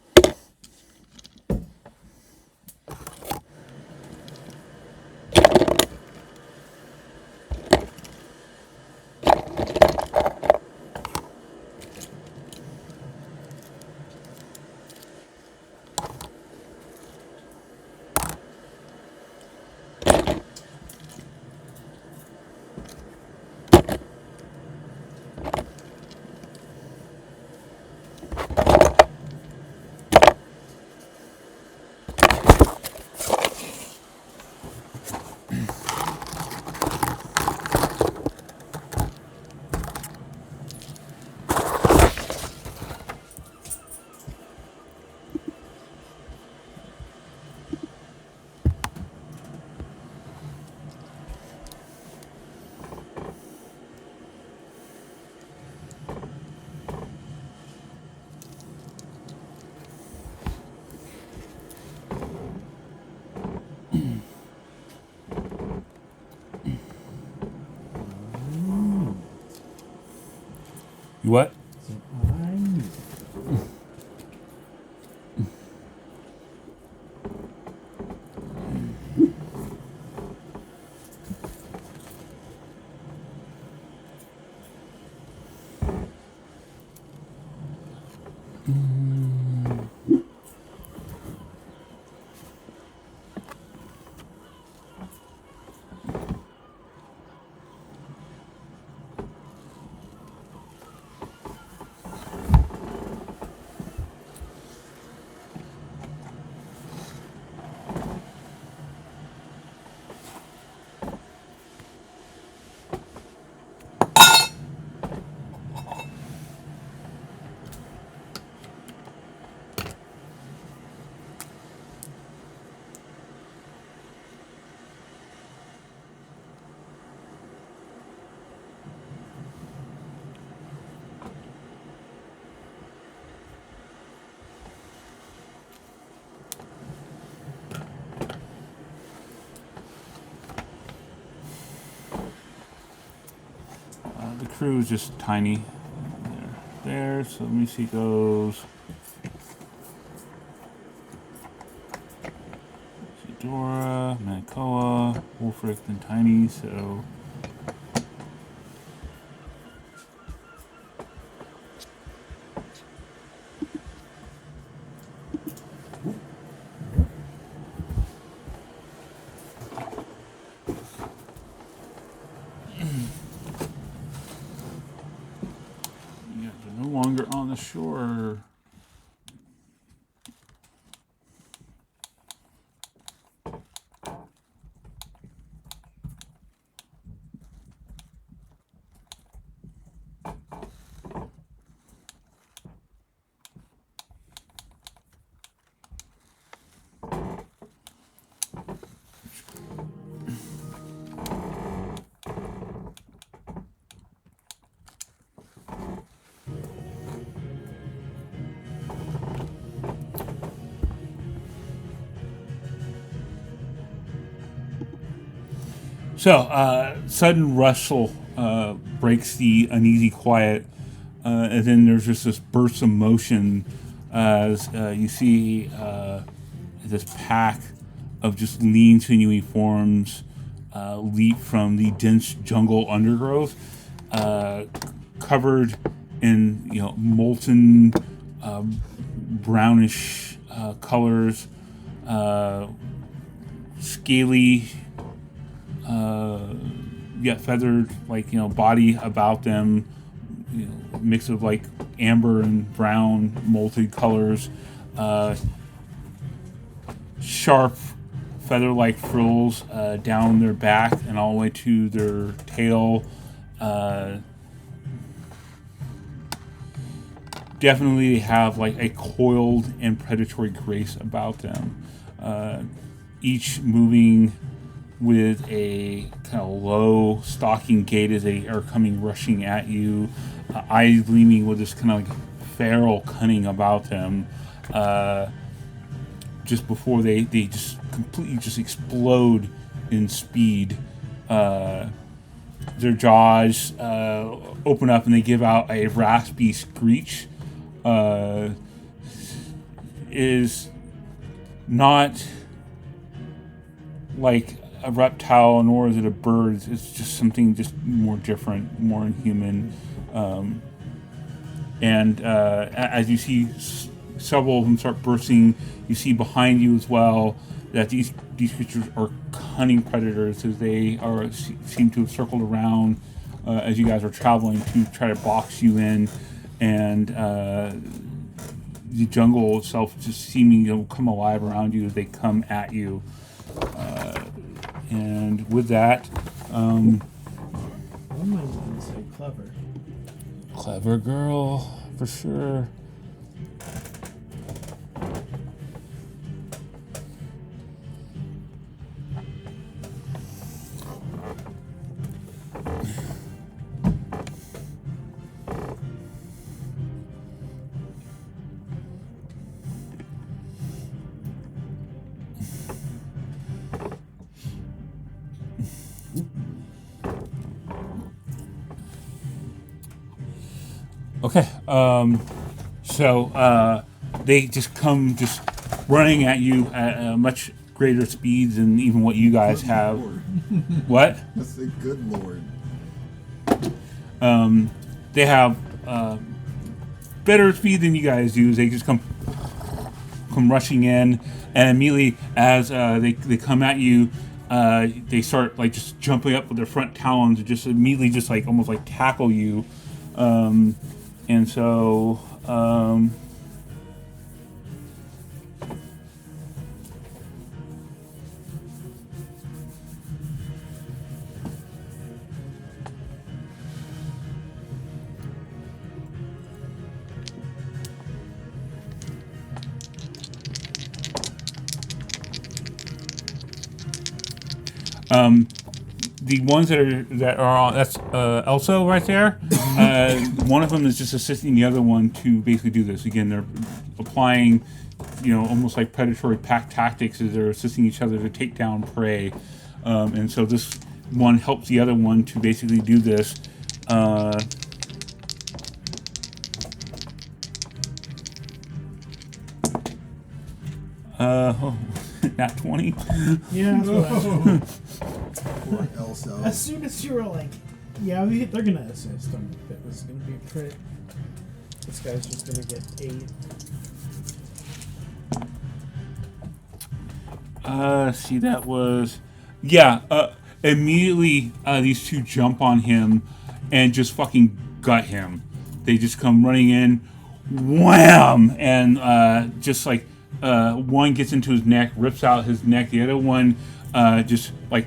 What? So I knew. The crew is just tiny. There. So let me see those. Dora, Manakoa, Wolfric, and Tiny. So. Yeah, they're no longer on the shore. So, sudden rustle breaks the uneasy quiet, and then there's just this burst of motion as you see this pack of just lean, sinewy forms leap from the dense jungle undergrowth, covered in molten brownish colors, scaly, yet feathered, like body about them. Mix of like amber and brown molted colors. Sharp feather-like frills down their back and all the way to their tail. Definitely have like a coiled and predatory grace about them. Each moving with a kind of low stalking gait as they are coming rushing at you. Eyes gleaming with this kind of like feral cunning about them. Just before they just completely just explode in speed. Their jaws open up and they give out a raspy screech. Is not like a reptile, nor is it a bird. It's just something just more different, more inhuman. And as you see several of them start bursting, you see behind you as well that these creatures are cunning predators, as they seem to have circled around as you guys are traveling to try to box you in, and the jungle itself just seeming to come alive around you as they come at you. And with that, One might even say clever. clever girl for sure. Okay, so they just come running at you at much greater speeds than even what you guys have. Lord. What? That's a good lord. They have better speed than you guys do. They just come rushing in, and immediately as they come at you, they start like just jumping up with their front talons and just immediately just like almost like tackle you. And so, the ones that are on, that's Elso right there. One of them is just assisting the other one to basically do this. Again, they're applying, almost like predatory pack tactics as they're assisting each other to take down prey. And so this one helps the other one to basically do this. Not 20. Yeah, that's what I Poor Elsa. As soon as you were like, yeah, they're gonna assist him. If it was gonna be a crit, this guy's just gonna get 8. See, that was, immediately these two jump on him and just fucking gut him. They just come running in, wham, and just like one gets into his neck, rips out his neck. The other one just like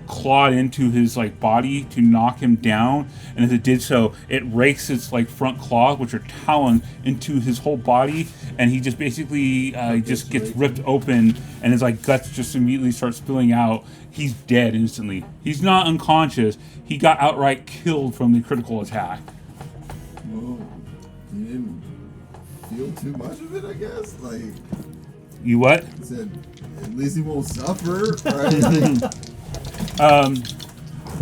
clawed into his like body to knock him down, and as it did so, it rakes its like front claws, which are talons, into his whole body, and he just basically just gets ripped open, and his like guts just immediately start spilling out. He's dead instantly. He's not unconscious. He got outright killed from the critical attack. Well, you didn't feel too much of it, I guess. Like, You what? said, at least he won't suffer, right? All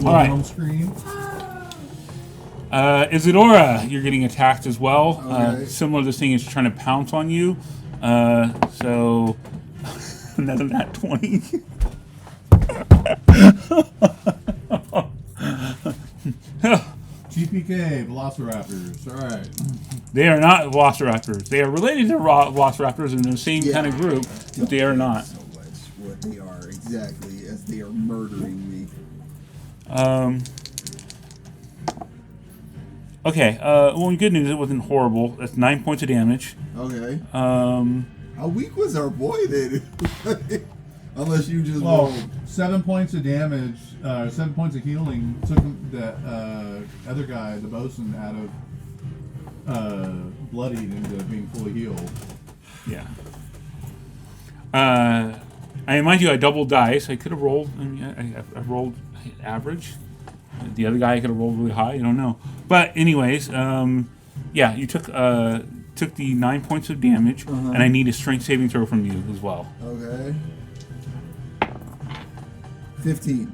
right. Home screen. Isadora, you're getting attacked as well. Okay. Similar, this thing is trying to pounce on you. So another nat 20. She TPK, Velociraptors. All right. They are not velociraptors. They are related to velociraptors in the same kind of group, but they are not. So much what they are exactly as they are murdering me. Okay. Well, good news, it wasn't horrible. That's 9 points of damage. Okay. How weak was our boy then? Unless you just Well, rolled. 7 points of damage, 7 points of healing took him, that other guy, the bosun, out of bloodied into being fully healed. Yeah. I remind you, I doubled dice. I could have rolled. I mean, I rolled average. The other guy could have rolled really high. I don't know. But anyways, yeah, you took the 9 points of damage, and I need a strength saving throw from you as well. Okay. 15.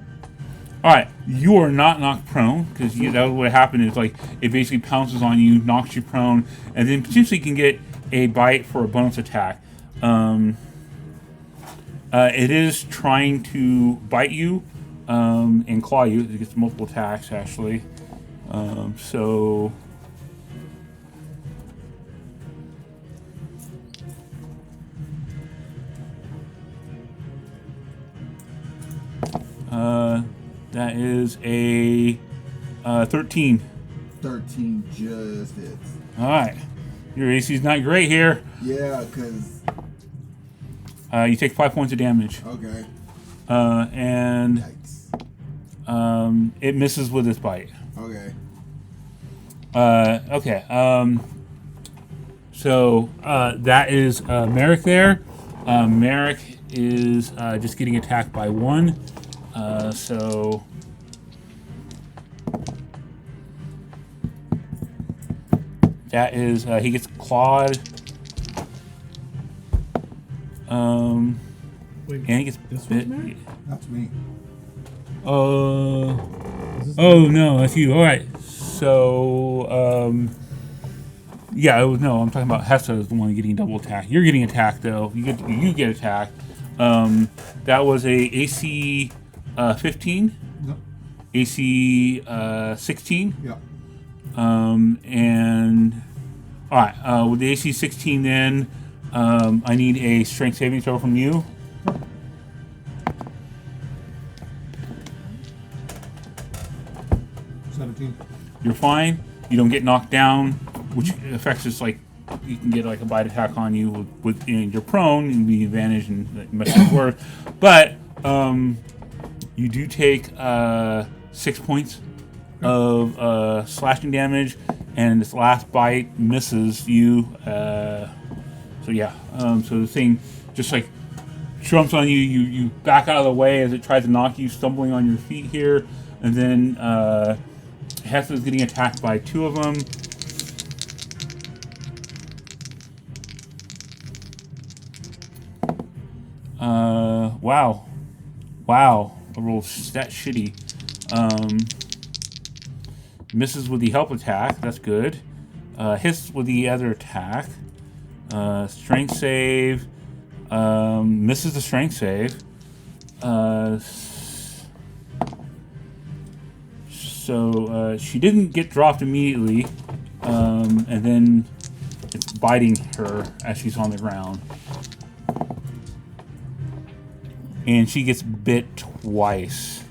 All right, you are not knocked prone because that was what happened. Is like it basically pounces on you, knocks you prone, and then potentially can get a bite for a bonus attack. It is trying to bite you and claw you. It gets multiple attacks actually. So. That is a 13. 13 just hits. All right. Your AC's not great here. Yeah, because... You take 5 points of damage. Okay. And Yikes. it misses with its bite. Okay. Okay. So that is Merrick there. Merrick is just getting attacked by 1. So that is he gets clawed. Wait, And he gets this bit. was Merrick? That's me. Oh Is this no, that's you. All right. So yeah, no, I'm talking about Hessa is the one getting double attacked. You're getting attacked though. You get attacked. That was a AC 15, Yep. AC 16, Yep. and all right. With the AC 16, then I need a strength saving throw from you. You're fine. You don't get knocked down, which affects us like you can get like a bite attack on you with you're prone and be advantage and that much worse. But you do take 6 points of slashing damage, and this last bite misses you. So yeah, so the thing just like jumps on you. You back out of the way as it tries to knock you, stumbling on your feet here, and then. Hessa is getting attacked by 2 of them. Wow. I rolled that shitty. Misses with the help attack. That's good. Hits with the other attack. Strength save. Misses the strength save. So she didn't get dropped immediately, and then it's biting her as she's on the ground. And she gets bit twice.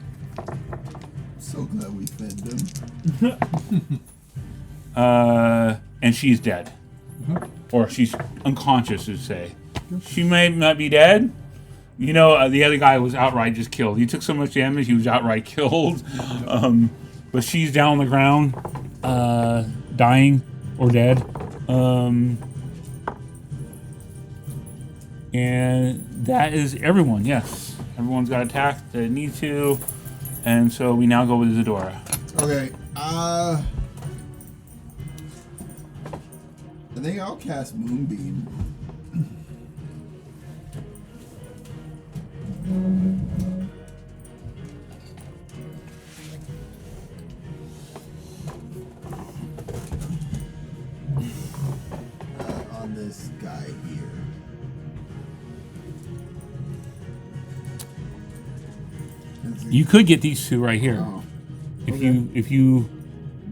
So glad we fed them. And she's dead. Or she's unconscious, to say. She may not be dead. You know, the other guy was outright just killed. He took so much damage, he was outright killed. But she's down on the ground, dying or dead. And that is everyone, yes. Everyone's got attacked that need to. And so we now go with Zadora. Okay. I think I'll cast Moonbeam. On this guy here. You could get these 2 right here. Oh. If you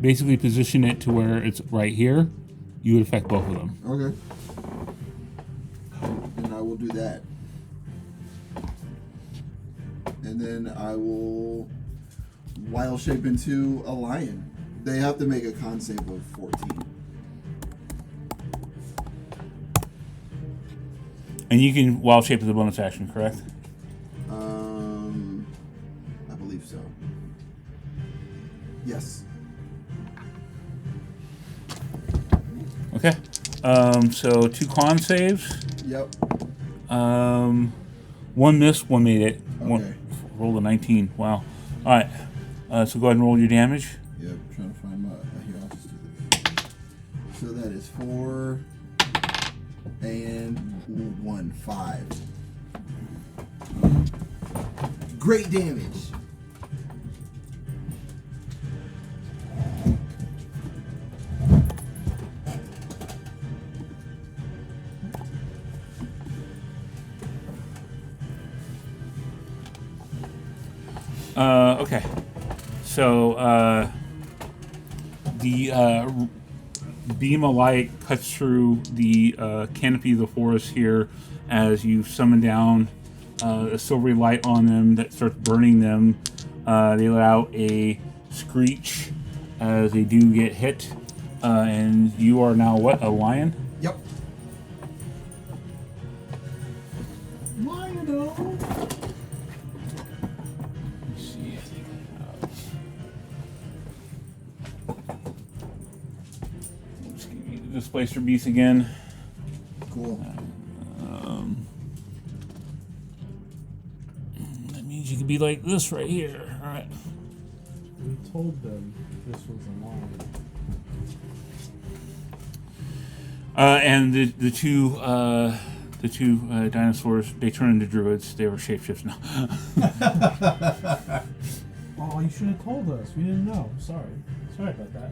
basically position it to where it's right here, you would affect both of them. Okay. Then I will do that. And then I will wild shape into a lion. They have to make a con save of 14. And you can wild shape as a bonus action, correct? I believe so. Yes. Okay. So 2 con saves. Yep. One missed, one made it. Okay. One rolled a 19. Wow. All right. So go ahead and roll your damage. Yep. Trying to find my. Here, I'll just do this. So that is 4 and 1, 5. Great damage. Okay. So the beam of light cuts through the canopy of the forest here as you summon down a silvery light on them that starts burning them. They let out a screech as they do get hit. And you are now what? A lion? Yep. Lion-o! Let's see. Let's give you the Displacer Beast again. Cool. That means you could be like this right here. All right. We told them this was a lie. And the two dinosaurs, they turn into druids. They were shapeshifts now. Oh, you should have told us. We didn't know. Sorry. Sorry about that.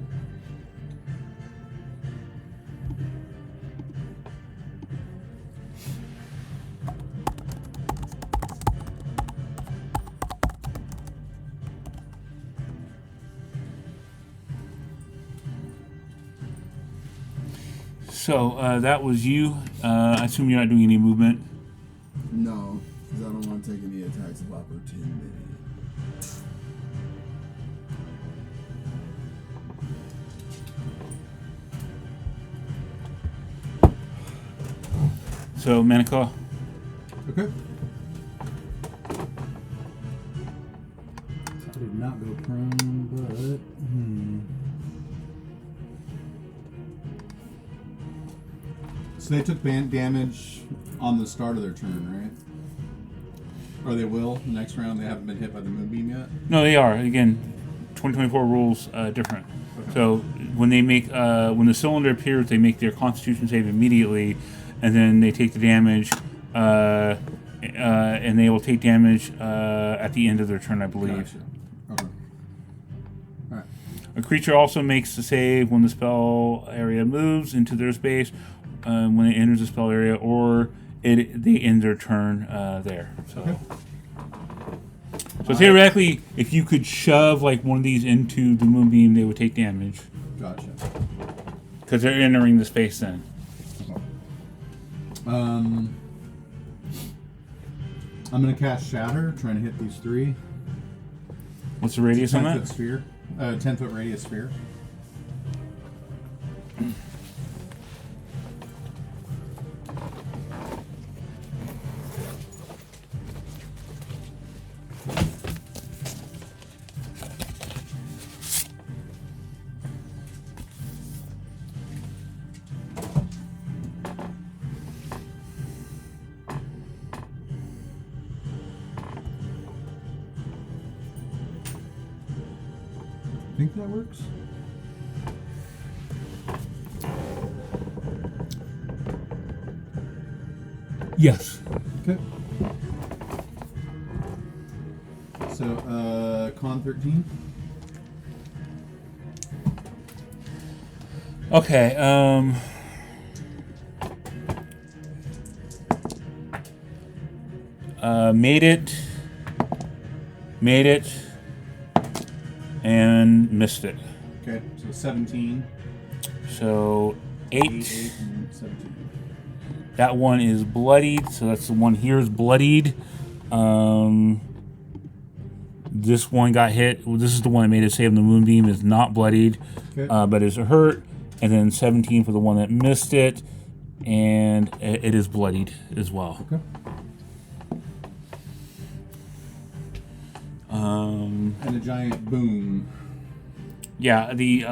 So that was you. I assume you're not doing any movement. No, because I don't want to take any attacks of opportunity. So Manikaw. Okay. I did not go prone, but So they took damage on the start of their turn, right? Or they will the next round. They haven't been hit by the moonbeam yet. No, they are. Again, 2024 rules different. So when they make when the cylinder appears, they make their Constitution save immediately, and then they take the damage, and they will take damage at the end of their turn, I believe. Gotcha. Okay. All right. A creature also makes the save when the spell area moves into their space, when it enters the spell area, or they end their turn there. So, Okay. so theoretically, if you could shove like one of these into the moonbeam, they would take damage Gotcha. because they're entering the space then. I'm gonna cast Shatter, trying to hit these 3. What's the radius on 10-foot that? sphere. 10-foot radius sphere. Think that works? Yes. Okay. So, con 13. Okay. Made it, and missed it. Okay, so 17, So 8, 8. 8, and 17. That one is bloodied, so that's the one here is bloodied. This one got hit. Well, this is the one that made it save the moonbeam. Is not bloodied, Okay. but is hurt. And then 17 for the one that missed it, and it is bloodied as well. Okay. And a giant boom. Yeah, the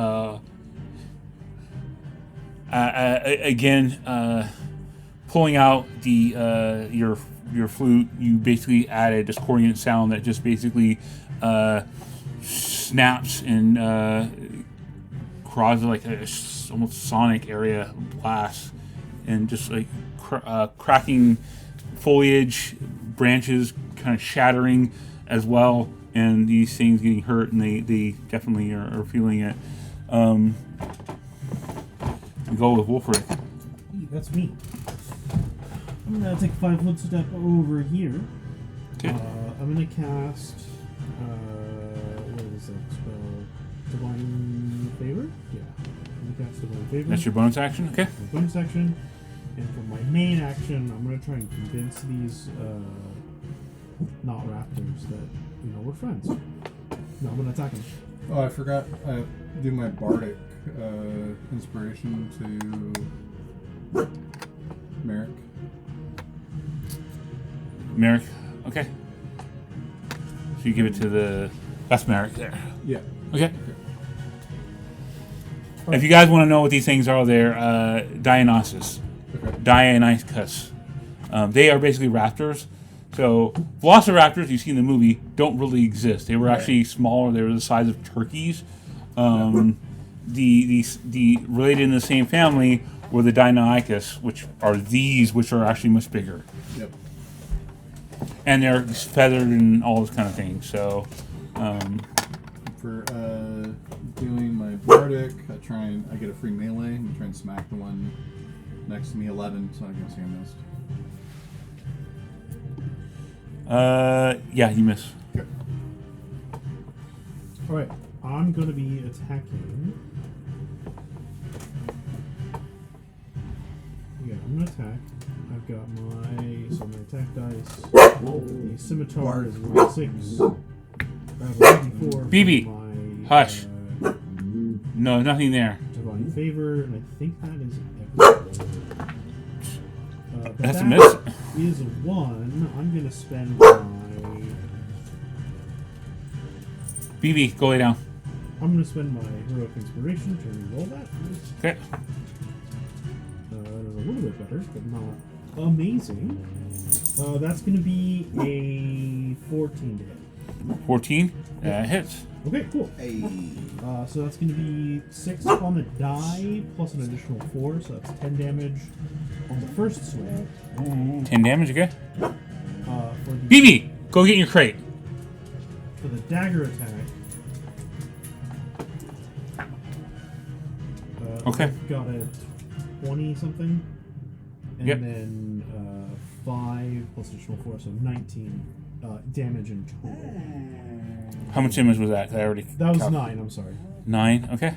again, pulling out the your flute, you basically add a discordant sound that just basically snaps and causes like a almost sonic area blast, and just like cracking foliage, branches kind of shattering as well, and these things getting hurt, and they definitely are feeling it. We go with Wolfric. Hey, that's me. I'm gonna take a 5-foot step over here. Okay. I'm gonna cast. What is that spell? Divine Favor? Yeah. I'm gonna cast Divine Favor. That's your bonus action? Okay. My bonus action. And for my main action, I'm gonna try and convince these not raptors that we're friends. No, I'm gonna attack them. Oh, I forgot. I do my bardic inspiration to Merrick. Merrick. Okay. So you give it to that's Merrick there. Yeah. Okay. If you guys want to know what these things are, they're Dionysus. Okay. Dionysus. They are basically raptors. So velociraptors you see in the movie don't really exist. They were actually smaller. They were the size of turkeys. The related in the same family were the Deinonychus, which are these, which are actually much bigger, Yep. and they're feathered and all those kind of things. So, For doing my bardic, I get a free melee. I'm trying to smack the one next to me. 11, so I can see I missed. yeah, you miss. Okay. Alright, I'm gonna be attacking. Yeah, I'm gonna attack. I've got my attack dice. The scimitar is 1d6. I have a 1d4. BB, for my, hush. No, nothing there. Divine Favor, and I think that is everything. But That's a that miss. is a 1. I'm gonna spend my. BB, go lay down. I'm gonna spend my heroic inspiration to re-roll that. Okay. That is a little bit better, but not amazing. That's gonna be a 14 to hit. 14. Hits. Okay, cool. Hey. So that's gonna be 6 on the die plus an additional 4, so that's 10 damage on the first swing. 10 damage. Okay. For the BB, go get in your crate. for the dagger attack. Okay. I've got a 20 something, and Yep. then 5 plus additional 4, so 19 damage in total. How much damage was that? 'Cause I already. That was calc- 9. I'm sorry. 9. Okay.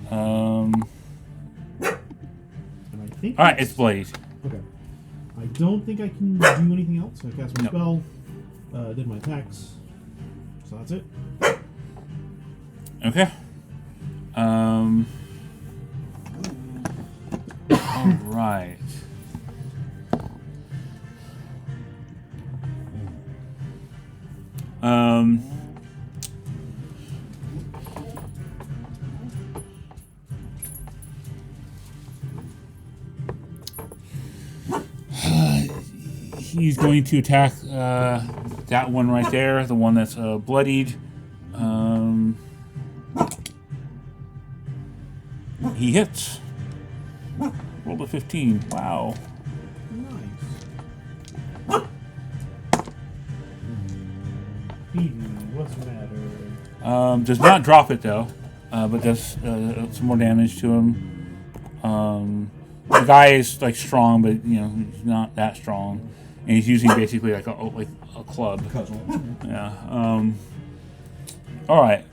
And I think. All right, it's Blaze. Okay. I don't think I can do anything else. I cast my No. spell, did my attacks, so that's it. Okay. All right. He's going to attack that one right there, the one that's bloodied. He hits. Rolled a 15. Wow. Nice. Phoebe, what's the matter? Does not drop it though, but does some more damage to him. The guy is like strong, but he's not that strong, and he's using basically like a club. Cudgel. Yeah. All right.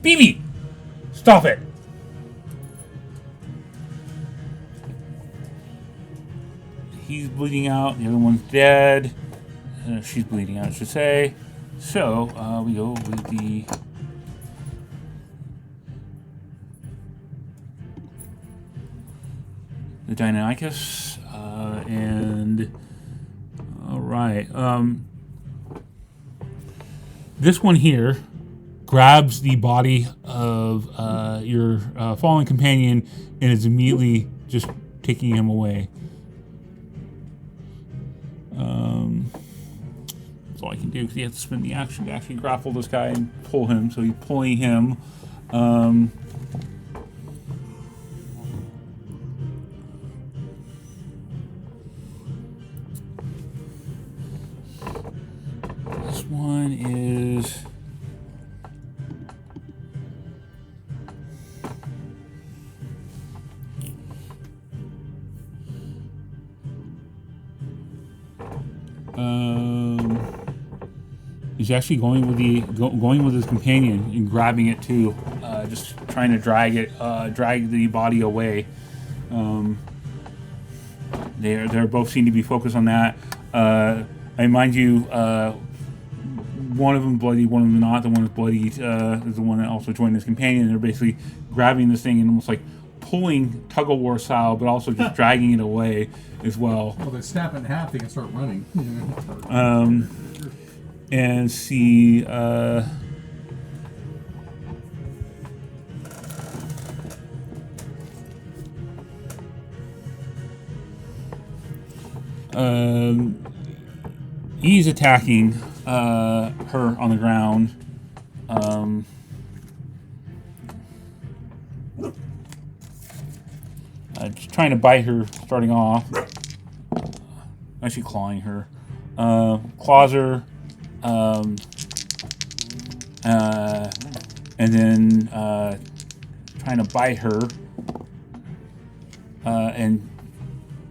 BB! Stop it! He's bleeding out. The other one's dead. She's bleeding out, I should say. So, we go with the... Deinonychus. And... Alright. This one here grabs the body of your fallen companion and is immediately just taking him away. That's all I can do because he has to spend the action to actually grapple this guy and pull him. So he's pulling him. This one is... he's actually going with going with his companion and grabbing it too, just trying to drag the body away. They're both seem to be focused on that. I mind you, one of them bloody, one of them not. The one that's bloody is the one that also joined his companion. They're basically grabbing this thing and almost like pulling tug-of-war style, but also just dragging it away as well. Well, they snap it in half, they can start running. And see, he's attacking her on the ground. Just trying to bite her starting off. Actually clawing her. Claws her. And then trying to bite her. And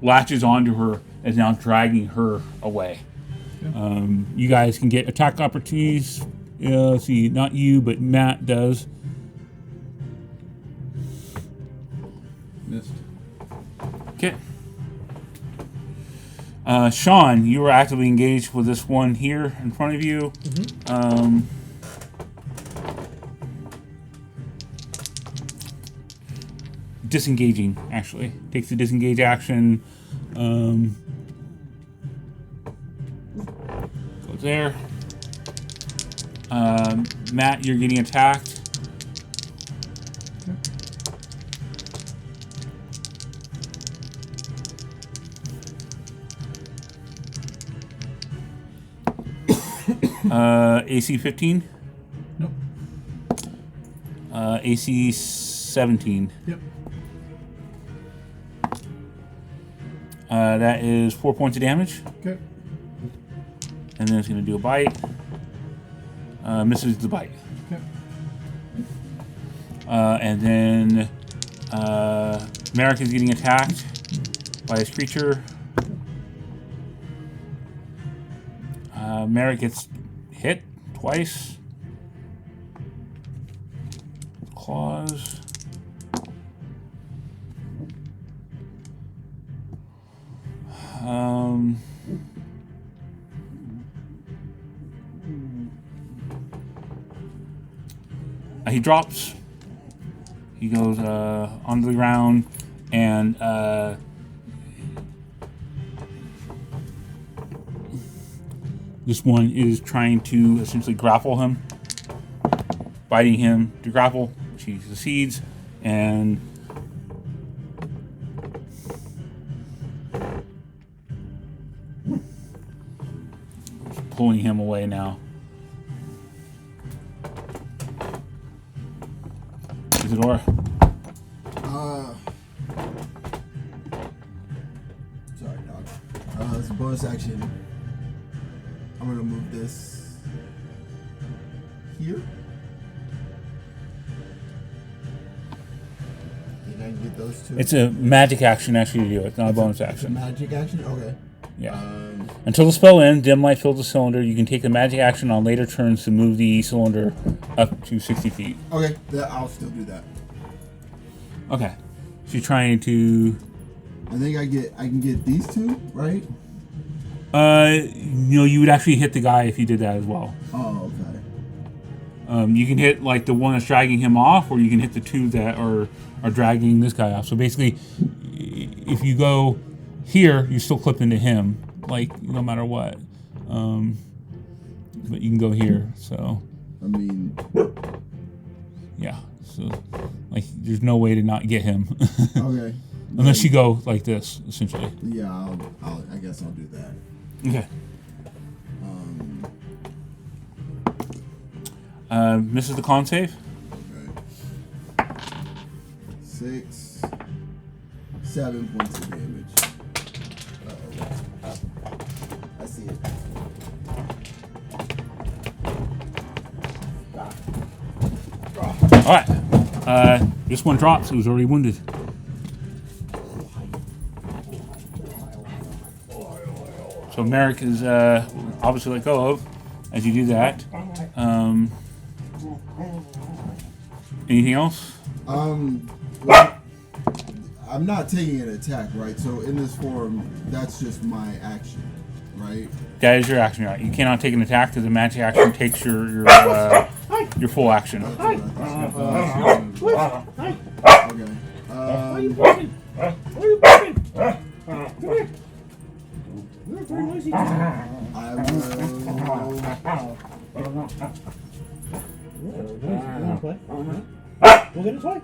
latches onto her and is now dragging her away. You guys can get attack opportunities. Let's see, not you, but Matt does. Missed. Okay. Sean, you were actively engaged with this one here in front of you. Disengaging, actually. Takes the disengage action. Goes there. Matt, you're getting attacked. AC 15? Nope. AC 17. Yep. That is 4 points of damage. Okay. And then it's going to do a bite. Misses the bite. Okay. And then Merrick is getting attacked by his creature. Merrick gets hit twice. Claws. He drops. He goes onto the ground and this one is trying to essentially grapple him, biting him to grapple. She succeeds and pulling him away now. Isadora. Sorry, dog. As a bonus action, I'm gonna move this here. And I can get those two. It's a magic action actually to do it, not a bonus It's a action. magic action. Okay. Yeah. Until the spell ends, dim light fills the cylinder. You can take a magic action on later turns to move the cylinder up to 60 feet. Okay. I'll still do that. Okay. So you're trying to. I think I can get these two, right? You would actually hit the guy if you did that as well. Oh, okay. You can hit like the one that's dragging him off, or you can hit the two that are dragging this guy off. So basically, if you go here, you still clip into him, like no matter what. But you can go here. So I mean, yeah. So like, there's no way to not get him okay. unless you go like this, essentially. Yeah, I guess I'll do that. Okay. Misses the con save. Okay. 6, 7 points of damage. Uh-oh. I see it. All right. This one drops. It was already wounded. So Merrick is obviously let go of as you do that. Anything else? Well, I'm not taking an attack, right? So in this form, that's just my action, right? That is your action. Right? You cannot take an attack because the magic action takes your full action. That's what I thought. Okay. Why are you barking? Why are you barking? Come here. You're very noisy. I will. Go get a toy.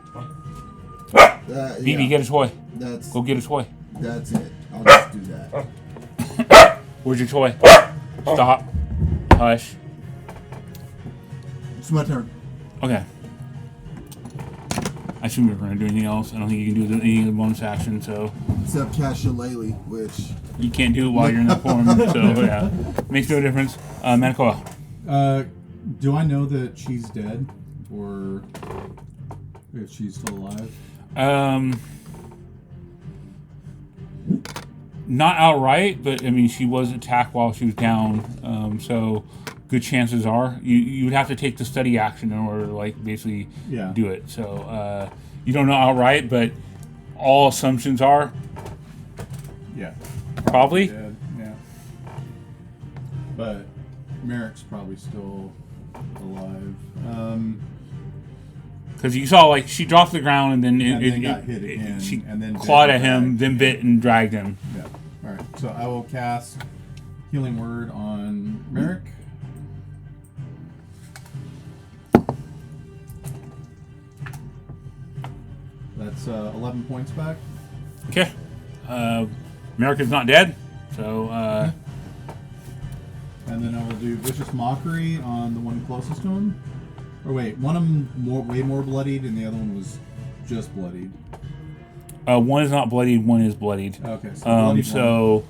BB, get a toy. That's Go get a toy. that's it. I'll just do that. Where's your toy? Stop. Hush. It's my turn. Okay. I assume you're going to do anything else. I don't think you can do any of the bonus action, so Except cast Shillelagh, which you can't do it while you're in that form. So yeah, makes no difference. Manakoa. Do I know that she's dead, or if she's still alive? Not outright, but I mean, she was attacked while she was down. So good chances are you would have to take the study action in order to like basically Yeah. do it. So you don't know outright, but all assumptions are Yeah. probably. Dead. Yeah. But Merrick's probably still alive. Because you saw, like, she dropped to the ground and then, And then got hit again, she and then clawed bit at him, and then dragged. bit and dragged him. Yeah. All right. So I will cast Healing Word on Merrick. That's 11 points back. Okay. America's not dead, so And then I will do Vicious Mockery on the one closest to him. Or wait, one of them way more bloodied, and the other one was just bloodied. one is not bloodied, one is bloodied. Okay, so bloodied So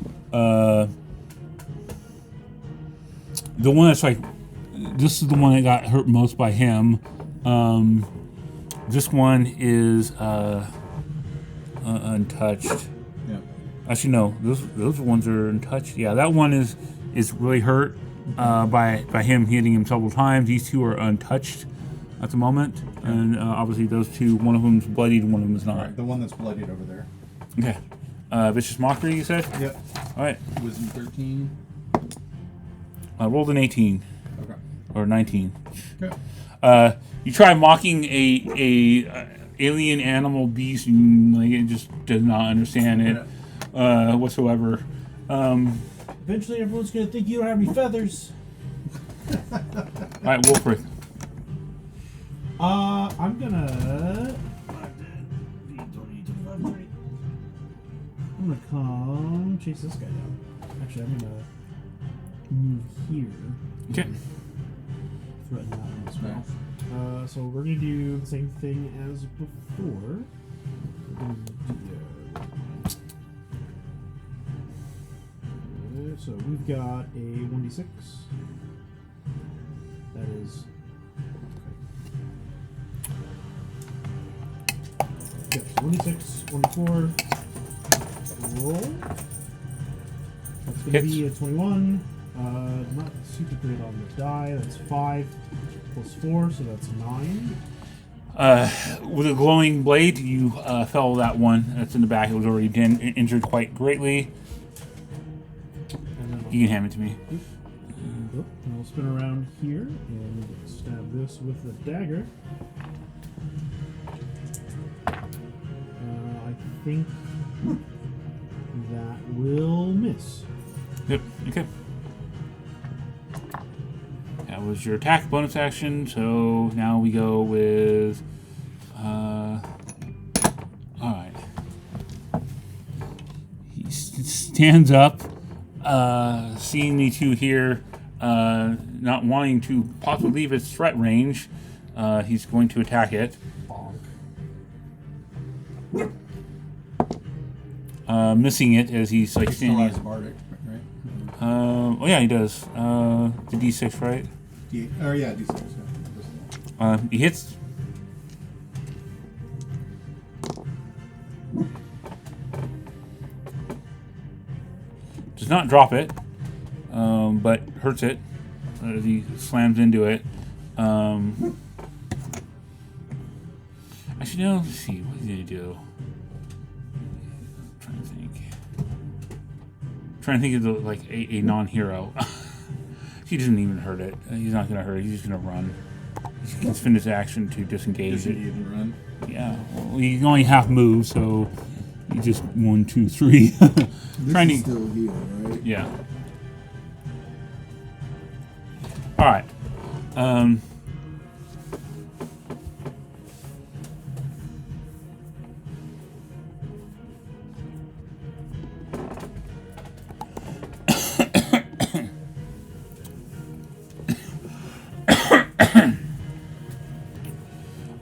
the one that's like, this is the one that got hurt most by him. This one is untouched. one. Yeah. Actually, no, those ones are untouched. Yeah, that one is really hurt by him hitting him several times. These two are untouched at the moment, and obviously those two, one of them's bloodied, one of them is All not. right, the one that's bloodied over there. Okay. Vicious Mockery, you said? Yep. All right. Wisdom 13. I rolled an 18 Okay. or 19. Okay. You try mocking a alien animal beast, and like it just does not understand it whatsoever. Eventually, everyone's gonna think you don't have any feathers. All right, Wolfric. I'm gonna. I'm gonna come chase this guy down. Actually, I'm gonna move here. Okay. Threaten that one as well. So we're gonna do the same thing as before. We're gonna do, so we've got a 1d6. That is. Yes. 1d6, 24. Roll. That's going to Hits. be a 21. Not super good on the die. That's 5 plus 4, so that's 9. With a glowing blade, you fell that one that's in the back. It was already injured quite greatly. And then You can hand it to me. and I'll spin around here and stab this with the dagger. I think that will miss. Yep. Okay. That was your attack bonus action. So now we go with. All right. He stands up, seeing the two here, not wanting to possibly leave its threat range. He's going to attack it. Missing it as he's like He still has standing. Bardic, right? Oh yeah, he does. The D6, right? Oh yeah, D6. Yeah. He hits. Does not drop it, but hurts it as he slams into it. Actually, no. Let's see. What did he do? I'm trying to think of like a non-hero. He doesn't even hurt it. He's not gonna hurt it. He's just gonna run. He can spend his action to disengage it. Disengage and run. Yeah. Well, he can only half move, so he just 1, 2, 3. This Trying is to. still healing, right? Yeah. All right.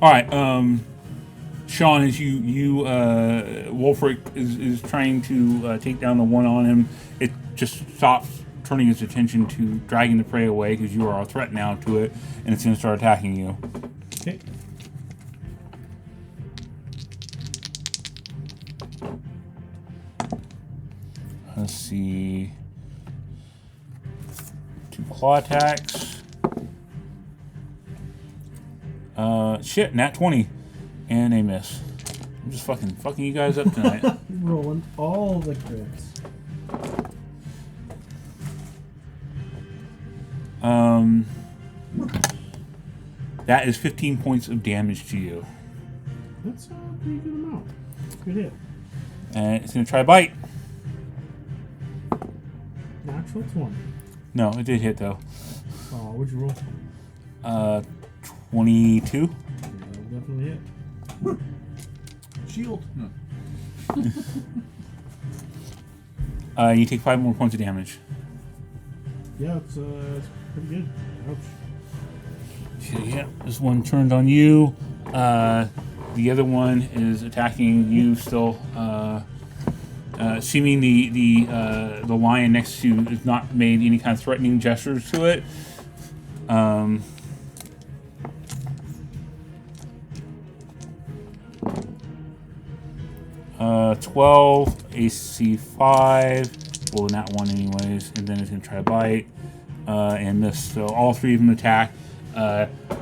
All right. Sean, as Wolfric is trying to take down the one on him, it just stops turning its attention to dragging the prey away because you are a threat now to it, and it's going to start attacking you. Okay. Let's see. 2 claw attacks. Shit, nat 20. And a miss. I'm just fucking you guys up tonight. Rolling all the crits. That is 15 points of damage to you. That's a pretty good amount. Good hit. And it's going to try bite. Natural 20. No, it did hit though. What'd you roll? 22. That'll definitely hit. Shield. You take 5 more points of damage. Yeah, it's pretty good. Ouch. Yeah, this one turned on you. The other one is attacking you still. Seeming the lion next to you has not made any kind of threatening gestures to it. 12 AC 5. Well, not one anyways, and then it's gonna try to bite and miss. So all 3 of them attack.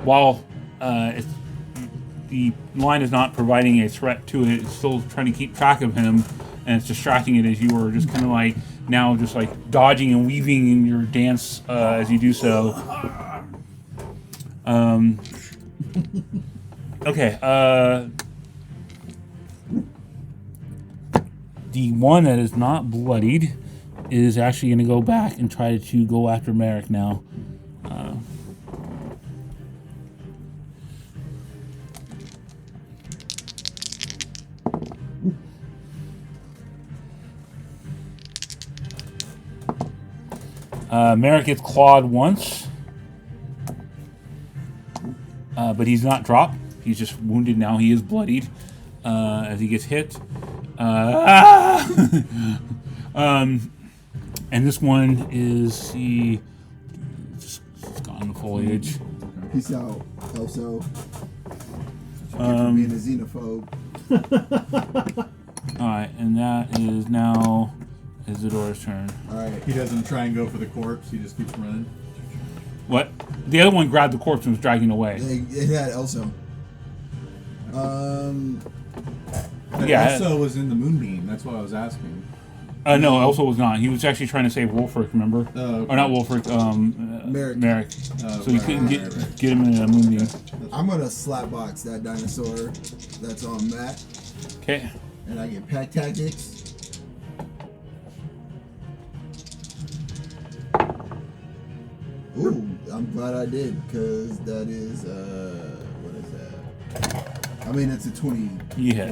While the line is not providing a threat to it, it's still trying to keep track of him, and it's distracting it as you are just kind of like now just like dodging and weaving in your dance as you do so. Okay. The one that is not bloodied is actually going to go back and try to go after Merrick now. Merrick gets clawed once, but he's not dropped. He's just wounded now. He is bloodied as he gets hit. And this one is just gone in the foliage. Peace out, Elso. Being a xenophobe. Alright, and that is now Isidora's turn. All right. He doesn't try and go for the corpse. He just keeps running. What? The other one grabbed the corpse and was dragging away. It had Elso. Yeah. Elsa was in the moonbeam. That's why I was asking. No, Elsa was not. He was actually trying to save Wolfric, remember? Oh, okay. Or not Wolfric, Merrick. Oh, So he right, couldn't right. get him in a moonbeam. I'm gonna slapbox that dinosaur that's on Matt, Okay. and I get pack tactics. Ooh, I'm glad I did, because that is, what is that? I mean, it's a 24. Yeah.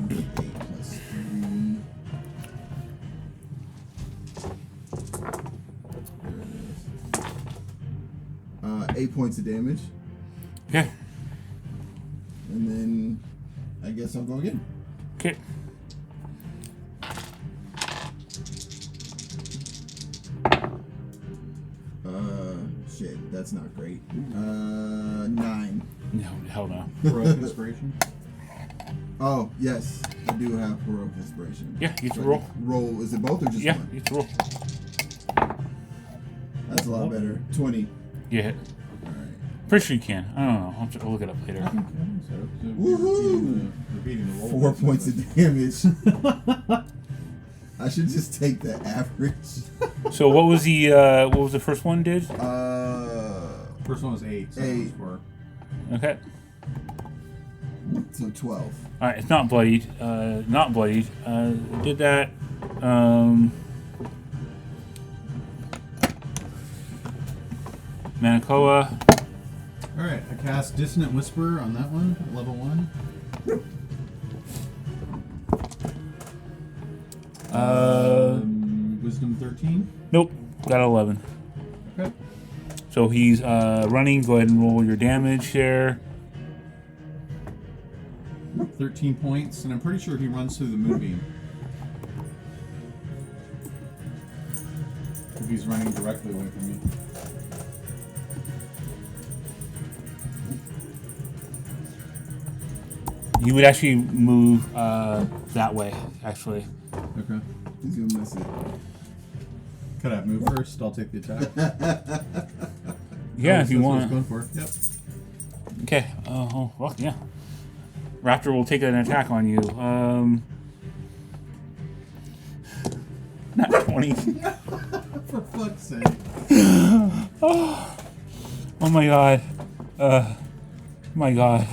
8 plus 3. There it is. 8 points of damage, Okay. and then I guess I'll go again. Okay. Shit, that's not great. 9. No, hell no. Heroic inspiration. Oh, yes, I do have heroic inspiration. Yeah, you get to So roll. Roll, is it both or just Yeah, one? you get to roll. That's a lot better. 20. You hit. Alright. Pretty sure you can. I don't know. I'll look it up later. Woohoo! Repeating the roll. 4 points of damage. I should just take the average. So what was the first one did? First one was 8. Second 8. was 4. Okay. So 12. All right, it's not bloodied. Not bloodied. Did that. Manakoa. Alright, I cast Dissonant Whisper on that one, level 1. Wisdom 13. Nope. Got 11. Okay. So he's running. Go ahead and roll your damage there. 13 points, and I'm pretty sure he runs through the moonbeam. If he's running directly away from me. You would actually move that way, actually. Okay. He's gonna miss it. Could I move first? I'll take the attack. Yeah, Oh, if you that's what I was want. going for. Yep. Okay. Oh, well, yeah. Raptor will take an attack on you. Not 20. For fuck's sake. Oh my god. My god.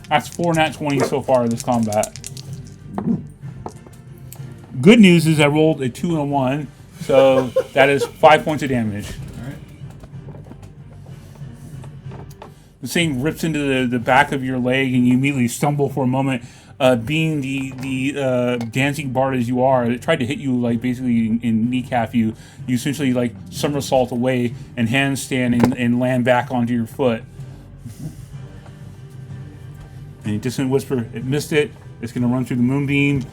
That's 4 nat 20 so far in this combat. Good news is I rolled a 2 and a 1, so that is 5 points of damage. Alright. The thing rips into the back of your leg, and you immediately stumble for a moment. Being the dancing bard as you are, it tried to hit you like basically in kneecap you. You essentially like somersault away and handstand and land back onto your foot. And Dissonant Whisper, it missed it. It's going to run through the moonbeam.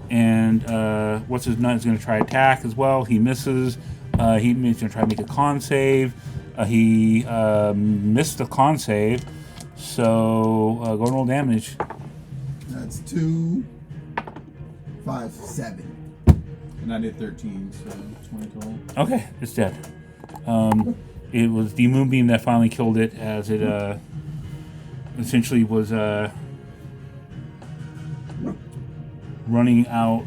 And what's his nut is going to try attack as well. He misses. He's going to try to make a con save. He missed the con save. So go and roll damage. That's 2, 5, 7. And I did 13, so 20 total. Okay, it's dead. It was the moonbeam that finally killed it, as it essentially was running out.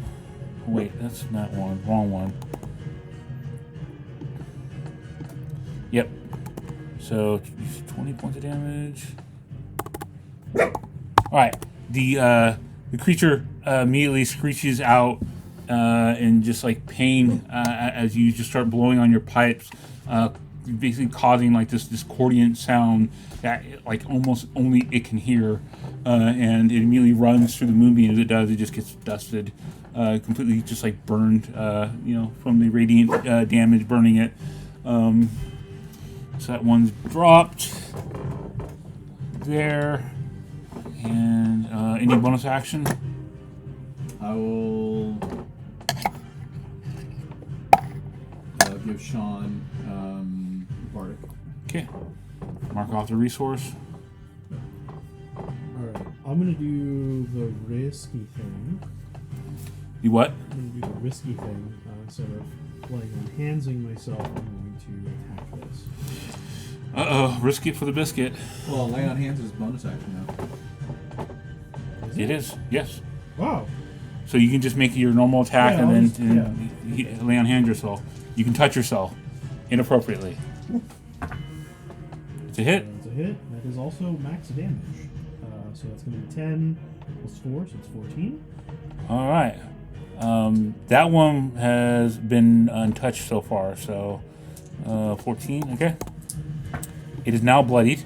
Wait, that's not one. Wrong one. Yep. So 20 points of damage. All right. The creature immediately screeches out in just like pain as you just start blowing on your pipes, basically causing like this discordant sound that like almost only it can hear, and it immediately runs through the moonbeam. As it does, it just gets dusted, completely just like burned, from the radiant damage burning it. So that one's dropped there. And any bonus action? I will give Sean Bardic. Okay. Mark off the resource. Alright, I'm gonna do the risky thing. You what? I'm gonna do the risky thing. Instead of laying on handsing myself, I'm going to attack this. Uh-oh. Risk it for the biscuit. Well, lay on hands is bonus action now. Is It is. Yes. Wow. So you can just make your normal attack Yeah, and I'll then just- lay on hand yourself. You can touch yourself inappropriately. It's a hit. It's a hit. That is also max damage. So that's going to be 10 plus 4, so it's 14. All right. That one has been untouched so far. So 14. Okay. It is now bloodied.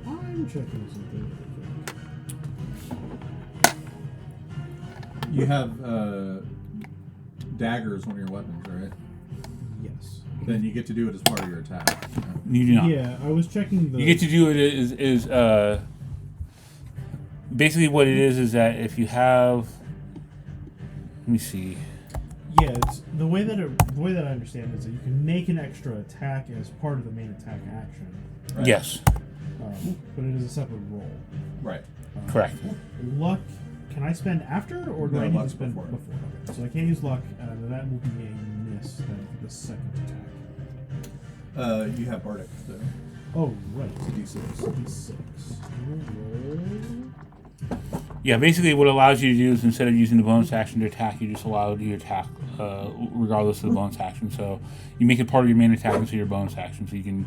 I'm checking something. You have dagger as one of your weapons, right? Yes. Then you get to do it as part of your attack. You do not. Yeah, I was checking the. You get to do it is basically what it is that if you have, let me see. Yeah, it's the way that I understand it is that you can make an extra attack as part of the main attack action, Right. Yes, but it is a separate roll. Right. correct. Luck, can I spend after, or do No, I need to luck's spend before. before? Okay, so I can't use luck. That will be a miss then for the second attack. You have bardic, so Oh right, D6. D6. Roll. Yeah, basically what it allows you to do is instead of using the bonus action to attack, you just allow you to attack regardless of the bonus action. So you make it part of your main attack instead of your bonus action, so you can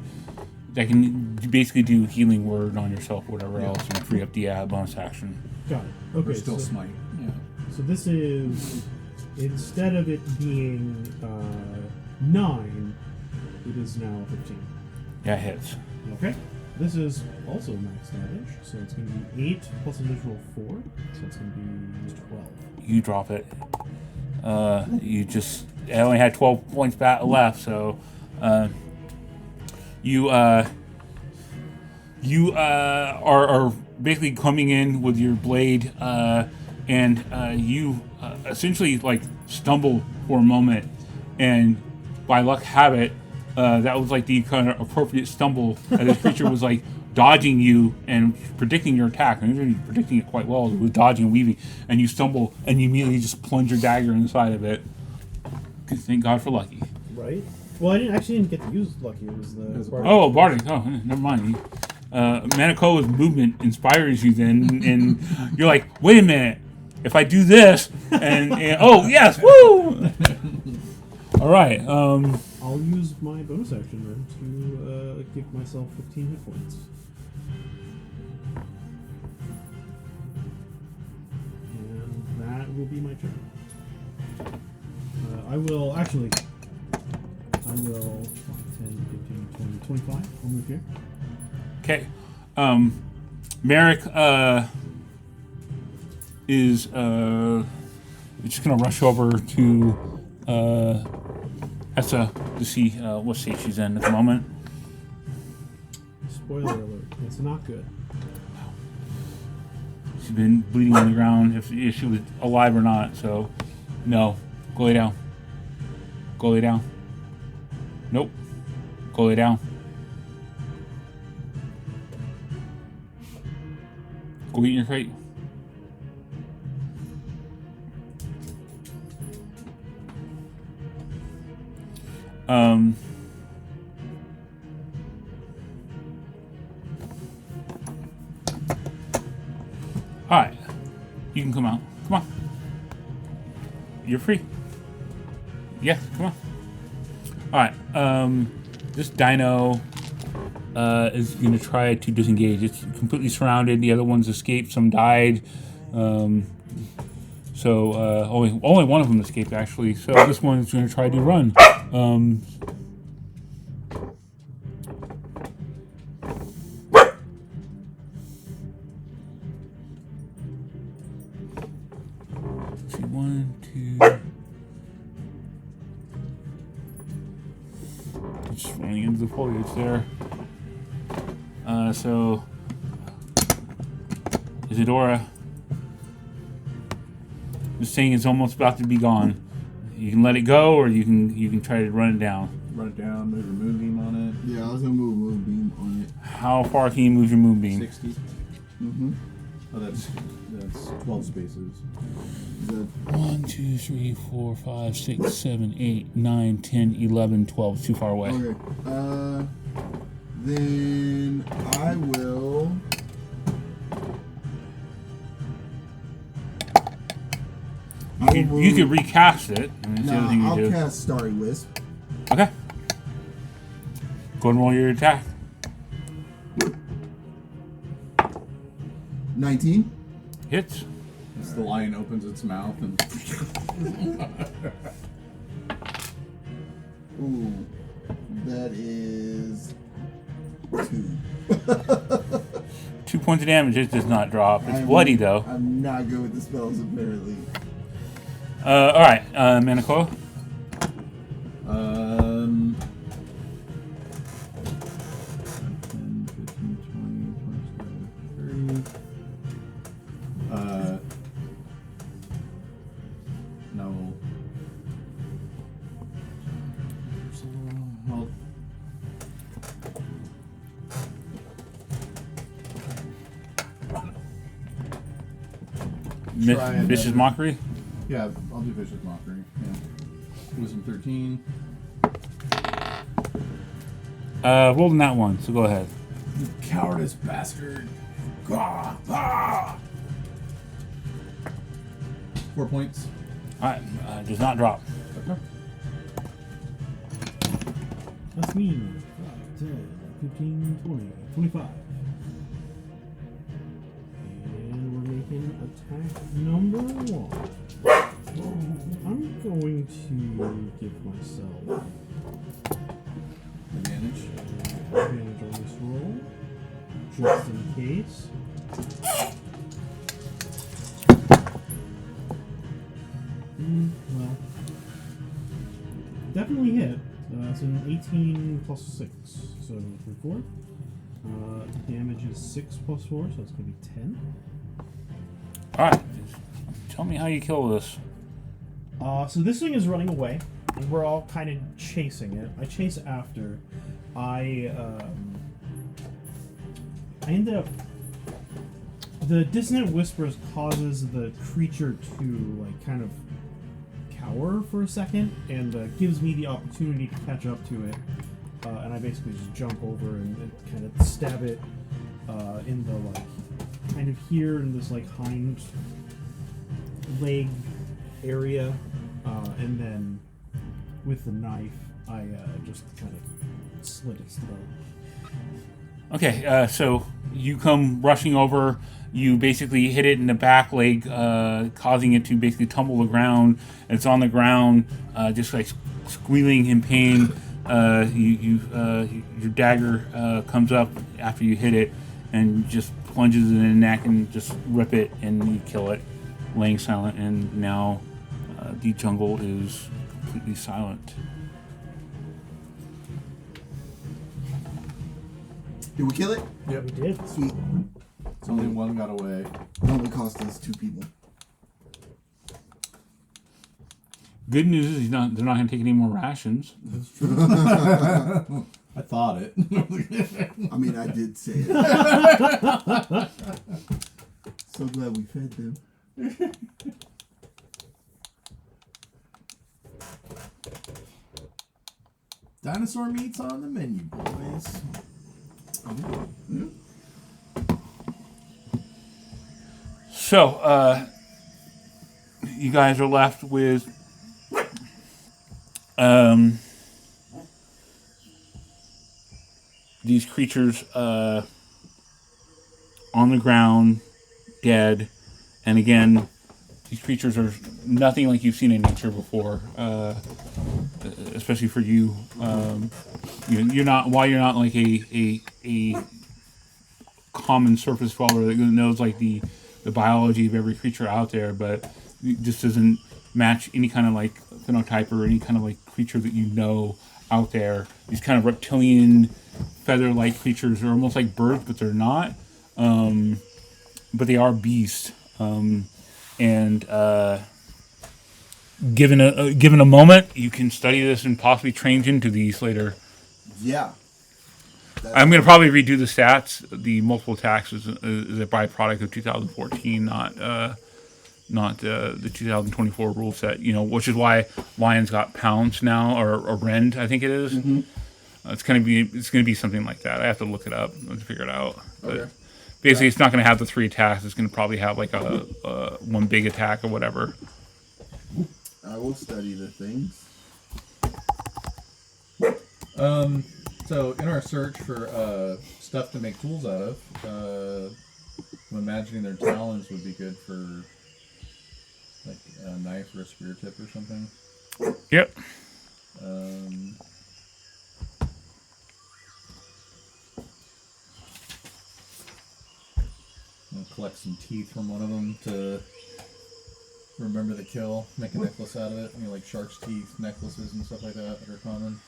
basically do healing word on yourself or whatever else and free up the bonus action. Got it. Or Okay, still so, smite. Yeah. so this is instead of it being 9, it is now 15. Yeah, it hits. Okay. This is also max damage, so it's going to be 8 plus additional 4, so it's going to be 12. You drop it. I only had 12 points left, so you are basically coming in with your blade, and you essentially like stumble for a moment, and by luck have it, that was like the kind of appropriate stumble as this creature was like dodging you and predicting your attack, and even predicting it quite well. It was dodging and weaving, and you stumble and you immediately just plunge your dagger inside of it. Thank God for Lucky. Right? Well, I didn't get to use Lucky. It was the. Oh, Bardic. Oh, never mind. Manakoa's movement inspires you then, and you're like, wait a minute. If I do this, and oh yes, woo! All right. I'll use my bonus action then to give myself 15 hit points. And that will be my turn. I will 5, 10, 15, 20, 25. I'll move here. Okay. Merrick is just gonna rush over to Essa to see what state she's in at the moment. Spoiler alert, it's not good. She's been bleeding on the ground if she was alive or not, so no. Go lay down. Go lay down. Nope. Go lay down. Go eat your crate. Alright. You can come out. Come on. You're free. Yeah, come on. Alright. This dino is going to try to disengage. It's completely surrounded. The other ones escaped. Some died. So only one of them escaped, actually. So this one is going to try to run. Let's see, 1, 2. Just running into the foliage there. So Isadora, this thing is almost about to be gone. You can let it go, or you can try to run it down. Run it down, move your moonbeam on it. Yeah, I was gonna move Moonbeam on it. How far can you move your moonbeam? 60. Mm-hmm. Oh, that's 12 spaces. Is that 1, 2, 3, 4, 5, 6, 7, 8, 9, 10, 11, 12. Too far away. okay? Then I will. You could recast it. I mean, that's the other thing you I'll do. cast Starry Wisp. Okay. Go and roll your attack. 19. Hits. As the lion opens its mouth and Ooh, that is 2. 2 points of damage. It does not drop. It's I'm- bloody though. I'm not good with the spells apparently. All right, Manicola. 10, 15, 20, 30. No. Well, Try and Vicious better. Mockery. yeah, I'll do Vicious Mockery. Yeah. Wisdom 13. Rolled in that one, so go ahead. You cowardice bastard. Gah, ah. 4 points. All right, does not drop. Okay. That's me. 5, 10, 15, 20, 25. And we're making attack number 1. I'm going to give myself Advantage. advantage on this roll, just in case. Well, definitely hit. It's an 18 plus 6, so 4. Damage is 6 plus 4, so it's going to be 10. All right, tell me how you kill this. So this thing is running away, and we're all kind of chasing it. I chase after. I ended up. The dissonant whispers causes the creature to like kind of cower for a second, and gives me the opportunity to catch up to it. And I basically just jump over and kind of stab it in the like kind of here in this like hind leg area, and then with the knife I just kind of slit its throat. Okay, so you come rushing over. You basically hit it in the back leg, causing it to basically tumble to the ground. It's on the ground, just like squealing in pain. Your dagger comes up after you hit it, and just plunges in the neck and just rip it, and you kill it, laying silent. And now the jungle is completely silent. Did we kill it? Yep. We did. Sweet. Only one got away. It only cost us 2 people. Good news is they're not going to take any more rations. That's true. I thought it. I mean, I did say it. So glad we fed them. Dinosaur meat's on the menu, boys. So, you guys are left with these creatures on the ground, dead. And again, these creatures are nothing like you've seen in nature before, especially for you. You're not like a common surface dweller that knows like the biology of every creature out there, but it just doesn't match any kind of like phenotype or any kind of like creature that you know out there. These kind of reptilian feather-like creatures are almost like birds, but they're not. But they are beasts. And given a moment, you can study this and possibly change into these later. Yeah. I'm going to probably redo the stats. The multiple attacks is a byproduct of 2014, not the 2024 rule set. Which is why Lions got pounds now, or rend, I think it is. Mm-hmm. It's going to be something like that. I have to look it up and figure it out. But Okay. basically, it's not going to have the 3 attacks. It's going to probably have like a one big attack or whatever. I will study the things. So in our search for stuff to make tools out of, I'm imagining their talons would be good for like a knife or a spear tip or something. Yep. I'll collect some teeth from one of them to remember the kill. Make a necklace out of it. Like shark's teeth necklaces and stuff like that are common.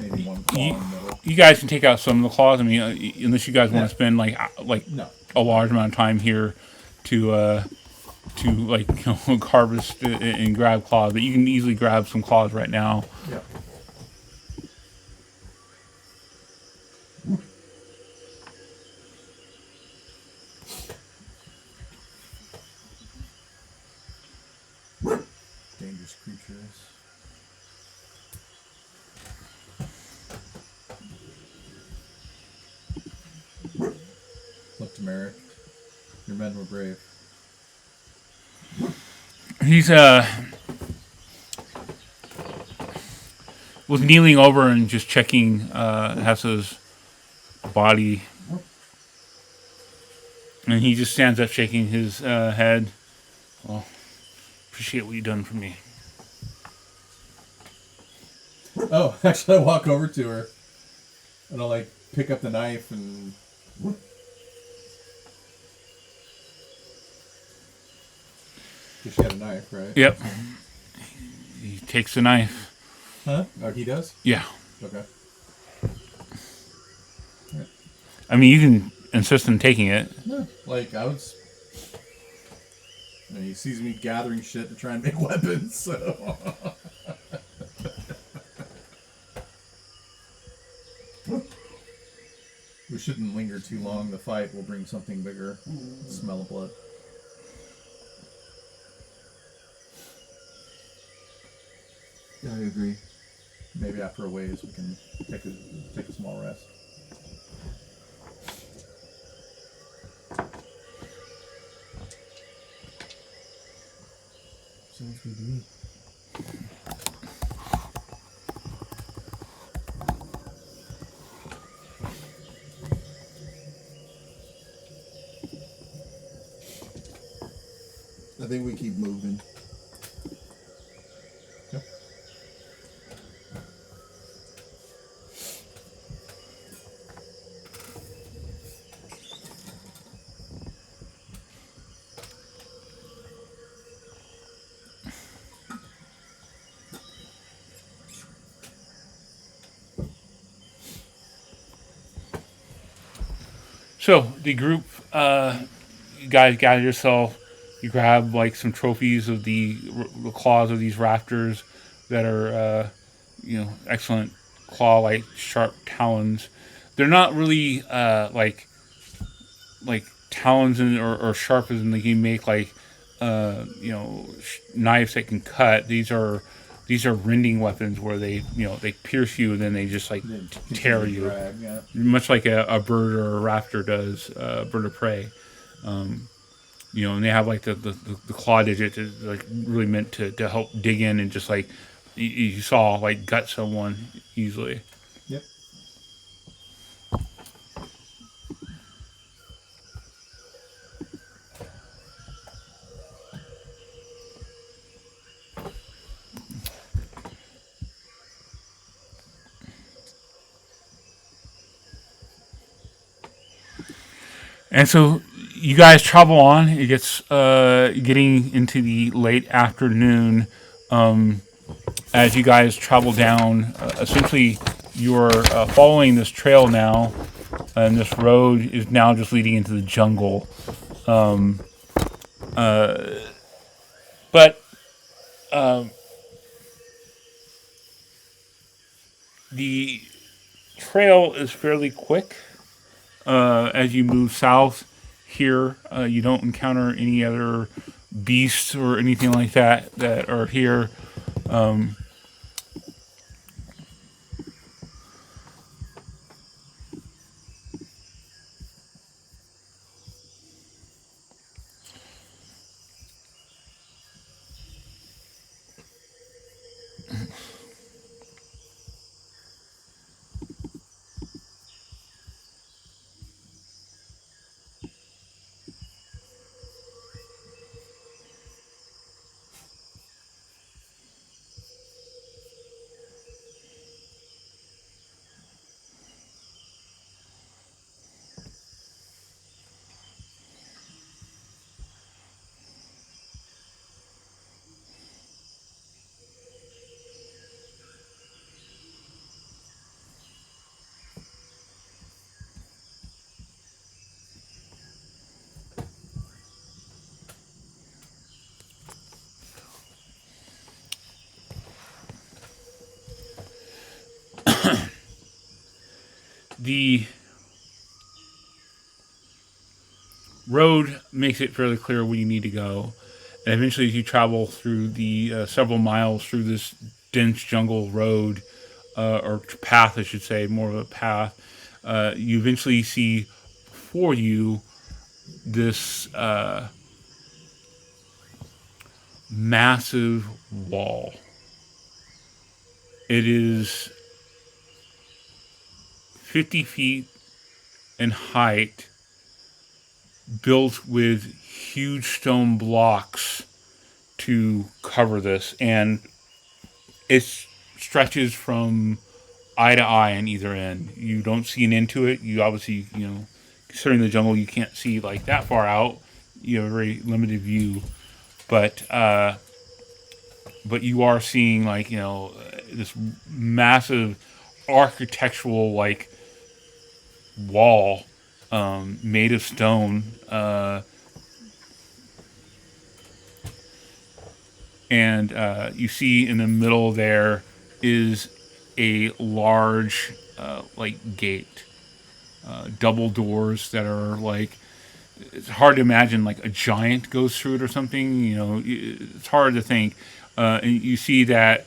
Maybe one claw in the middle. You guys can take out some of the claws. I mean, unless you guys want Yeah. to spend like No. a large amount of time here to harvest and grab claws, but you can easily grab some claws right now. Yeah. Dangerous creatures. Look to Merrick. Your men were brave. He's was kneeling over and just checking Hessa's body, and he just stands up, shaking his head. Well, appreciate what you've done for me. Oh, actually, I walk over to her, and I'll pick up the knife and. She had a knife, right? Yep. He takes the knife. Huh? Oh, he does? Yeah. Okay. I mean, you can insist on taking it. No, I was. He sees me gathering shit to try and make weapons, so. We shouldn't linger too long. The fight will bring something bigger. Smell of blood. Yeah, I agree. Maybe after a ways we can take a small rest. Sounds good to me. I think we keep moving. Yep. So the group, you guys gather yourself. You grab some trophies of the claws of these raptors that are, excellent claw-like sharp talons. They're not really like talons or sharp as in you make knives that can cut. These are rending weapons where they pierce you and then they just tear you. Drag, yeah. Much like a bird or a raptor does, bird of prey. And they have the claw digit is really meant to help dig in and just you saw gut someone easily. Yep. And so you guys travel on. It gets getting into the late afternoon. As you guys travel down, essentially you're following this trail now and this road is now just leading into the jungle. But the trail is fairly quick. As you move south here, you don't encounter any other beasts or anything like that that are here. The road makes it fairly clear where you need to go, and eventually, as you travel through the several miles through this dense jungle road, or path, I should say, more of a path, you eventually see before you this massive wall. It is 50 feet in height, built with huge stone blocks to cover this, and it stretches from eye to eye on either end. You don't see an end to it. You obviously, considering the jungle, you can't see like that far out. You have a very limited view, but you are seeing this massive architectural wall made of stone, and you see in the middle there is a large gate, double doors that are it's hard to imagine a giant goes through it or something. It's hard to think. And you see that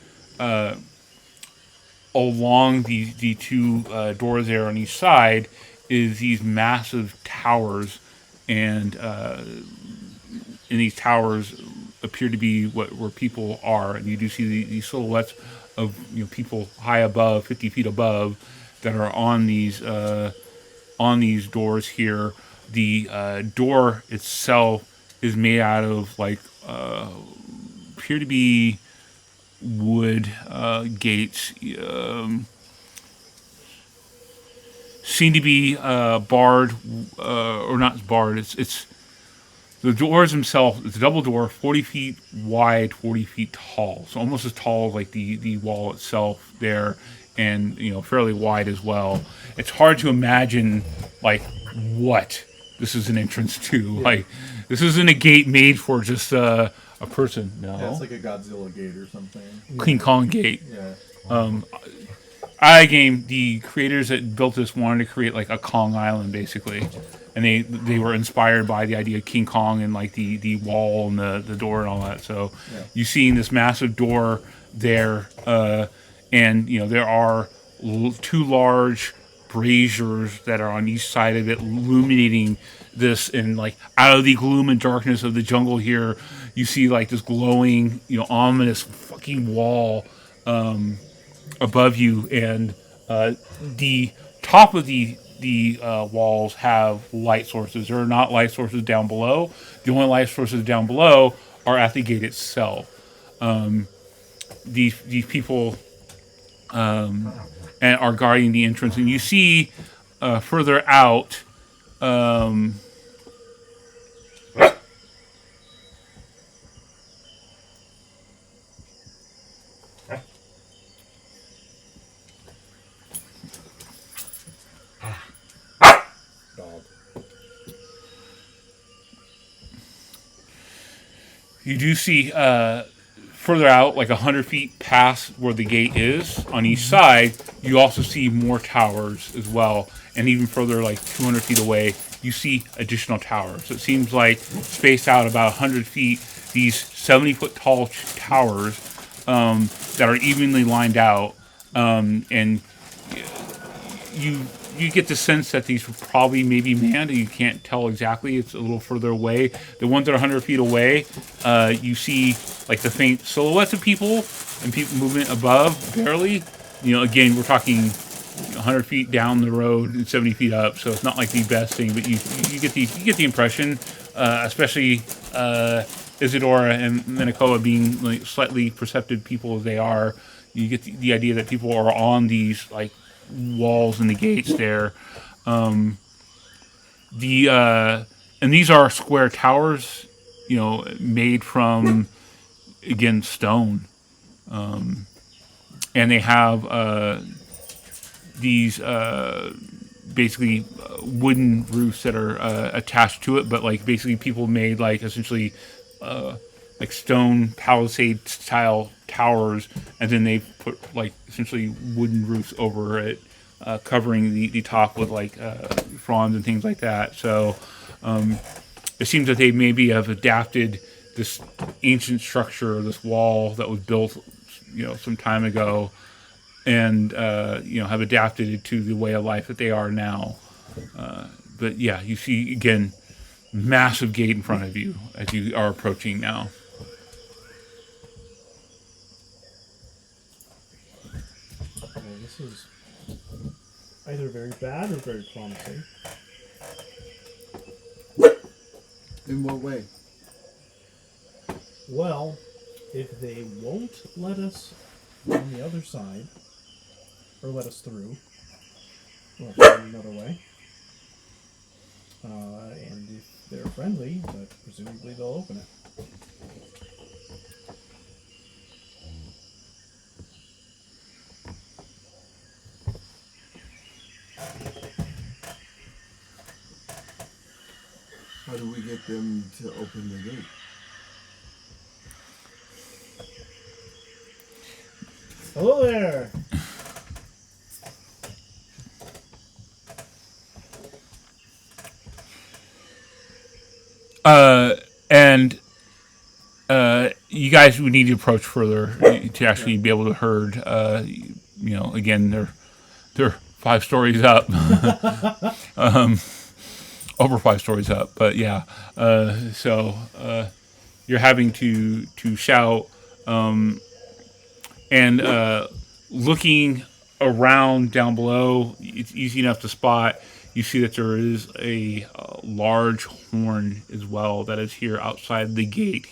along the two doors there on each side is these massive towers, and these towers appear to be where people are. And you do see these silhouettes of people high above, 50 feet above, that are on these doors here. The door itself is made out of appear to be wood gates. Seem to be barred, or not barred. It's the doors themselves. It's a double door, 40 feet wide, 40 feet tall. So almost as tall as the wall itself there, and fairly wide as well. It's hard to imagine what this is an entrance to. Yeah. This isn't a gate made for just a person. No, Yeah, it's like a Godzilla gate or something. King Kong gate. Yeah. iGame, the creators that built this wanted to create a Kong Island, basically, and they were inspired by the idea of King Kong and the wall and the door and all that. So you seeing this massive door there, and there are two large braziers that are on each side of it, illuminating this, and out of the gloom and darkness of the jungle here, you see this glowing, ominous fucking wall above you, and the top of the walls have light sources. There are not light sources down below. The only light sources down below are at the gate itself. These people and are guarding the entrance, and you see further out. You do see further out, like 100 feet past where the gate is, on each side, you also see more towers as well. And even further, like 200 feet away, you see additional towers. So it seems like spaced out about 100 feet, these 70-foot tall towers that are evenly lined out. And you get the sense that these were probably maybe manned. You can't tell exactly. It's a little further away. The ones that are 100 feet away, you see like the faint silhouettes of people and people movement above, barely. Again, we're talking 100 feet down the road and 70 feet up, so it's not like the best thing. But you get the impression, especially Isadora and Menacoa being like slightly perceptive people as they are. You get the idea that people are on these like walls and the gates there. And these are square towers, made from, again, stone. And they have these basically wooden roofs that are attached to it, but like basically people made like essentially like stone palisade style towers, and then they put like essentially wooden roofs over it, covering the top with like fronds and things like that. So it seems that they maybe have adapted this ancient structure, this wall that was built, some time ago, and have adapted it to the way of life that they are now. But yeah, you see again, massive gate in front of you as you are approaching now. Okay, this is either very bad or very promising. In what way? Well, if they won't let us on the other side, or let us through, well, find another way. And if they're friendly, but presumably they'll open it. How do we get them to open the gate? Hello there! And you guys would need to approach further to actually be able to herd. Again, they're 5 stories up, over 5 stories up. But yeah, so you're having to shout, and looking around down below, it's easy enough to spot. You see that there is a large horn as well that is here outside the gate.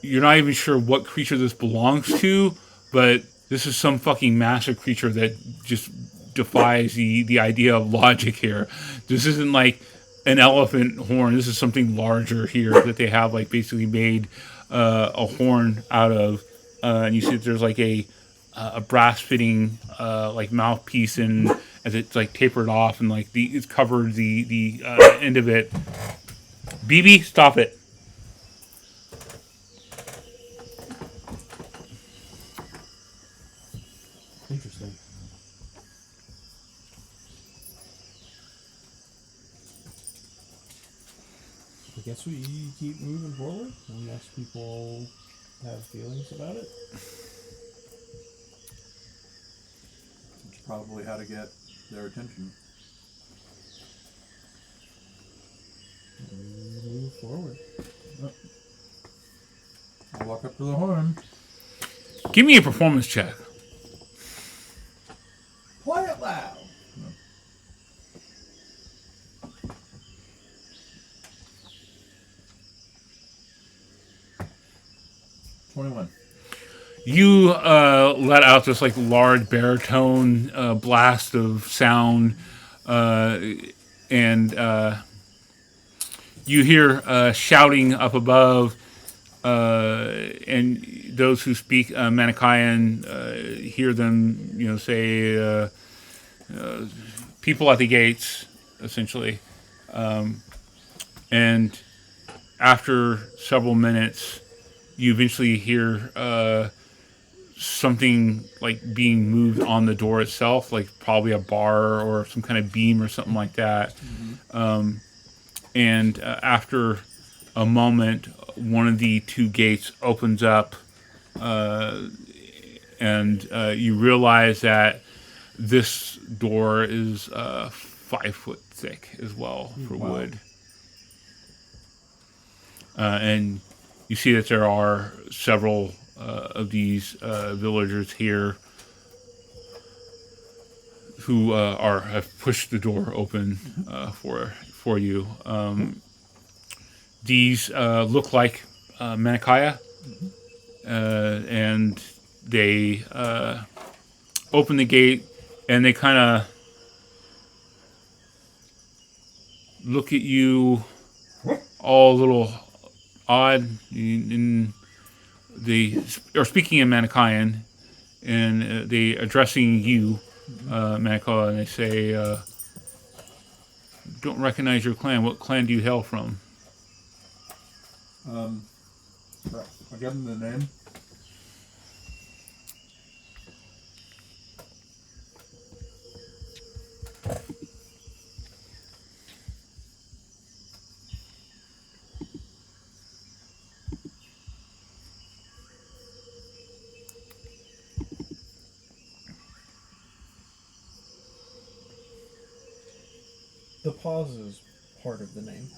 You're not even sure what creature this belongs to, but this is some fucking massive creature that just defies the idea of logic here. This isn't like an elephant horn. This is something larger here that they have like basically made a horn out of. And you see that there's like a brass fitting like mouthpiece, and as it's like tapered off and like it's covered the end of it. BB, stop it. Interesting. I guess we keep moving forward unless people have feelings about it. It's probably how to get their attention. Move forward. I'll walk up to the horn. Give me a performance check. Play it loud. 21. You let out this like large baritone blast of sound, and you hear shouting up above, and those who speak Manichaean hear them, say, people at the gates, essentially, and after several minutes, you eventually hear something like being moved on the door itself, like probably a bar or some kind of beam or something like that. And after a moment, one of the two gates opens up, and you realize that this door is 5 foot thick as well for wood. And you see that there are several of these villagers here who have pushed the door open for you. These look like Manakaya, and they open the gate, and they kind of look at you all a little odd. And they are speaking in Manakayan, and they addressing you, Manakawa, and they say, "Don't recognize your clan. What clan do you hail from?" I give him the name. The pause is part of the name.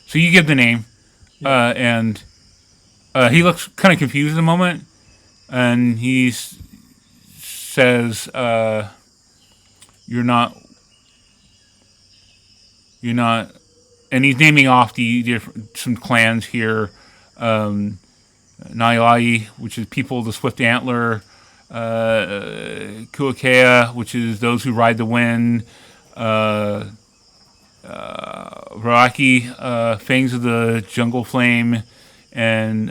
So you give the name, and he looks kind of confused at the moment, and he says, "You're not," and he's naming off some clans here. Nailai, which is people of the Swift Antler, Kuakea, which is those who ride the wind, Raki, Fangs of the Jungle Flame, and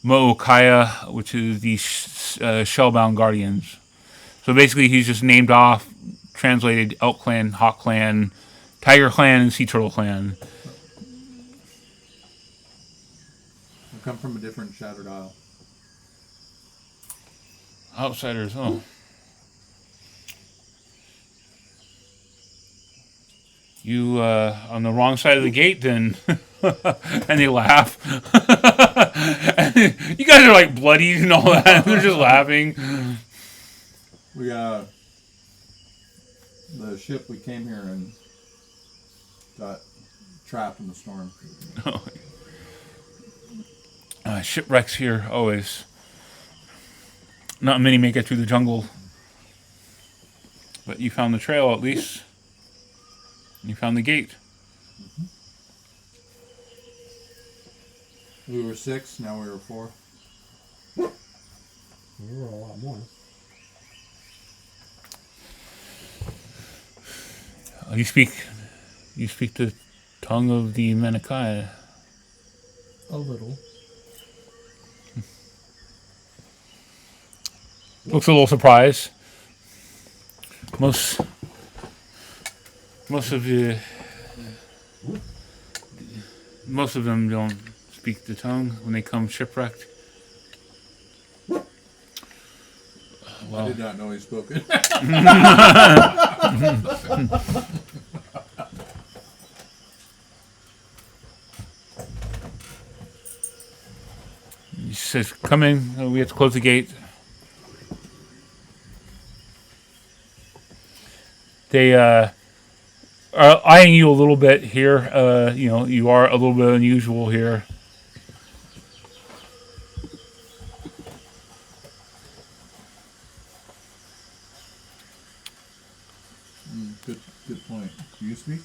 Mo'okaya, which is the Shellbound Guardians. So basically, he's just named off, translated Elk Clan, Hawk Clan, Tiger Clan, and Sea Turtle Clan. I come from a different Shattered Isle. Outsiders, oh. You on the wrong side of the gate then. And they laugh. And you guys are like bloodied and all that. They're just laughing. We the ship we came here in got trapped in the storm. Shipwrecks here always. Not many make it through the jungle. But you found the trail at least. You found the gate. We were 6, now we were 4. We were a lot more. You speak the tongue of the Manakaya. A little. Looks a little surprised. Most of them don't speak the tongue when they come shipwrecked. I did not know he spoke it. He says, "Come in. We have to close the gate." They are eyeing you a little bit here. You are a little bit unusual here. Good point. Do you speak?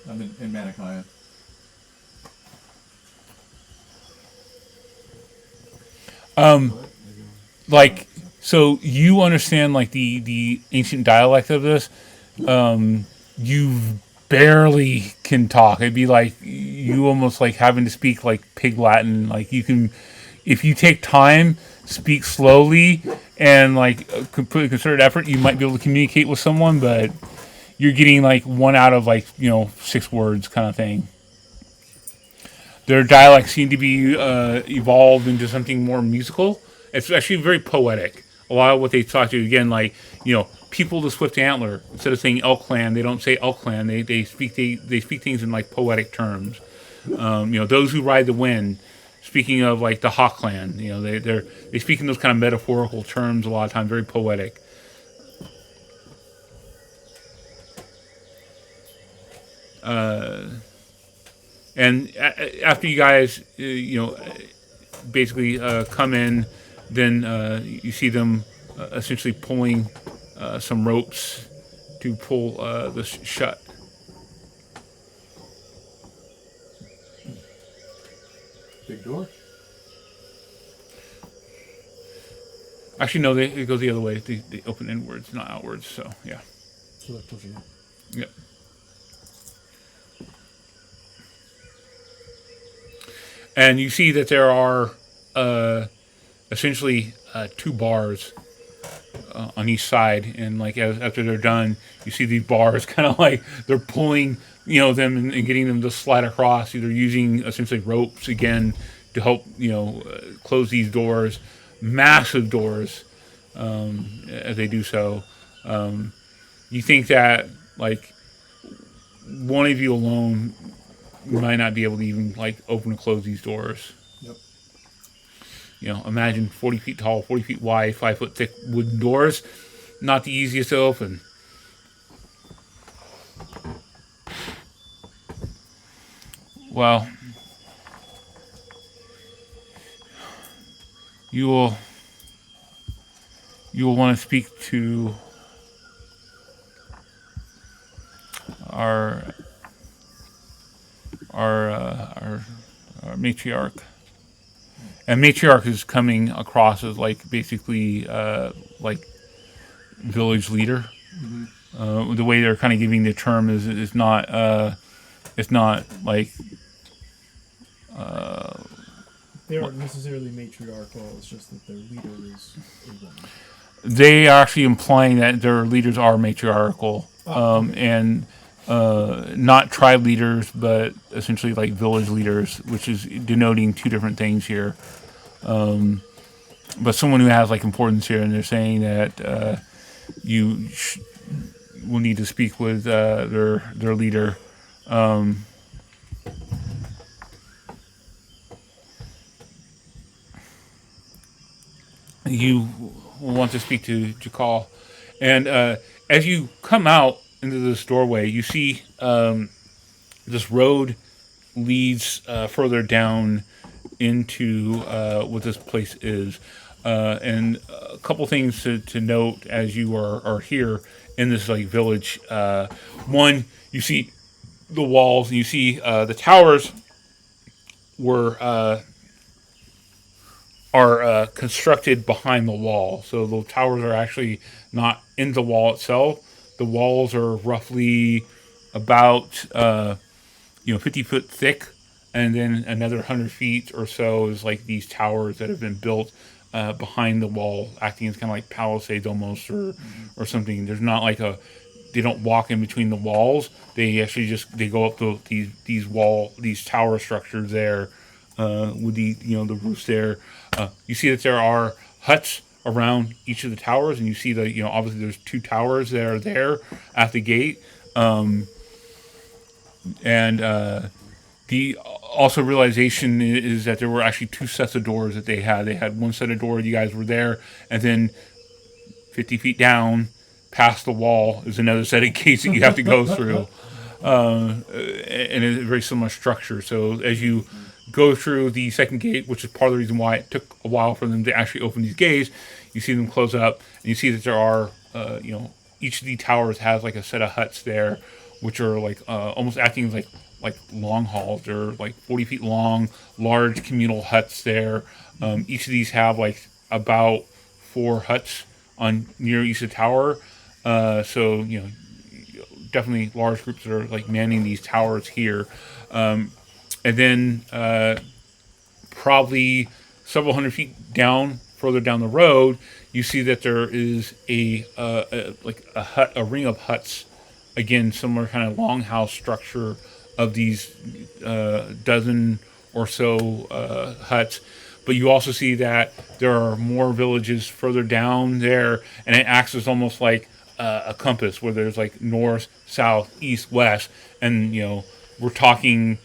I'm in Manakaya. Like, so you understand like the ancient dialect of this. You've barely can talk. It'd be like you almost like having to speak like pig Latin. Like you can, if you take time, speak slowly, and like put a concerted effort, you might be able to communicate with someone. But you're getting like 1 out of like 6 words kind of thing. Their dialects seem to be evolved into something more musical. It's actually very poetic. A lot of what they talk to, again, like, people to Swift Antler, instead of saying Elkland, they don't say Elkland. They speak things in like poetic terms. Those who ride the wind, speaking of like the Hawkland, they speak in those kind of metaphorical terms a lot of times, very poetic. And after you guys, basically come in, then you see them essentially pulling some ropes to pull this shut. Big door. Actually, no, it goes the other way. They open inwards, not outwards. So yeah. So they're pushing it. Yep. And you see that there are essentially 2 bars on each side, and like after they're done, you see these bars kind of like they're pulling them and getting them to slide across, either using essentially ropes again to help close these doors, massive doors, as they do so. You think that like one of you alone might not be able to even like open and close these doors. Yep. Imagine 40 feet tall, 40 feet wide, 5 foot thick wooden doors. Not the easiest to open. Well, you will want to speak to our matriarch. And matriarch is coming across as like basically like village leader. Mm-hmm. The way they're kind of giving the term is it's not like They aren't necessarily matriarchal. It's just that their leader is a woman. They are actually implying that their leaders are matriarchal, and not tribe leaders, but essentially like village leaders, which is denoting 2 different things here. But someone who has like importance here, and they're saying that you will need to speak with their leader. You will want to speak to Jakal, and as you come out into this doorway, you see this road leads further down into what this place is. And a couple things to note as you are here in this like village. One, you see the walls, and you see the towers are constructed behind the wall. So the towers are actually not in the wall itself. The walls are roughly about 50 foot thick, and then another 100 feet or so is like these towers that have been built behind the wall, acting as kind of like palisades almost, or something. There's not like they don't walk in between the walls. They actually they go up to these tower structures there with the roofs there. You see that there are huts around each of the towers, and you see that obviously there's 2 towers that are there at the gate, and the also realization is that there were actually 2 sets of doors that they had. They had one set of doors, you guys were there, and then 50 feet down past the wall is another set of gates that you have to go through, and it's a very similar structure. So as you go through the second gate, which is part of the reason why it took a while for them to actually open these gates, you see them close up, and you see that there are, each of the towers has like a set of huts there, which are like almost acting as like long halls. They're like 40 feet long, large communal huts there. Each of these have like about 4 huts on near each of the tower. So definitely large groups that are like manning these towers here, and then probably several hundred feet further down the road, you see that there is a hut, a ring of huts, again similar kind of longhouse structure of these dozen or so huts. But you also see that there are more villages further down there, and it acts as almost like a compass, where there's like north, south, east, west, and we're talking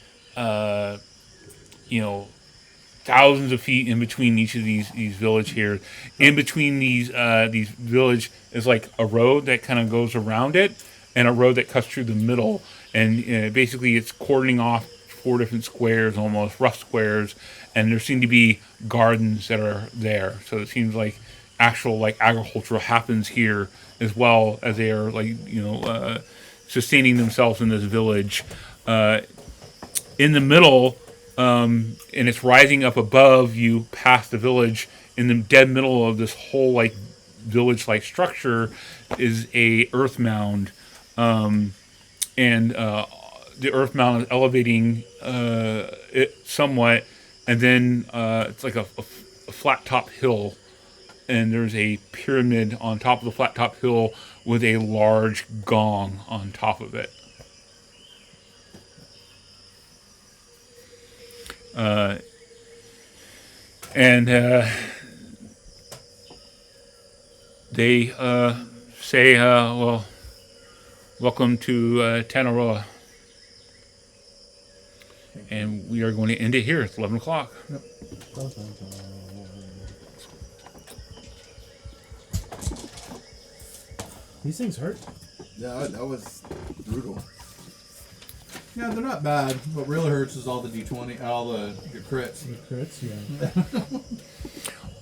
thousands of feet in between each of these village here. In between these village is like a road that kind of goes around it, and a road that cuts through the middle, and basically it's cordoning off 4 different squares, almost rough squares, and there seem to be gardens that are there. So it seems like actual like agriculture happens here as well, as they are like sustaining themselves in this village. In the middle, and it's rising up above you past the village. In the dead middle of this whole like village-like structure is a earth mound, and the earth mound is elevating it somewhat, and then it's like a flat top hill, and there's a pyramid on top of the flat top hill with a large gong on top of it. And they say, well, welcome to Tanaroa. And we are going to end it here. It's 11 o'clock. These things hurt. Yeah, that was brutal. Yeah, they're not bad. What really hurts is all the D20, all the crits. The crits, yeah.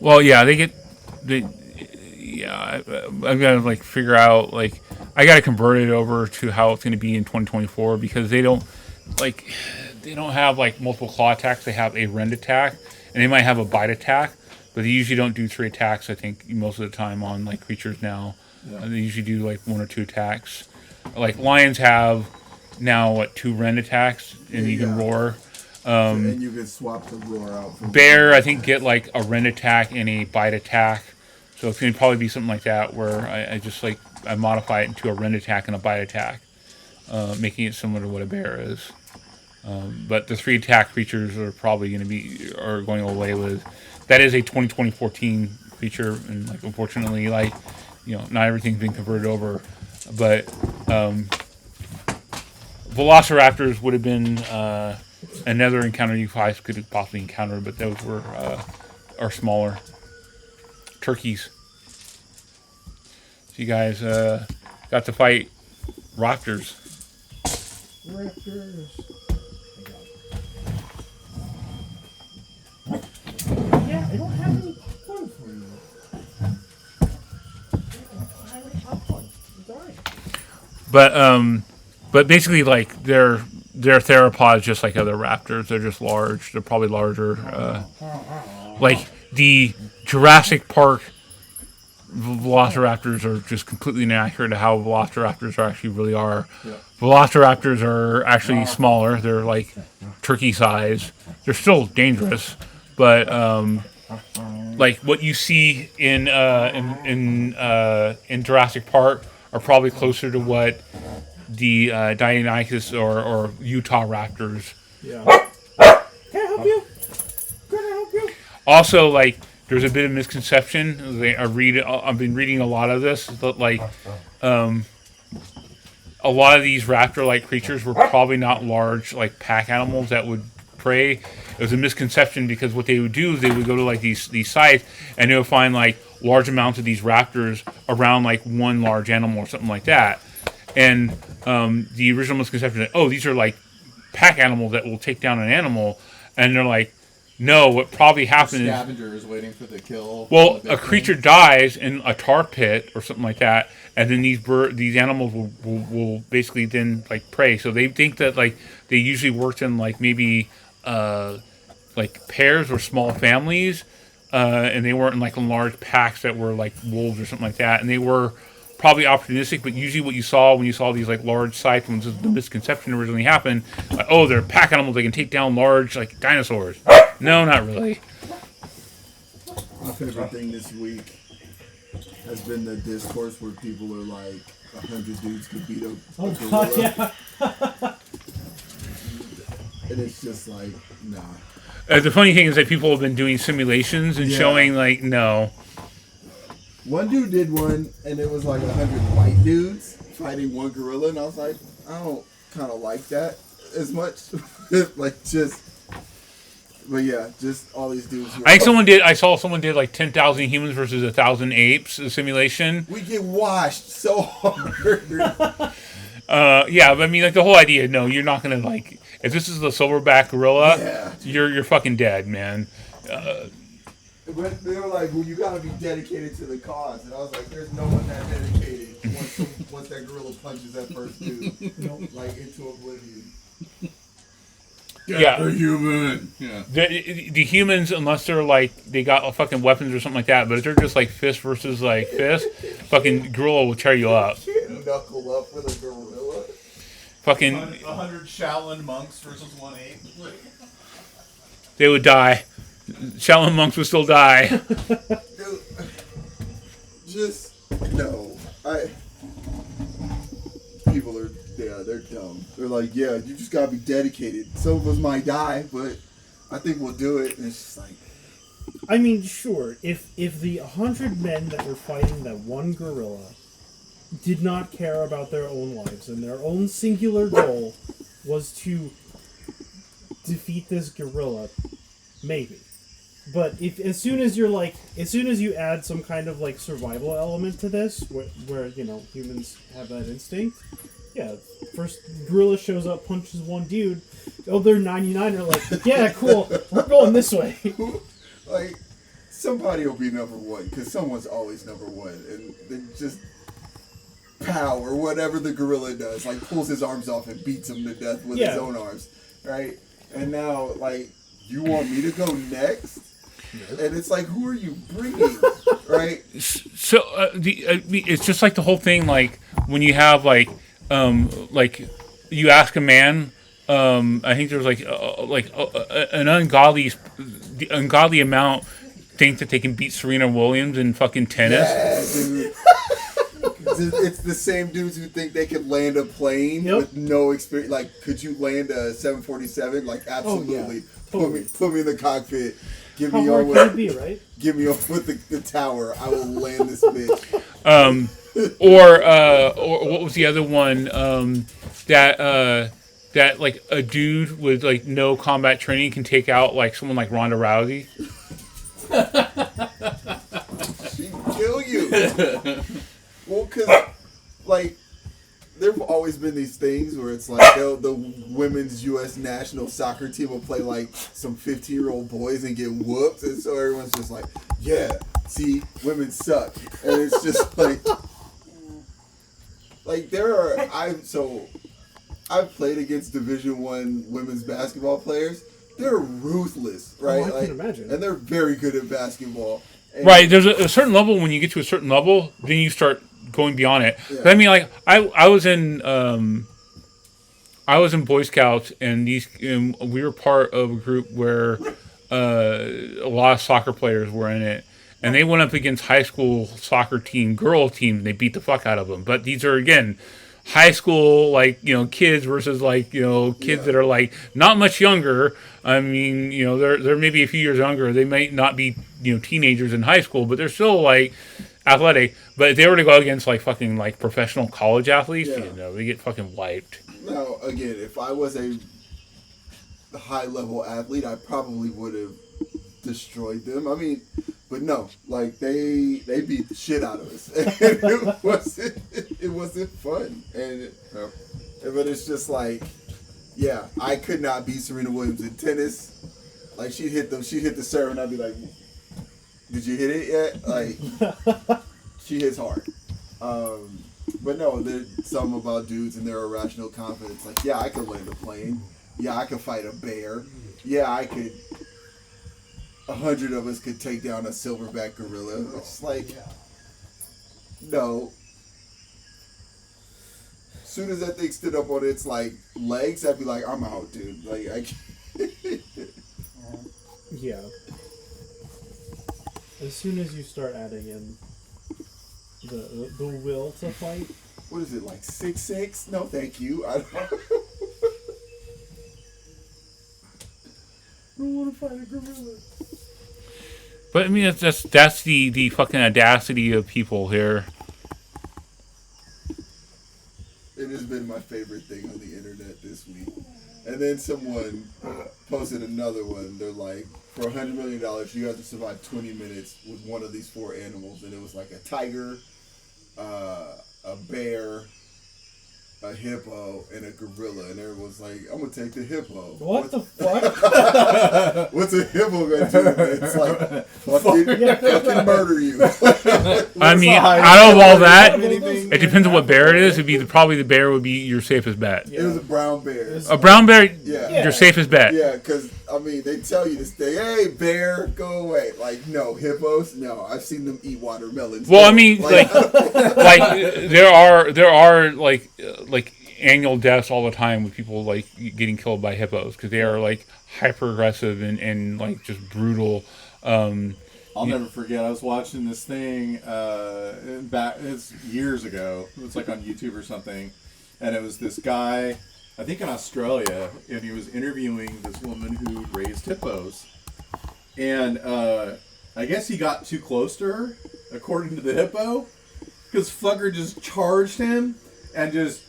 Well, yeah, I've got to like figure out, like, I got to convert it over to how it's going to be in 2024, because they don't have like multiple claw attacks. They have a rend attack, and they might have a bite attack, but they usually don't do 3 attacks. I think most of the time on like creatures now, they usually do like 1 or 2 attacks. Like lions have now 2 rend attacks, and you can roar. And you could swap the roar out. For Bear, I think, get like a rend attack and a bite attack. So it's going to probably be something like that, where I just like I modify it into a rend attack and a bite attack, making it similar to what a bear is. But the 3 attack creatures are probably going away with. That is a 2014 creature, and like unfortunately, like not everything's been converted over. But Velociraptors would have been another encounter you guys could have possibly encountered, but those are smaller. Turkeys. So you guys got to fight raptors. Yeah, I don't have any popcorn for you. I have any popcorn. It's alright. But basically, like they're theropods just like other raptors. They're just large. They're probably larger. Like the Jurassic Park velociraptors are just completely inaccurate to how velociraptors actually really are. Yeah. Velociraptors are actually smaller. They're like turkey size. They're still dangerous, but like what you see in Jurassic Park are probably closer to what the Deinonychus or Utah raptors. Yeah. Can I help you? Can I help you? Also, like, there's a bit of misconception. I've been reading a lot of this, but like, a lot of these raptor-like creatures were probably not large, like pack animals that would prey. It was a misconception, because what they would do is they would go to like these sites, and they would find like large amounts of these raptors around like one large animal or something like that. And the original misconception is, oh, these are like pack animals that will take down an animal, and they're like, no, what probably happened is Scavengers waiting for the kill. well, a creature dies in a tar pit or something like that, and then these animals will basically then like prey. So they think that like they usually worked in like maybe like pairs or small families, and they weren't in like large packs that were like wolves or something like that, and they were probably opportunistic, but usually what you saw when you saw these like large cyclones, the misconception originally happened, like, oh, they're pack animals, they can take down large like dinosaurs. No, not really. My favorite thing this week has been the discourse where people are like, 100 dudes could beat a gorilla. yeah. And it's just like, nah. The funny thing is that people have been doing simulations and Yeah. showing like, no. One dude did one, and it was like 100 white dudes fighting one gorilla, and I was like, I don't kind of like that as much. Like, just, but yeah, just all these dudes. Who I think I saw someone did like 10,000 humans versus 1,000 apes simulation. we get washed so hard. Yeah, but I mean, like the whole idea, no, you're not gonna like, if this is the silverback gorilla, Yeah. you're fucking dead, man. But they were like, well, you gotta be dedicated to the cause. And I was like, there's no one that dedicated once that gorilla punches that first dude, like, into oblivion. Yeah. The human. Yeah. The humans, unless they're like they got fucking weapons or something like that, but if they're just like fist versus like fist, fucking gorilla will tear you up. You can't knuckle up with a gorilla. Fucking, 100 Shaolin monks versus 1 ape. they would die. Shaolin monks would still die. Dude, just, no. People are, yeah, they're dumb. They're like, yeah, you just gotta be dedicated. Some of us might die, but I think we'll do it. And it's just like, I mean, sure. If the 100 men that were fighting that one gorilla did not care about their own lives and their own singular goal was to defeat this gorilla, maybe. But as soon as you add some kind of like survival element to this, where you know humans have that instinct, yeah. First gorilla shows up, punches one dude. Oh, they're 99. They're like, yeah, cool. We're going this way. like, somebody will be number one, because someone's always number one. And they just, pow, or whatever the gorilla does, like, pulls his arms off and beats him to death with Yeah. his own arms, right? And now, like, you want me to go next? And it's like, who are you bringing, right? So it's just like the whole thing, like when you have like you ask a man, I think there's an ungodly amount think that they can beat Serena Williams in fucking tennis. Yeah, dude. It's the same dudes who think they could land a plane Yep. with no experience. Like, could you land a 747? Like, absolutely. Totally. Put me in the cockpit. Give How me hard on can it with, be, right? give me on with the tower. I will land this bitch. Or what was the other one? That like a dude with like no combat training can take out like someone like Ronda Rousey. She can kill you. Well, because, like, there have always been these things where it's like the women's U.S. national soccer team will play like some 15-year-old boys and get whooped, and so everyone's just like, yeah, see, women suck, and it's just like I've played against Division I women's basketball players. They're ruthless, right? I can imagine. And they're very good at basketball. And Right, there's a certain level when you get to a certain level, then you start going beyond it. Yeah. But I mean, like I was in Boy Scouts, and we were part of a group where a lot of soccer players were in it, and they went up against high school soccer girl team, and they beat the fuck out of them. But these are again high school, like, you know, kids versus like, you know, kids that are like not much younger. I mean, you know, they're maybe a few years younger. They might not be, you know, teenagers in high school, but they're still like athletic. But if they were to go against like fucking like professional college athletes, Yeah. you know, they get fucking wiped. Now, again, if I was a high-level athlete, I probably would have destroyed them. I mean, but no, like they beat the shit out of us, and it wasn't fun. But it's just like, yeah, I could not beat Serena Williams in tennis. Like, she'd hit the serve, and I'd be like, "Did you hit it yet?" Like, she hits hard. But no, there's something about dudes and their irrational confidence. Like, yeah, I could land a plane. Yeah, I could fight a bear. Yeah, I could. 100 of us could take down a silverback gorilla. It's like, no. soon as that thing stood up on its like legs, I'd be like, I'm out, dude. Like I can't. Yeah. As soon as you start adding in the will to fight, What is it, like 6'6"? No, thank you. I don't want to fight a gorilla. But I mean, that's the fucking audacity of people here. It has been my favorite thing on the internet this week. And then someone posted another one. They're like, for $100 million, you have to survive 20 minutes with one of these 4 animals. And it was like a tiger, a bear, a hippo, and a gorilla. And everyone was like, I'm going to take the hippo. what the fuck? What's a hippo going to do? It's like, fucking murder you. I mean, out of all that, it depends on what bear it is. It'd be probably the bear would be your safest bet. It was a brown bear. A brown bear, Yeah. your safest bet. Yeah, because, I mean, they tell you to stay, hey, bear, go away. Like, no, hippos, no. I've seen them eat watermelons. Well, No. I mean, like there are like annual deaths all the time with people like getting killed by hippos because they are like hyper aggressive and like just brutal. I'll never forget. I was watching this thing it's years ago. It was like on YouTube or something, and it was this guy, I think in Australia, and he was interviewing this woman who raised hippos, and I guess he got too close to her, according to the hippo, because fucker just charged him and just.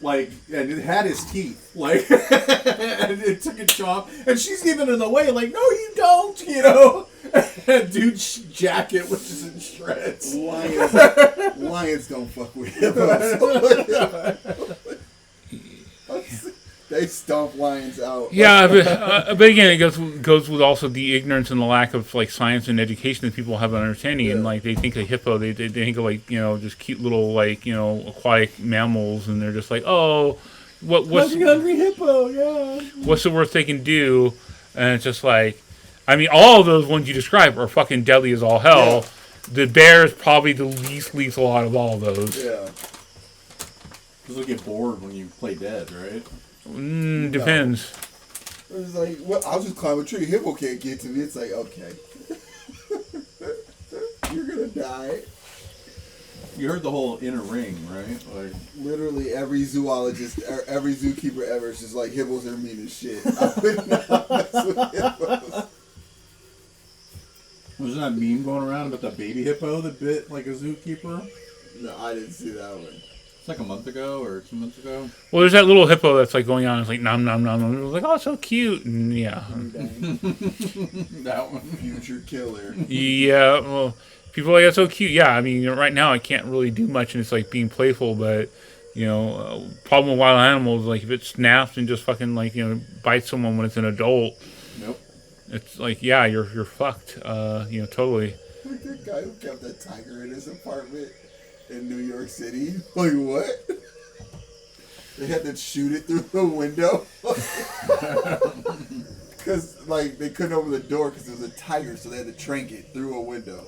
Like, and it had his teeth, like, and it took a chomp, and she's giving it away, like, no, you don't, you know, and dude's jacket was just in shreds. Lions don't fuck with hippos. They stomp lions out. Yeah, but again, it goes with also the ignorance and the lack of like science and education that people have an understanding. And like they think a hippo, they think of like just cute little like aquatic mammals, and they're just like, oh, what's Hungry hippo, yeah. what's the worst they can do? And it's just like, I mean, all of those ones you described are fucking deadly as all hell. Yeah. The bear is probably the least lethal out of all of those. Yeah. Because they'll get bored when you play dead, right? Depends. It was like, well, I'll just climb a tree. Hippo can't get to me. It's like, okay. You're going to die. You heard the whole inner ring, right? Like, Literally every zoologist, or every zookeeper ever is just like, hippos are mean as shit. I would not mess with hippos. wasn't that meme going around about the baby hippo that bit like a zookeeper? No, I didn't see that one. It's like a month ago or 2 months ago. Well, there's that little hippo that's like going on. It's like nom nom nom. nom. It was like, oh, it's so cute. And yeah, That one. Future killer. yeah. Well, people are like, that's so cute. Yeah, I mean, right now I can't really do much, and it's like being playful. But problem with wild animals, like if it snaps and just fucking like bites someone when it's an adult, Nope. it's like yeah, you're fucked. Totally. Like that guy who kept that tiger in his apartment in New York City. Like, what? They had to shoot it through the window. Because, like, they couldn't open the door because it was a tiger, so they had to trank it through a window.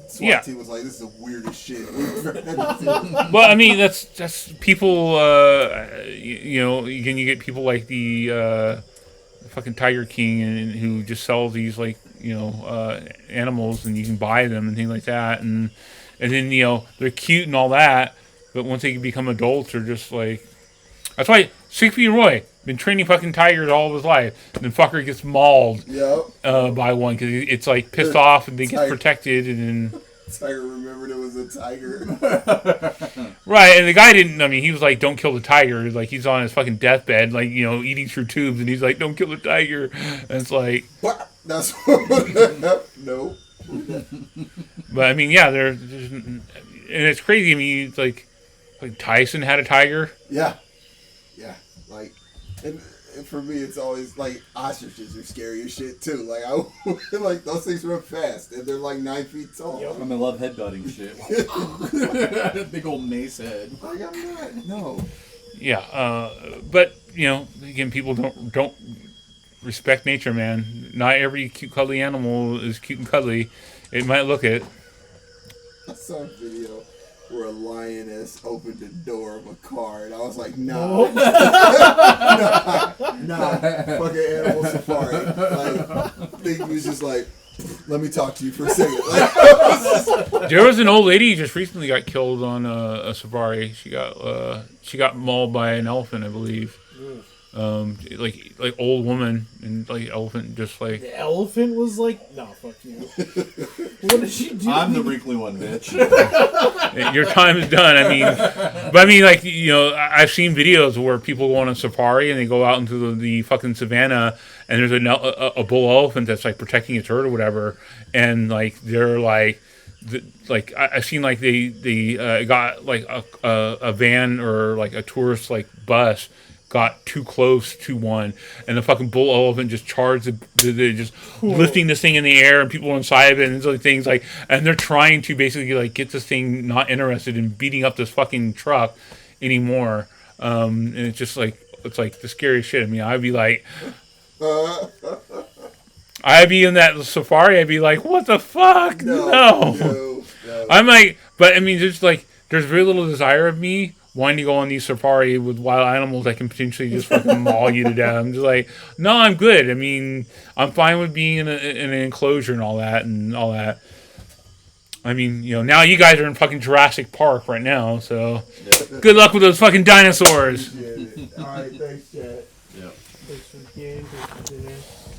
SWAT team was like, this is the weirdest shit we've ever had to do. Well, I mean, that's people. Again, you get people like the fucking Tiger King, and who just sells these like animals, and you can buy them and things like that, and then they're cute and all that, but once they become adults, they're just like. That's why 6 Feet Roy been training fucking tigers all of his life, and then fucker gets mauled Yep. by one because it's like pissed off and they get protected, and then. Tiger remembered it was a tiger. Right, and the guy didn't. I mean, he was like, "Don't kill the tiger." Like he's on his fucking deathbed, like eating through tubes, and he's like, "Don't kill the tiger." And it's like, What? That's what. No. but I mean, yeah, there's and it's crazy. I mean, it's like Tyson had a tiger. Yeah. Yeah. Like, and for me, it's always like ostriches are scary as shit too. Like like those things run fast and they're like 9 feet tall. I mean, I love headbutting shit. Big old mace head. Like I'm not. No. Yeah, but again, people don't respect nature, man. Not every cute, cuddly animal is cute and cuddly. It might look it. I saw a video. where a lioness opened the door of a car, and I was like, nah, Oh. nah, fucking Animal Safari. Like, thing was just like, let me talk to you for a second. Like, There was an old lady who just recently got killed on a safari. She got mauled by an elephant, I believe. Like old woman, and like elephant just like The elephant was like, "No, fuck you." What did she do? I'm the wrinkly one, bitch. your time is done. I mean, but I mean, like, you know, I've seen videos where people go on a safari and they go out into the fucking savannah, and there's a bull elephant that's like protecting its herd or whatever, and like they're like. I've seen like they got like a van or like a tourist like bus got too close to one, and the fucking bull elephant just charged they're just lifting this thing in the air, and people are inside of it, and these things like, and they're trying to basically like get this thing not interested in beating up this fucking truck anymore, and it's just like it's like the scariest shit. I mean, I'd be like. I'd be in that safari. I'd be like, "What the fuck? No." I'm like, but I mean, there's like, there's very little desire of me wanting to go on these safari with wild animals that can potentially just fucking maul you to death. I'm just like, no, I'm good. I mean, I'm fine with being in an enclosure and all that I mean, you know, now you guys are in fucking Jurassic Park right now, so good luck with those fucking dinosaurs. Alright, thanks, Chad. Thanks for the game. Thanks for dinner.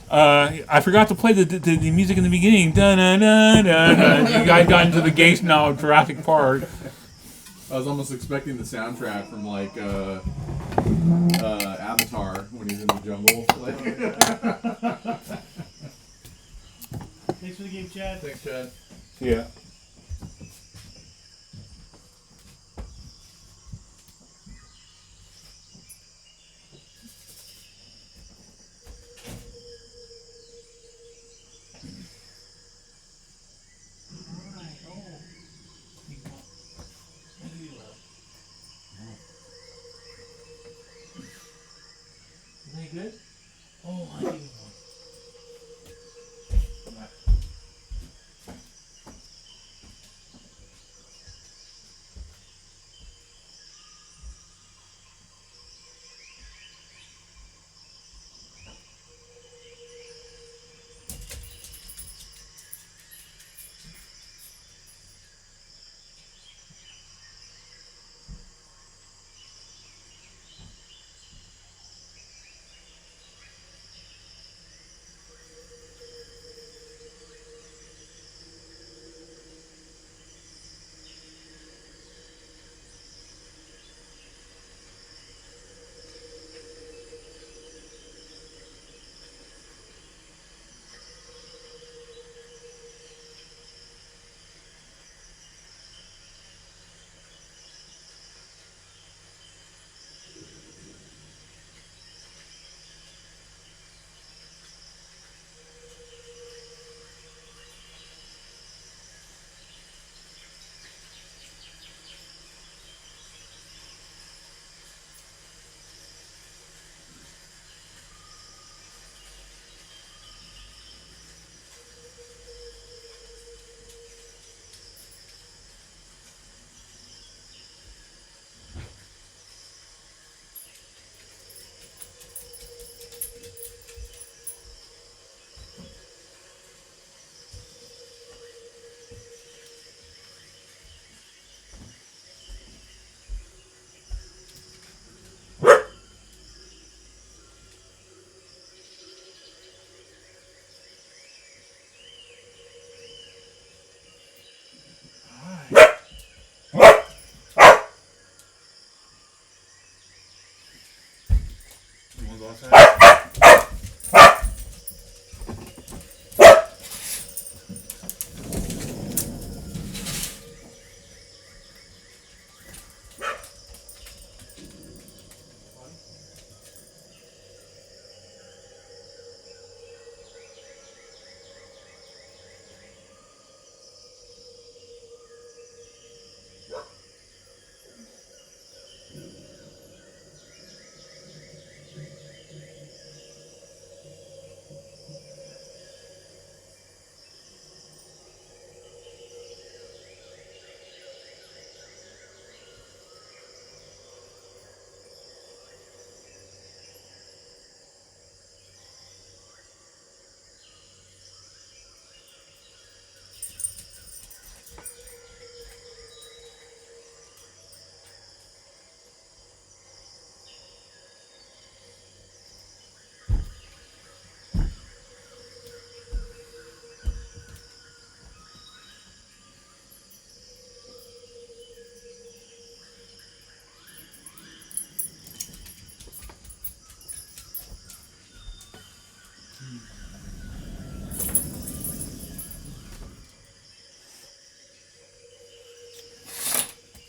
I forgot to play the music in the beginning. Dun, dun, dun, dun, dun. You guys got into the gates now of Jurassic Park. I was almost expecting the soundtrack from like Avatar when he's in the jungle. Thanks for the game, Chad. Thanks, Chad. Yeah. Good? Oh, I need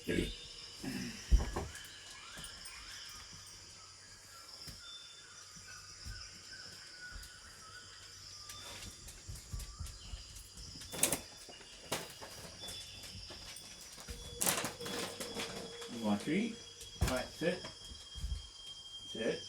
You want a treat? Alright, sit. Sit.